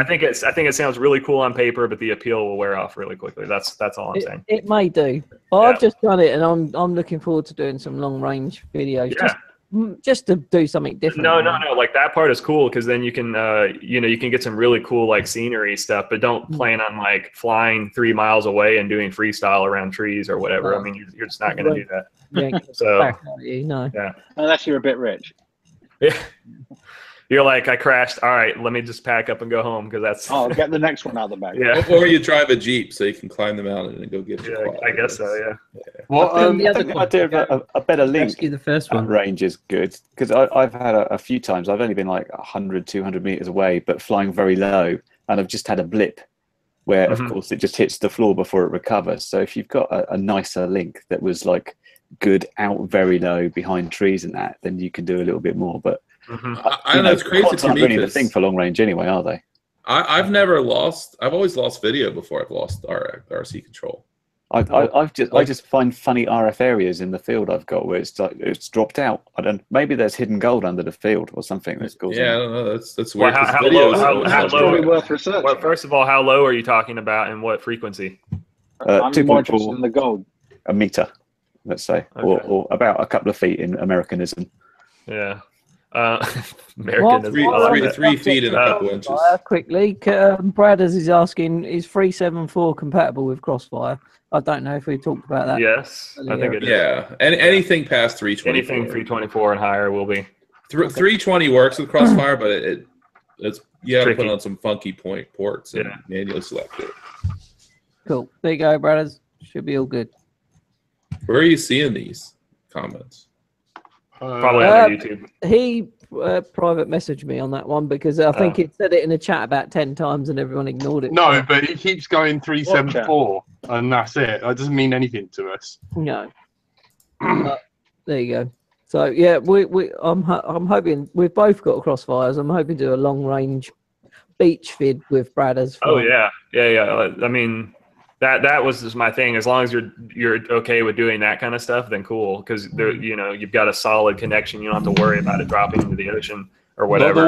think it sounds really cool on paper, but the appeal will wear off really quickly. That's all I'm saying. It may do. Well, yeah. I've just done it, and I'm looking forward to doing some long range videos. Yeah. just to do something different. No. Like that part is cool because then you can, you can get some really cool like scenery stuff. But don't plan on like flying 3 miles away and doing freestyle around trees or whatever. I mean, you're just not going to do that. Yeah, So no. yeah, Unless you're a bit rich. yeah. You're like, I crashed. All right, let me just pack up and go home because that's. Oh, get the next one out of the bag. Yeah. Or you drive a Jeep so you can climb the mountain and go get your quad. I guess so. Yeah. Well, I think the idea of a better link Rescue the first one. range is good because I've had a few times. I've only been like 100, 200 meters away, but flying very low, and I've just had a blip where, of course, it just hits the floor before it recovers. So if you've got a nicer link that was like good out very low behind trees and that, then you can do a little bit more. But I don't know. It's crazy quads to aren't me really the 'cause thing for long range anyway, are they? I've never lost. I've always lost video before I've lost RC control. I just find funny RF areas in the field I've got where it's dropped out. Maybe there's hidden gold under the field or something that's causing. Yeah, I don't know. That's Well, weird. how 'cause low? videos How are- low? Probably worth research. Well, first of all, how low are you talking about, and what frequency? I'm more interested 2.4 in the gold. a meter, let's say, Okay. or about a couple of feet in Americanism. Yeah. American is 3 feet and a couple inches. Quickly, Bradders is asking, is 374 compatible with Crossfire? I don't know if we talked about that. Yes, I think it is. Yeah, and anything past 324. Anything 324 and higher will be. 320 works with Crossfire, but it's you have to Tricky. put on some funky ports and Yeah. manually select it. Cool. There you go, Bradders. Should be all good. Where are you seeing these comments? Probably on YouTube. He private messaged me on that one because I think he'd said it in a chat about 10 times and everyone ignored it. No, but he keeps going 374, and that's it. That doesn't mean anything to us. No. There you go. So yeah, I'm hoping we've both got Crossfires. I'm hoping to do a long range beach vid with Bradders. Oh yeah. I mean, that was just my thing. As long as you're okay with doing that kind of stuff, then cool. Because you've got a solid connection. You don't have to worry about it dropping into the ocean or whatever.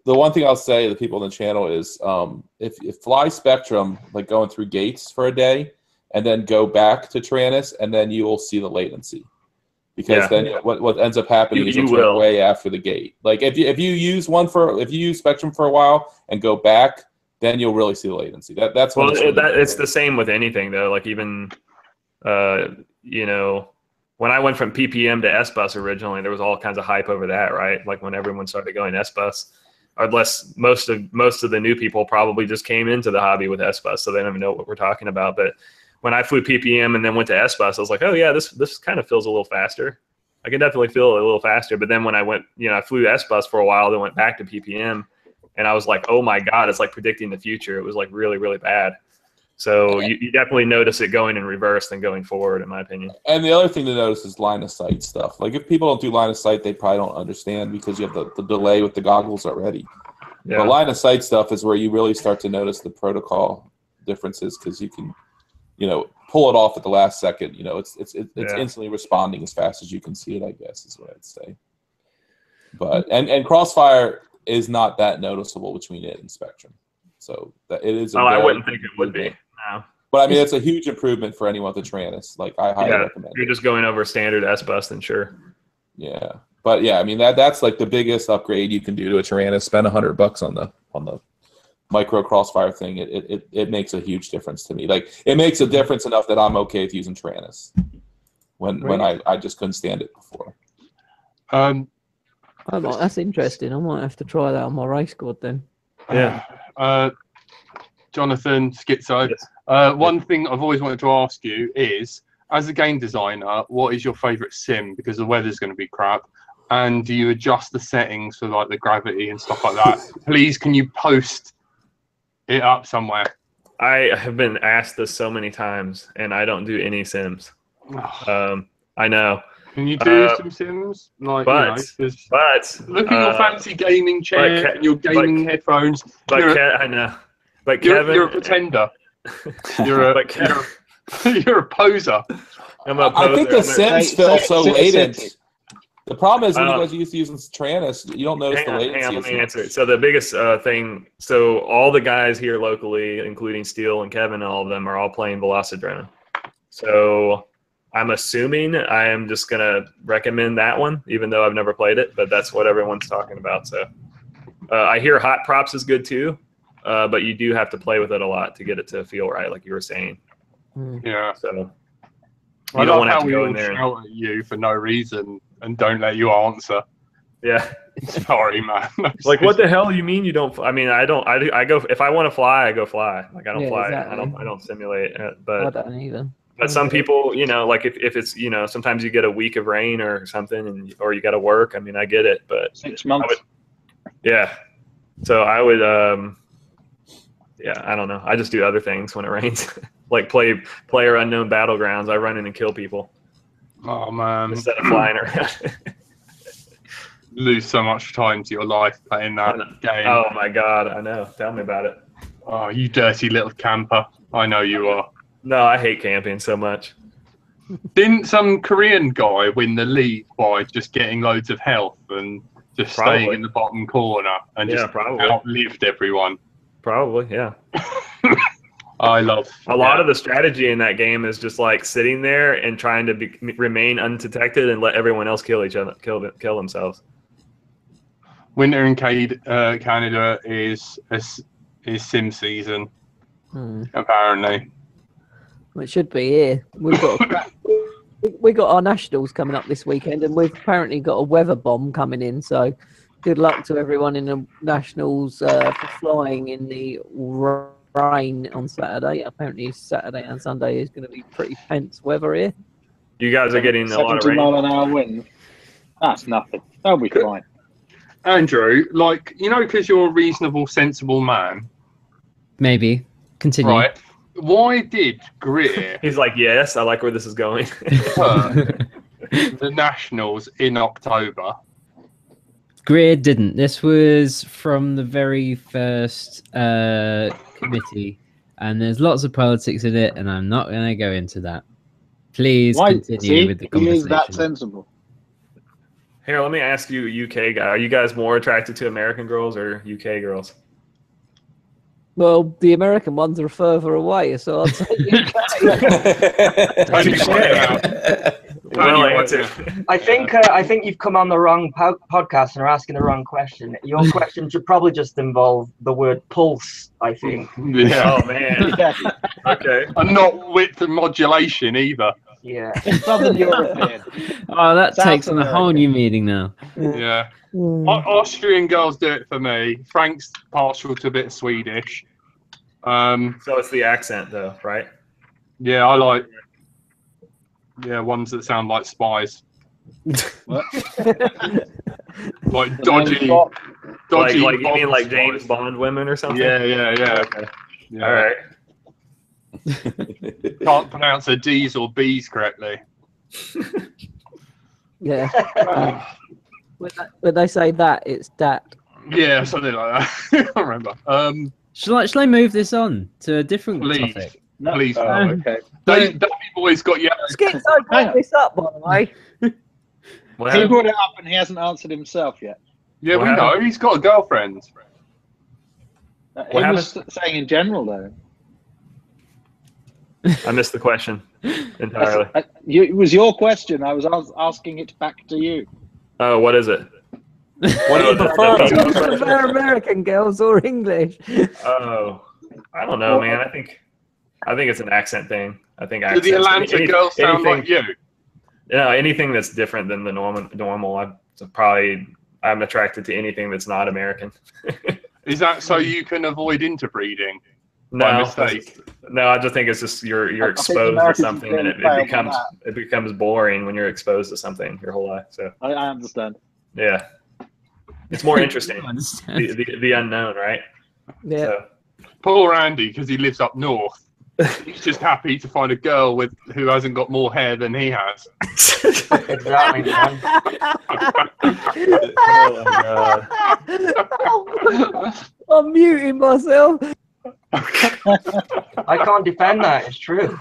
The one thing I'll say to the people on the channel is, if fly Spectrum, like going through gates for a day, and then go back to Taranis, and then you will see the latency. Because then what ends up happening is you'll turn way after the gate. Like if you use Spectrum for a while and go back, then you'll really see the latency. That's when it's the same with anything though. Like even when I went from PPM to S-Bus originally, there was all kinds of hype over that, right? Like when everyone started going S-Bus, unless most of the new people probably just came into the hobby with S-Bus, so they don't even know what we're talking about. But when I flew PPM and then went to S-Bus, I was like, oh yeah, this kind of feels a little faster. I can definitely feel it a little faster. But then when I went, I flew S-Bus for a while, then went back to PPM, and I was like, oh my God, it's like predicting the future. It was like really, really bad. So you definitely notice it going in reverse than going forward, in my opinion. And the other thing to notice is line of sight stuff. Like if people don't do line of sight, they probably don't understand because you have the delay with the goggles already. Yeah. But line of sight stuff is where you really start to notice the protocol differences because you can, pull it off at the last second. It's instantly responding as fast as you can see it, I guess is what I'd say. But and Crossfire is not that noticeable between it and Spectrum. So that it is. I wouldn't think it would be. No. But I mean, it's a huge improvement for anyone with the Taranis. Like I highly recommend. If you're just going over standard S-Bus, then sure. Yeah, but yeah, I mean that's like the biggest upgrade you can do to a Taranis. Spend $100 on the micro Crossfire thing. It makes a huge difference to me. Like it makes a difference enough that I'm okay with using Taranis when I just couldn't stand it before. That's interesting. I might have to try that on my race squad then. Yeah. Jonathan, Skitzo. Yes. One thing I've always wanted to ask you is, as a game designer, what is your favorite sim? Because the weather's going to be crap. And do you adjust the settings for like the gravity and stuff like that? Please, can you post it up somewhere? I have been asked this so many times, and I don't do any sims. I know. Can you do some sims? Like, but look at your fancy gaming chair and your gaming headphones. I know. But Kevin, you're a pretender. You're a poser. I think the sims feel so latent. The problem is when you guys used to using Taranis, you don't notice the latency. Hang on, let me answer it. So the biggest thing, so all the guys here locally, including Steele and Kevin, all of them are all playing Velocidrone. So I'm assuming I am just gonna recommend that one, even though I've never played it. But that's what everyone's talking about. So I hear hot props is good too, but you do have to play with it a lot to get it to feel right, like you were saying. Yeah. So you don't want to have to go in there. Shout at you for no reason and don't let you answer. Yeah. Sorry, man. Like, what the hell you mean you don't? I mean, I don't. I go if I want to fly, I go fly. Like I don't fly. Exactly. I don't simulate it. But I don't either. But some people, you know, like if it's, you know, sometimes you get a week of rain or something, and or you got to work. I mean, I get it, but 6 months. Yeah. So I would, yeah, I don't know. I just do other things when it rains, like player unknown battlegrounds. I run in and kill people. Oh man! Instead of flying around. Lose so much time to your life playing that game. Oh my god, I know. Tell me about it. Oh, you dirty little camper! I know you are. No, I hate camping so much. Didn't some Korean guy win the league by just getting loads of health and just staying in the bottom corner and just outlived everyone? Probably, yeah. I love a lot of the strategy in that game is just like sitting there and trying to remain undetected and let everyone else kill each other, kill themselves. Winter in Canada is sim season, apparently. Well, it should be here. We got our nationals coming up this weekend, and we've apparently got a weather bomb coming in. So, good luck to everyone in the nationals for flying in the rain on Saturday. Apparently, Saturday and Sunday is going to be pretty tense weather here. You guys are getting a lot of rain. 70-mile-an-hour wind. That's nothing. That'll be fine. Andrew, like, you know, because you're a reasonable, sensible man. Maybe. Continue. Right. Why did Greer... He's like, yes, I like where this is going. the Nationals in October? Greer didn't. This was from the very first committee, and there's lots of politics in it, and I'm not going to go into that. Please continue with the conversation. He is that sensible. Here, let me ask you, UK guy. Are you guys more attracted to American girls or UK girls? Well, the American ones are further away, so I'd say UK. I think you've come on the wrong podcast and are asking the wrong question. Your question should probably just involve the word pulse, I think. Yeah. Oh, man. Okay. And not width and modulation either. Yeah. Southern European. Oh, that South takes on a whole new meaning now. Yeah. Austrian girls do it for me. Frank's partial to a bit of Swedish. So it's the accent, though, right? Yeah, I like. Yeah, ones that sound like spies. What? Like dodgy. Like you mean like James Bond women or something? Yeah. Okay. Yeah. All right. Can't pronounce a D's or B's correctly. Yeah. When they say that, it's dat. Yeah, something like that. I remember. Shall I move this on to a different topic? No. Please. Okay. Danny Boy's got yellow. Skitzo brought this up, by the way. He brought it up and he hasn't answered himself yet. Yeah, we know. He's got a girlfriend. He was saying in general, though. I missed the question entirely. It was your question. I was asking it back to you. Oh, what is it? What do you prefer? American girls or English? Oh, I don't know, man. I think it's an accent thing. I think Do the Atlanta girls sound like you? Yeah, anything that's different than the normal. I'm attracted to anything that's not American. Is that so you can avoid interbreeding? No, by mistake? No, I just think it's just you're exposed to something and it becomes boring when you're exposed to something your whole life. So I understand. Yeah, it's more interesting. the unknown, right? Yeah. So. Poor Andy, because he lives up north. He's just happy to find a girl who hasn't got more hair than he has. Exactly, man. Oh my god! I'm muting myself. I can't defend that. It's true.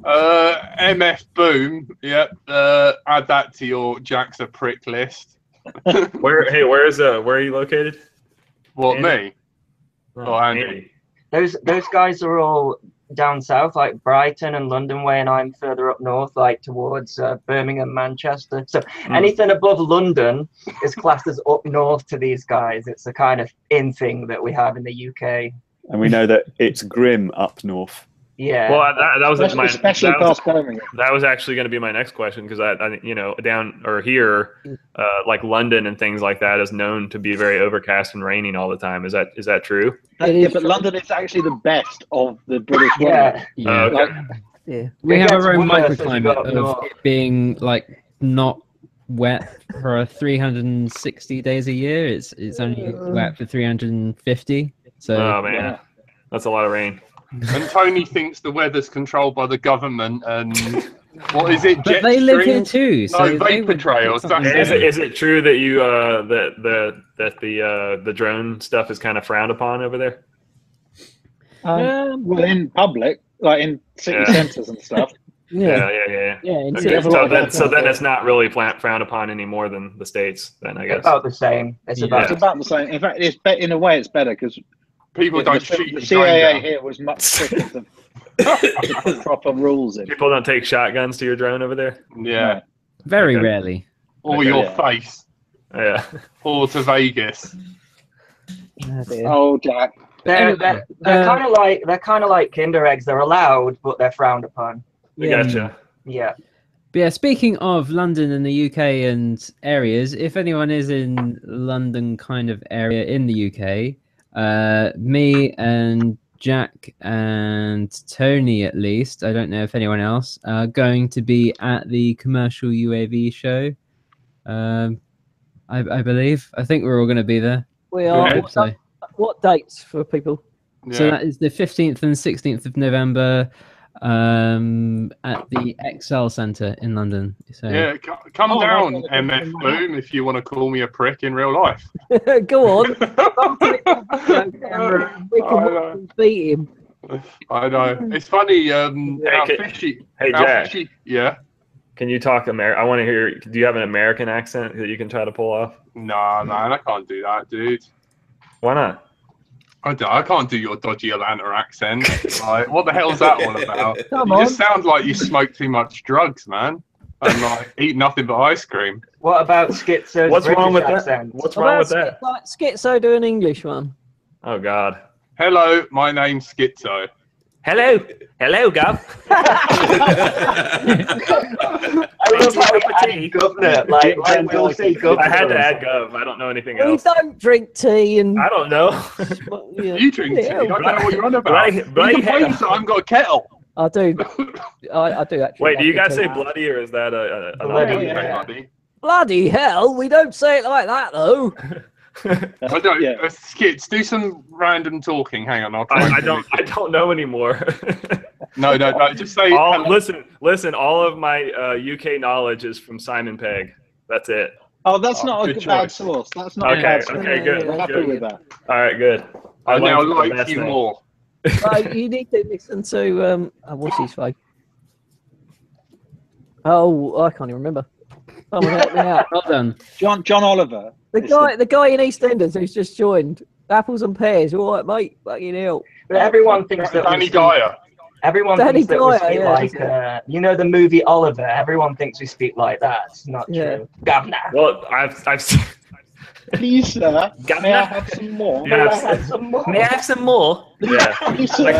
MF Boom. Yep. Add that to your Jack's a prick list. Where are you located? What, Andy? me? Oh, Andy. Those guys are all down south, like Brighton and London way, and I'm further up north, like towards Birmingham, Manchester. So anything above London is classed as up north to these guys. It's a kind of in thing that we have in the UK. And we know that it's grim up north. Yeah. Well, that was especially past Birmingham. That was actually going to be my next question, because I you know, down or here, like London and things like that is known to be very overcast and raining all the time. Is that true? Yeah, but London is actually the best of the British. Yeah. Yeah. Okay. Yeah. We It have gets our own worse as you microclimate go up of north. it being like not wet for 360 days a year. It's only wet for 350. So Oh man, that's a lot of rain. And Tony thinks the weather's controlled by the government and what is it? but they live here Jetstream? too. So No, they vapor would trails. get something That's better. Is it true that you the drone stuff is kind of frowned upon over there? Well, in public, like in city Yeah. centres and stuff. Yeah. Yeah, in Okay, city so then it's not really frowned upon any more than the States. Then I guess. About the same. It's Yeah. about It's about the same. In fact, in a way, it's better because People don't shoot the you CAA down. here was much quicker to put proper rules in. People don't take shotguns to your drone over there. Yeah. Very Okay. rarely. Or Okay. your Yeah. face. Yeah. Or to Vegas. Oh, dear. Oh, Jack. they're Anyway, kind of like Kinder eggs. They're allowed, but they're frowned upon. I Yeah. gotcha. Yeah. But yeah, speaking of London and the UK and areas, if anyone is in London kind of area in the UK, me and Jack and Tony, at least, I don't know if anyone else, are going to be at the commercial UAV show. I believe. I think we're all going to be there. We I are. hope so. What dates for people? So Yeah. that is the 15th and 16th of November at the XL Centre in London. So Yeah, come Oh, down, right. MF Bloom, if you want to call me a prick in real life. Go on. We I can know. beat him. I know. It's funny. How Hey, fishy. hey, how Jack. fishy. Yeah. Can you talk American? I want to hear. Do you have an American accent that you can try to pull off? Nah, man, I can't do that, dude. Why not? I can't do your dodgy Atlanta accent. Like, what the hell's that all about? Come You on. just sound like you smoke too much drugs, man, and like eat nothing but ice cream. What about Skitzo's What's wrong with British that? accent? What's wrong with that? Like Schizo do an English one. Oh God. Hello, my name's Skitzo. Hello, Gov. I love how he added governor. Like we'll say governor. I had to add Gov. I don't know anything We else. don't drink tea and. I don't know. Yeah. You drink tea. I don't know what you're on about. Bloody- You bloody complain hell. that I haven't got a kettle. I do. I do actually. Wait, do you like guys the say tea. bloody or is that a Bloody, an- yeah. Buddy. Bloody hell! We don't say it like that though. I don't. Yeah. Skits, do some random talking. Hang on, I'll try. I and I don't know anymore. No. Just say. Listen. All of my UK knowledge is from Simon Pegg. That's it. Oh, that's Oh, not good a bad choice. source. That's not Okay. a bad source. Okay. Good. We're happy Good. with that. All right. Good. I now learned the like best you thing. more. You need to listen to what's his face? Oh, I can't even remember. Someone help me out. well done. John Oliver. The guy in EastEnders who's just joined. Apples and pears. All right, mate. Fucking hell. But everyone thinks that Danny we speak- Dyer. Everyone Danny thinks that we Dyer, speak yeah, like, that's you know, the movie Oliver. Everyone thinks we speak like that. It's not Yeah. true. Governor. Well, I've seen. Please, sir. Governor. May I have some more? Yeah. May I have some more? May I have some more? Yeah. Please, sir. May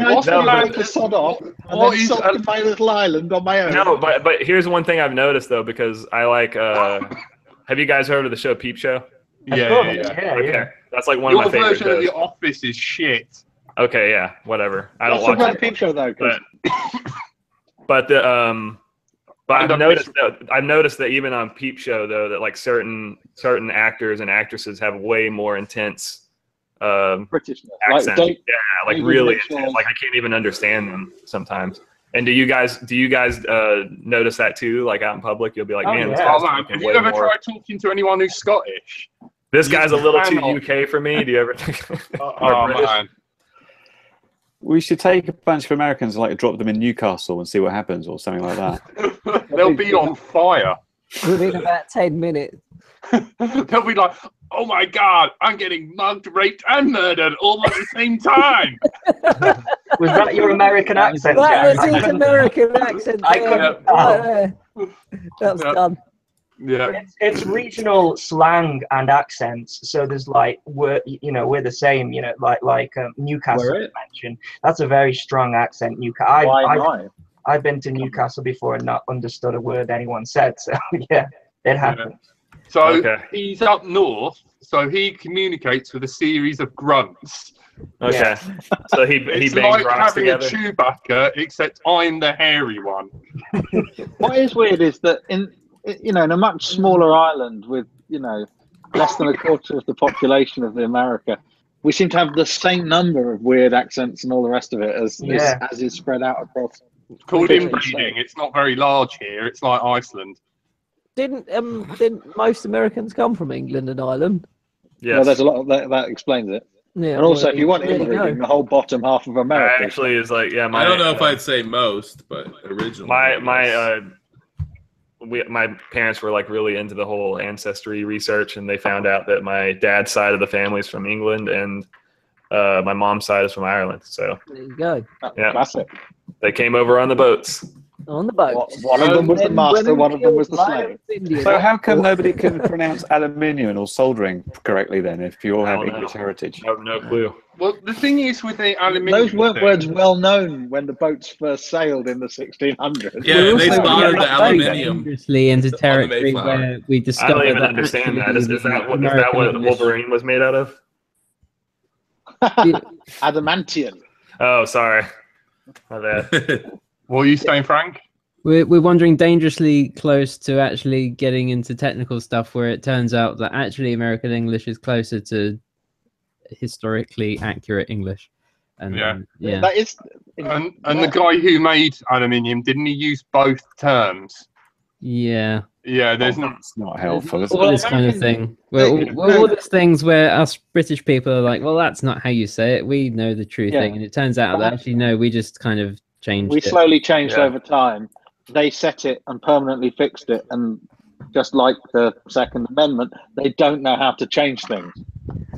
I What's take the man- the sod off and What then is sulk in my little island on my own? No, but here's one thing I've noticed though, because I like. Have you guys heard of the show Peep Show? Yeah. Okay, that's like one Your of my favorite version of shows. The Office is shit. Okay, yeah, whatever. I don't That's a watch great it. Peep Show though. 'Cause But I've And noticed that even on Peep Show though, that like certain actors and actresses have way more intense Britishness. accent. Like, Yeah, like David really Mitchell. intense. Like I can't even understand them sometimes. And do you guys notice that too? Like out in public, you'll be like, Oh, man, this yeah. guy's Oh, man, talking have you way ever more. tried talking to anyone who's Scottish? This guy's a little too cannot. UK for me. Do you ever think? Oh, British? man. We should take a bunch of Americans and like drop them in Newcastle and see what happens, or something like that. They'll be on fire. Within about 10 minutes. They'll be like, oh my God, I'm getting mugged, raped, and murdered all at the same time. Was that your American accent, That Jack? was his American accent. I there, couldn't right there. That's done. Yeah. It's regional slang and accents. So there's like we're the same. Like Newcastle We're it? mentioned. That's a very strong accent. Newcastle. Why not? I've been to Newcastle before and not understood a word anyone said. So yeah, it happens. So Okay. he's up north, so he communicates with a series of grunts. Okay. Yeah. So he It's bangs like rocks having together. a Chewbacca, except I'm the hairy one. What is weird is that in a much smaller island with less than a quarter of the population of America, we seem to have the same number of weird accents and all the rest of it as is spread out across. It's called Completely inbreeding. It's not very large here. It's like Iceland. Didn't most Americans come from England and Ireland? Yes. Well, there's a lot of that explains it. Yeah. And also, well, if you want there you inbreeding, go. the whole bottom half of America. Actually, is like yeah. I don't know if I'd say most, but originally. My parents were like really into the whole ancestry research, and they found out that my dad's side of the family is from England, and my mom's side is from Ireland. So There you go. yeah. Classic. they came over on the boats. On the boat. One of them was the master, one of them was the slave. So how come nobody can pronounce aluminium or soldering correctly then, if you all I have don't know. English heritage? I have no clue. Well, the thing is with the aluminium. Those weren't thing- words well known when the boats first sailed in the 1600s. Yeah, We're they also spotted the going aluminium. dangerously into on the territory Mayflower. where we I discovered don't even that understand that. actually Is that what American English- Wolverine was made out of? Adamantium. Oh, sorry. My bad. What are you saying, Frank? We're wandering dangerously close to actually getting into technical stuff where it turns out that actually American English is closer to historically accurate English. And yeah. That is. And the guy who made aluminium, didn't he use both terms? Yeah. Yeah, there's not. It's not helpful, is it? All this kind of thing. All these things where us British people are like, well, that's not how you say it. We know the true thing. And it turns out that actually, no, we just kind of changed We it. slowly changed over time. They set it and permanently fixed it. And just like the Second Amendment, they don't know how to change things.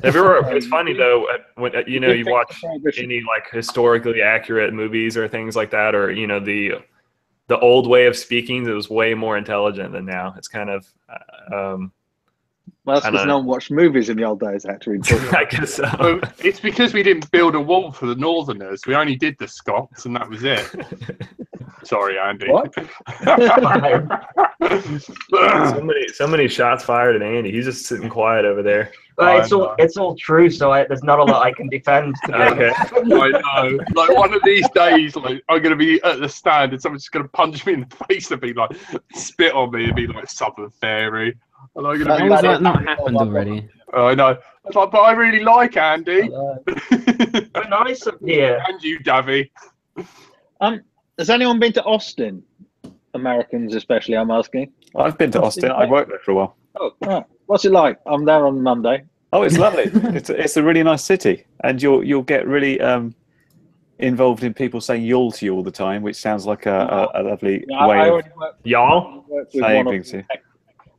Have you ever, it's funny though, when you watch any like historically accurate movies or things like that, or the old way of speaking, it was way more intelligent than now. It's kind of well, that's because no one watched movies in the old days, actually. I guess so. Well, it's because we didn't build a wall for the Northerners. We only did the Scots, and that was it. Sorry, Andy. What? so many shots fired at Andy. He's just sitting quiet over there. It's all true, so there's not a lot I can defend. To be Okay. I know. Like one of these days, like I'm gonna be at the stand, and someone's just gonna punch me in the face and be like, spit on me and be like Southern Fairy. And I'm gonna How be has like, that not happened already? I know. It's like, but I really like Andy. We're nice up here. And you, Davy. Has anyone been to Austin? Americans, especially, I'm asking. I've been to Austin. I worked there for a while. Oh, right. What's it like? I'm there on Monday. Oh, it's lovely. It's a really nice city, and you'll get really involved in people saying "y'all" to you all the time, which sounds like a lovely way I of already Y'all? worked with saying one things to you.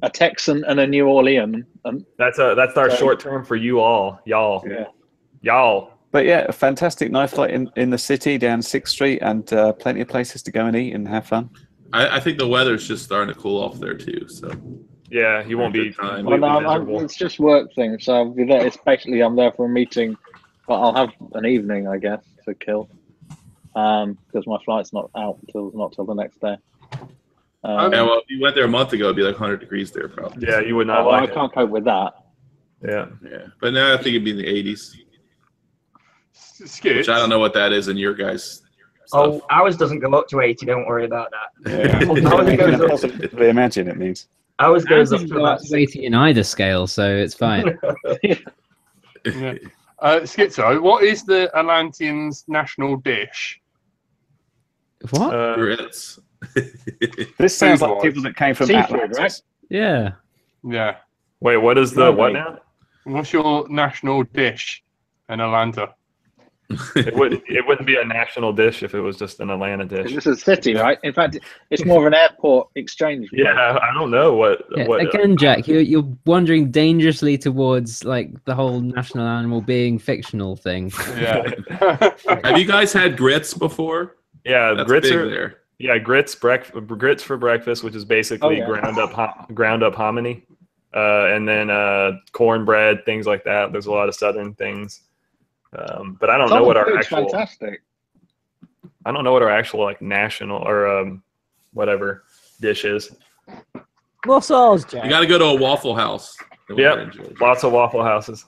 a Texan and a New Orleans. That's our short term for you all. Y'all. Yeah. Y'all. But yeah, a fantastic nightlife in the city down 6th Street, and plenty of places to go and eat and have fun. I think the weather's just starting to cool off there too. So Yeah, you won't be Good time. Well, completely no, miserable. it's just work thing. So I'll be there. It's basically I'm there for a meeting, but I'll have an evening, I guess, to kill. Because my flight's not till the next day. yeah, well, if you went there a month ago, it'd be like 100 degrees there probably. Yeah, you would not I like it. can't cope with that. Yeah. Yeah, but now I think it'd be in the 80s, Skits. which I don't know what that is in your guys' Oh, stuff. ours doesn't go up to 80. Don't worry about that. Yeah. Ours I can goes up, possibly imagine it means. ours goes up Ours to doesn't go about up to 80 in either scale, so it's fine. Yeah. Schizo, what is the Atlanteans' national dish? What? Grits. This sounds like Food-wise. people that came from Seafood, Atlantis. right? Yeah. Yeah. Wait, what is the No, what wait. now? What's your national dish in Atlanta? It wouldn't be a national dish if it was just an Atlanta dish. This is a city, right? In fact, it's more of an airport exchange. Yeah, I don't know what. Again, Jack, you're wandering dangerously towards like the whole national animal being fictional thing. Yeah. Have you guys had grits before? Yeah, That's grits big are there. Yeah, grits for breakfast, which is basically ground up hominy, and then cornbread, things like that. There's a lot of southern things, but I don't know what our actual. Fantastic. I don't know what our actual like national or whatever dish is. What's ours, Jack? You got to go to a Waffle House. Yep, lots of Waffle Houses.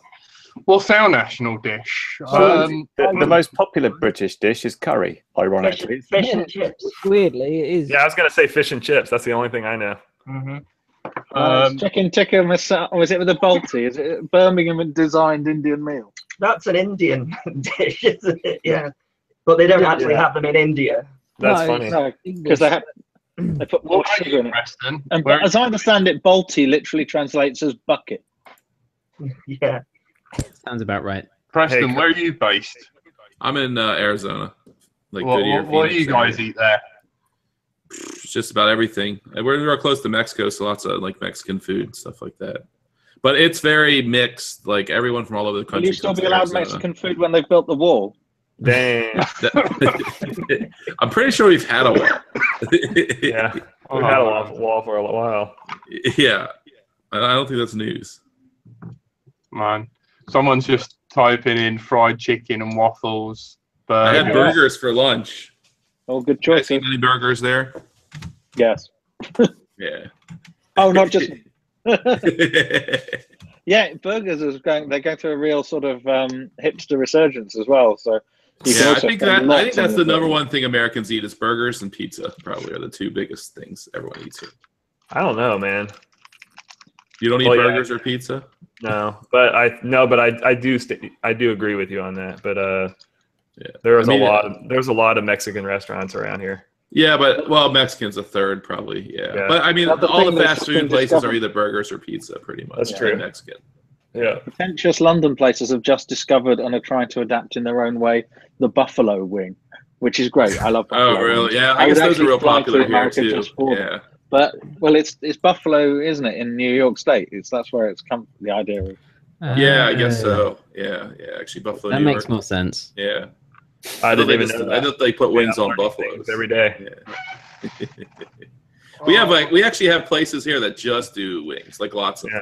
What's our national dish? The most popular British dish is curry, ironically. Fish and chips. Weirdly, it is. Yeah, I was gonna say fish and chips. That's the only thing I know. Chicken tikka masala. Was it with a Balti? Is it a Birmingham designed Indian meal? That's an Indian dish, isn't it? Yeah, but they don't actually have them in India. That's funny. No, because they put more sugar in it. Preston. And as I understand it, Balti literally translates as bucket. Yeah. Sounds about right. Preston, Hey, where are you based? I'm in Arizona. Like What Goodyear, do you Phoenix guys area. eat there? It's just about everything. And we're close to Mexico, so lots of like Mexican food, stuff like that. But it's very mixed. Like everyone from all over the Will country. you still comes be to allowed Arizona. Mexican food when they've built the wall? Dang. I'm pretty sure we've had a while. Yeah, we've had a wall for a while. Yeah, I don't think that's news. Man, someone's just typing in fried chicken and waffles. I had Burgers. burgers for lunch. Oh, good You guys choice. seen any burgers there? Yes. Yeah. Oh, not just. Yeah, burgers is going. They're going through a real sort of hipster resurgence as well. So you can Yeah, I also think spend lots that's on the it. number one thing Americans eat is burgers and pizza. Probably are the two biggest things everyone eats here. I don't know, man. You don't eat Well, yeah. burgers or pizza? No, but I do agree with you on that. But Yeah. there's I mean, a lot of Mexican restaurants around here. Yeah, but Mexican's a third probably. Yeah, Yeah. but I mean, Well, the all thing the that's fast been food places are discovered- either burgers or pizza, pretty much. That's true. And Mexican. Yeah. Pretentious London places have just discovered and are trying to adapt in their own way the buffalo wing, which is great. I love buffalo. Oh, really? wings. Yeah, I I guess would those are actually real fly to popular here America too. just for them. Yeah. But well, it's buffalo, isn't it, in New York State? That's where it's come. The idea of. Yeah, I guess so. Yeah. Actually, Buffalo. That New makes York. more sense. Yeah. I didn't even know I that. thought they put wings Yeah, on learning buffaloes things every day. Yeah. we actually have places here that just do wings, like lots of Yeah.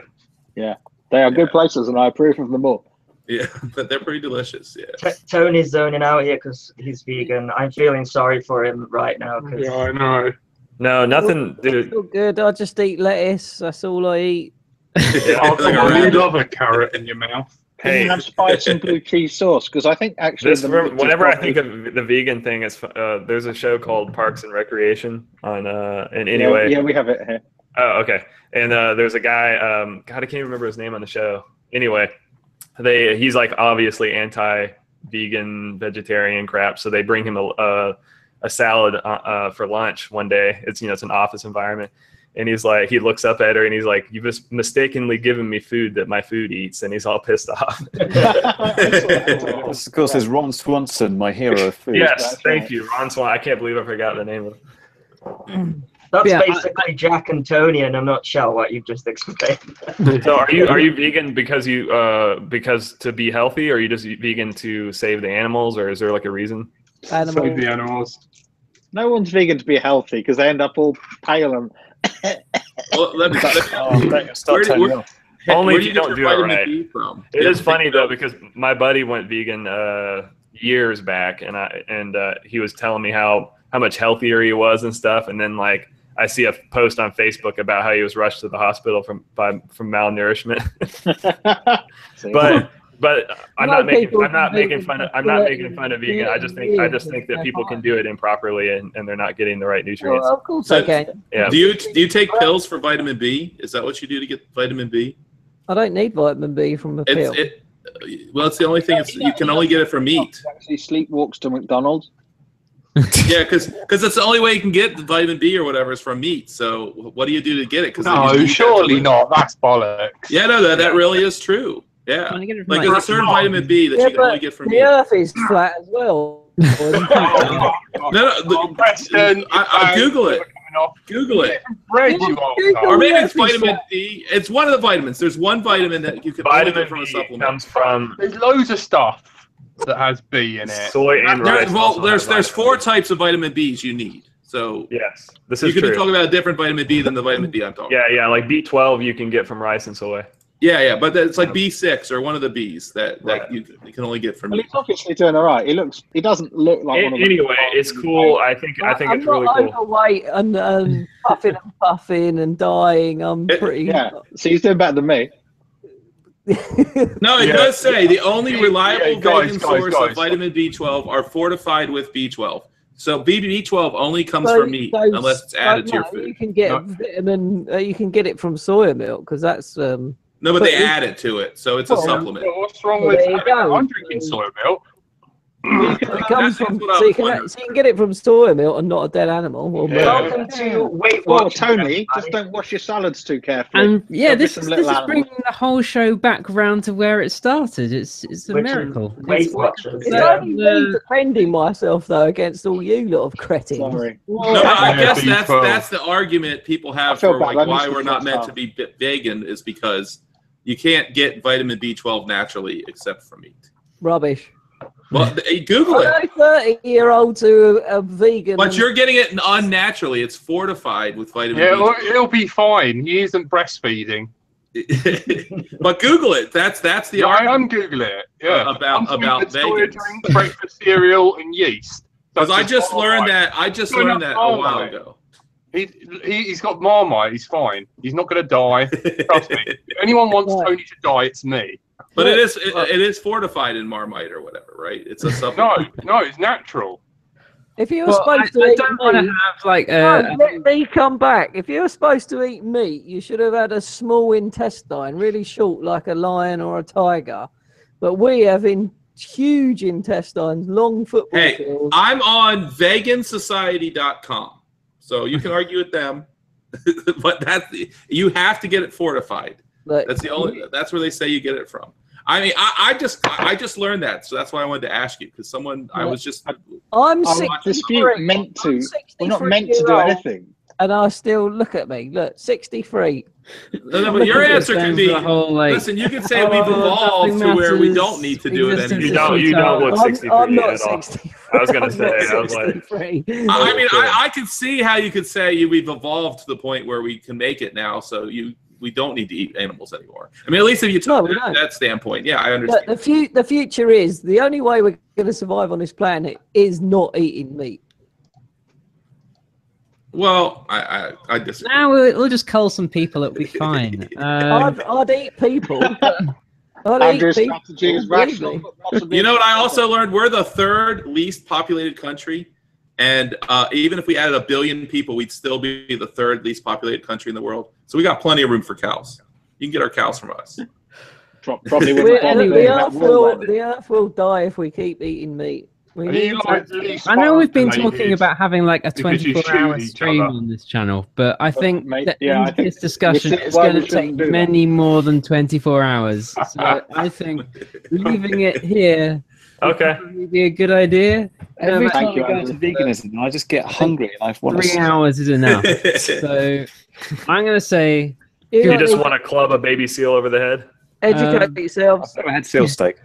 them. They are good Yeah. places, and I approve of them all. Yeah, but they're pretty delicious. Yeah. Tony's zoning out here because he's vegan. I'm feeling sorry for him right now. 'Cause Yeah, I know. No, nothing, dude. Feel good. I just eat lettuce. That's all I eat. Oh, Like a come on, rabbit. you love a carrot in your mouth. Can you Hey, have spice and blue cheese sauce? Because I think actually, whenever I think of the vegan thing, it's there's a show called Parks and Recreation on and anyway. yeah, we have it here. Oh, okay. And there's a guy. God, I can't remember his name on the show. Anyway, he's like obviously anti-vegan, vegetarian crap. So they bring him a salad for lunch one day. It's it's an office environment, and he's like, he looks up at her and he's like, "You've just mistakenly given me food that my food eats," and he's all pissed off. This, of course, is Ron Swanson, my hero of food. Yes, That's thank right. you, Ron Swan. I can't believe I forgot the name of it. that's Yeah, basically Jack and Tony, and I'm not sure what you've just explained. So are you vegan because to be healthy, or are you just vegan to save the animals, or is there like a reason? Save the animals. No one's vegan to be healthy because they end up all pale and. Well, let me, Start turning off. Only where if you get don't your do it vitamin right. D from? It Yeah, is funny though because my buddy went vegan years back, and he was telling me how much healthier he was and stuff, and then like I see a post on Facebook about how he was rushed to the hospital from malnourishment. But I'm not making fun of vegan. I just think that people can do it improperly and they're not getting the right nutrients. Well, of course I can. Yeah. Do you take pills for vitamin B? Is that what you do to get vitamin B? I don't need vitamin B from a pill. Well, it's the only thing. You can only get it from meat. Actually, sleepwalks to McDonald's. Yeah, because that's the only way you can get the vitamin B or whatever is from meat. So what do you do to get it? No, surely not. That's bollocks. Yeah, no, that really is true. Yeah, Trying to get it from, like there's a certain vitamin B that Yeah, you can only but get from the meat. Earth is flat as well. No, Preston, I Google it. Google it. Bread, you are. Or maybe it's Earth is vitamin flat. D. It's one of the vitamins. There's one vitamin that you can only Vitamin get from a B supplement. comes from There's loads of stuff that has B in it. soy and rice. Well, also there's has four vitamin types of vitamin Bs you need. So B. Yes, this you is could true. be talking about a different vitamin B than the vitamin B I'm talking about. Yeah, like B12 you can get from rice and soy. Yeah, but it's like B6 or one of the Bs that you can only get from Well, meat. he's obviously doing all right. He doesn't look like one of the. Anyway, it's cool. I think I'm it's not really cool. overweight and puffing and dying. I'm pretty. Yeah, so he's doing better than me. No, it does say the only reliable guys, vegan source guys. of vitamin B12 are fortified with B12. So B12 only comes So- from meat so- unless it's added to your no, food. You can get vitamin. You can get it from soya milk because that's. No, but they but add it to it, so it's a Well, supplement. What's wrong Well, with there you that? go. I'm drinking soy milk. It comes That's from, what I so, you was can, wondering. so you can get it from soya milk and not a dead animal. Or Yeah. milk. Welcome to Weight Well, Watchers. Tony, just don't wash your salads too carefully. And yeah, There'll be this some is little this is animals. bringing the whole show back round to where it started. It's a Which miracle. Weight Watchers. It's Yeah. only me defending myself though against all you lot of cretins. Sorry. No, but I Yeah, guess B12. that's the argument people I have feel for bad. like I why missed the we're not first meant half. to be vegan is because you can't get vitamin B12 naturally except from meat. Rubbish. Well, Google I it. know 30-year-olds who are vegan. But and- you're getting it unnaturally. It's fortified with vitamin Yeah, B12. well, it'll be fine. He isn't breastfeeding. But Google it. That's the Yeah, I argument. am Googling it. Yeah, About I'm sweetened soya vegans. drink, breakfast cereal, and yeast. Because I That's just learned Marmite. that. I just No, learned not that a while Marmite. ago. He's got Marmite. He's fine. He's not going to die. Trust me. If anyone wants Right. Tony to die, it's me. But it is fortified in Marmite or whatever, right? It's a No, supplement. no, it's natural. if you were Well, supposed I to eat don't want to meat, have like no, let me come back. If you were supposed to eat meat, you should have had a small intestine, really short, like a lion or a tiger. But we have huge intestines, long football Hey, fields. I'm on vegansociety.com, so you can argue with them. But you have to get it fortified. Like, That's the only. That's where they say you get it from. I mean, I just learned that, so that's why I wanted to ask you because I was just. I'm Oh, 63. dispute meant to. I'm We're not 63 meant to do year old, anything. And I still look at me. Look, 63. No, but your answer can be. the whole, like, Listen, you can say oh, we've evolved nothing to where we matters, don't need to do it existence anymore. is You don't look I'm 63 not at all. 63. I was gonna I'm say, not I was like- 63. I mean, I can see how you could say we've evolved to the point where we can make it now, so we don't need to eat animals anymore. I mean, at least if you No, took we don't. that standpoint, yeah, I But understand. the future is the only way we're going to survive on this planet is not eating meat. Well, I disagree. now we'll just cull some people. It'll be fine. I'd eat people. but I'd Andrew's eat people, strategy is believe rational, me. but possibly You know what I also learned? We're the third least populated country, and even if we added 1 billion people, we'd still be the third least populated country in the world. So we got plenty of room for cows. You can get our cows from us. Probably We're- wouldn't bother the, doing that war then. the earth will die if we keep eating meat. We Are need you to- like least I know we've been populated talking about having like a because you 24-hour shoot each stream other? on this channel, but I think mate, that yeah, in I think this discussion this is it's why going we to shouldn't take do that. many more than 24 hours. So I think leaving it here Okay. would probably be a good idea. Every Um, time Thank you, I go into Andrew. veganism, I just get hungry and I want 3 to. hours is enough. So I'm going to say You You lot just need want to club a baby seal over the head? to educate yourselves. I've never had seal steak.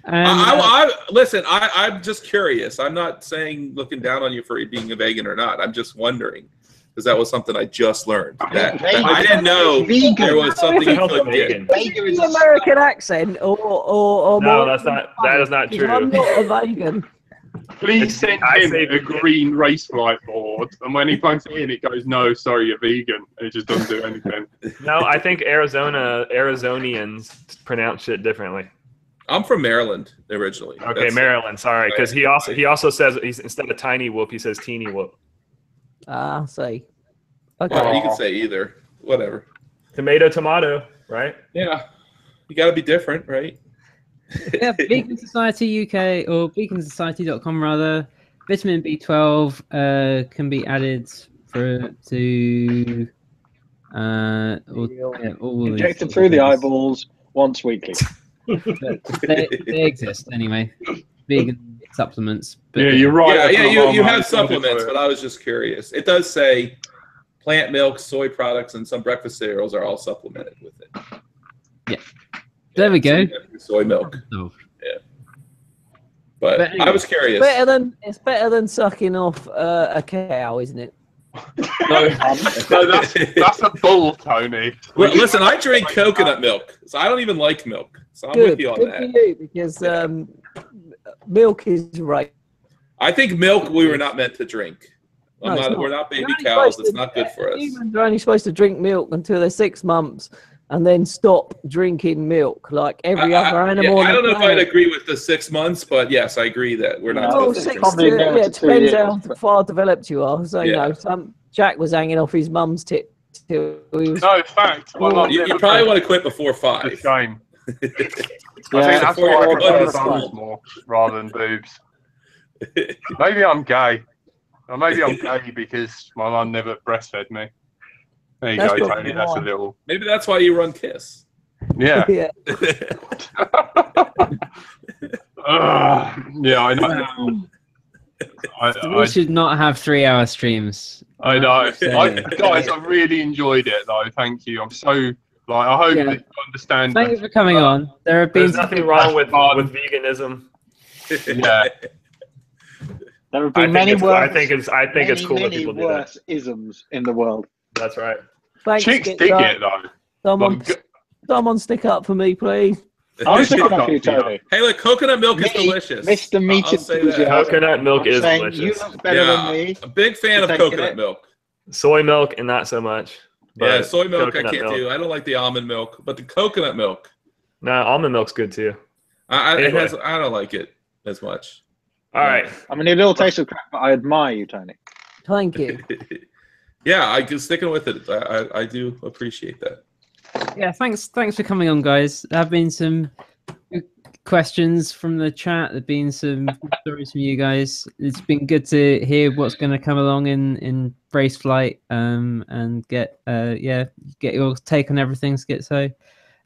and, Listen, I'm just curious. I'm not saying looking down on you for being a vegan or not. I'm just wondering because that was something I just learned. That I didn't know Vegan. there was something you Hell's a could get. vegan? Vegan is The American accent or No, more- that's not. That is not because I'm true. not a vegan. Please send I him say a green Raceflight board, and when he plugs it in, it goes, "No, sorry, you're vegan." And it just doesn't do anything. No, I think Arizonians pronounce it differently. I'm from Maryland originally. Okay, That's- Maryland. Sorry, because he also says instead of tiny whoop, he says teeny whoop. Ah, see. Okay. Well, you can say either. Whatever. Tomato, right? Yeah. You got to be different, right? yeah, Vegan Society UK or vegansociety.com rather. Vitamin B12 can be added to all Injected through the eyeballs once weekly. They exist anyway. Vegan supplements. But Yeah, you're right. You have supplements, but I was just curious. It does say plant milk, soy products, and some breakfast cereals are all supplemented with it. Yeah. There we go. Soy milk. Oh. Yeah. But anyway, I was curious. It's better than sucking off a cow, isn't it? No, that's a bull, Tony. Well, listen, I drink coconut milk, so I don't even like milk. So I'm with you on that. For you, because milk is right. I think milk we were not meant to drink. No, we're not baby cows. It's not good for us. Humans are only supposed to drink milk until they're 6 months, and then stop drinking milk like every other animal. I don't know if I'd agree with the 6 months, but yes, I agree that we're not supposed to drink. It depends how far developed you are. So you know, Jack was hanging off his mum's tit till he was. No, fact. You probably want to quit before 5. It's a shame. I think that's why I prefer thumbs more rather than boobs. Maybe I'm gay. Or maybe I'm gay because my mum never breastfed me. There you go, Tony. That's a little. Maybe that's why you run Kiss. Yeah. Yeah. Yeah, I know. We should not have 3-hour streams. I know. Guys, I really enjoyed it, though. Thank you. I'm so. I hope that you understand. Thank you for coming on. There have been There's nothing wrong with veganism. Yeah. There have been many worse. I think it's cool that people do that. Isms in the world. That's right. Thanks, Chicks dig it, though. Someone stick up for me, please. I'm sticking up for you, Tony. Hey, look, coconut milk is delicious. Mr. Meat Enthusiast. Coconut milk is delicious. You look better than me. A big fan of coconut milk. Soy milk and not so much. Yeah, soy milk I can't do. I don't like the almond milk, but the coconut milk. No, almond milk's good too. I don't like it as much. All right. I mean, a little taste of crap, but I admire you, Tony. Thank you. Yeah, I can sticking with it. I do appreciate that. Yeah, thanks for coming on, guys. There have been some good questions from the chat. There've been some stories from you guys. It's been good to hear what's going to come along in Raceflight, and get your take on everything, Skitzo.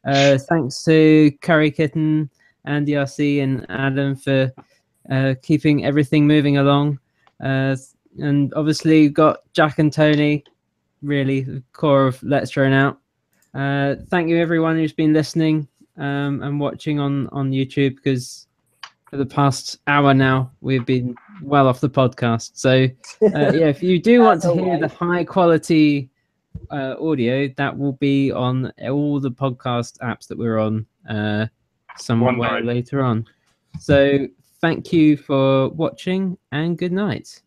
Thanks to Curry Kitten, Andy RC, and Adam for keeping everything moving along. And obviously you've got Jack and Tony, really the core of Let's Drone Out. Thank you everyone who's been listening and watching on YouTube, because for the past hour now we've been well off the podcast. So if you do want to hear the high quality audio, that will be on all the podcast apps that we're on somewhere later on. So thank you for watching, and good night.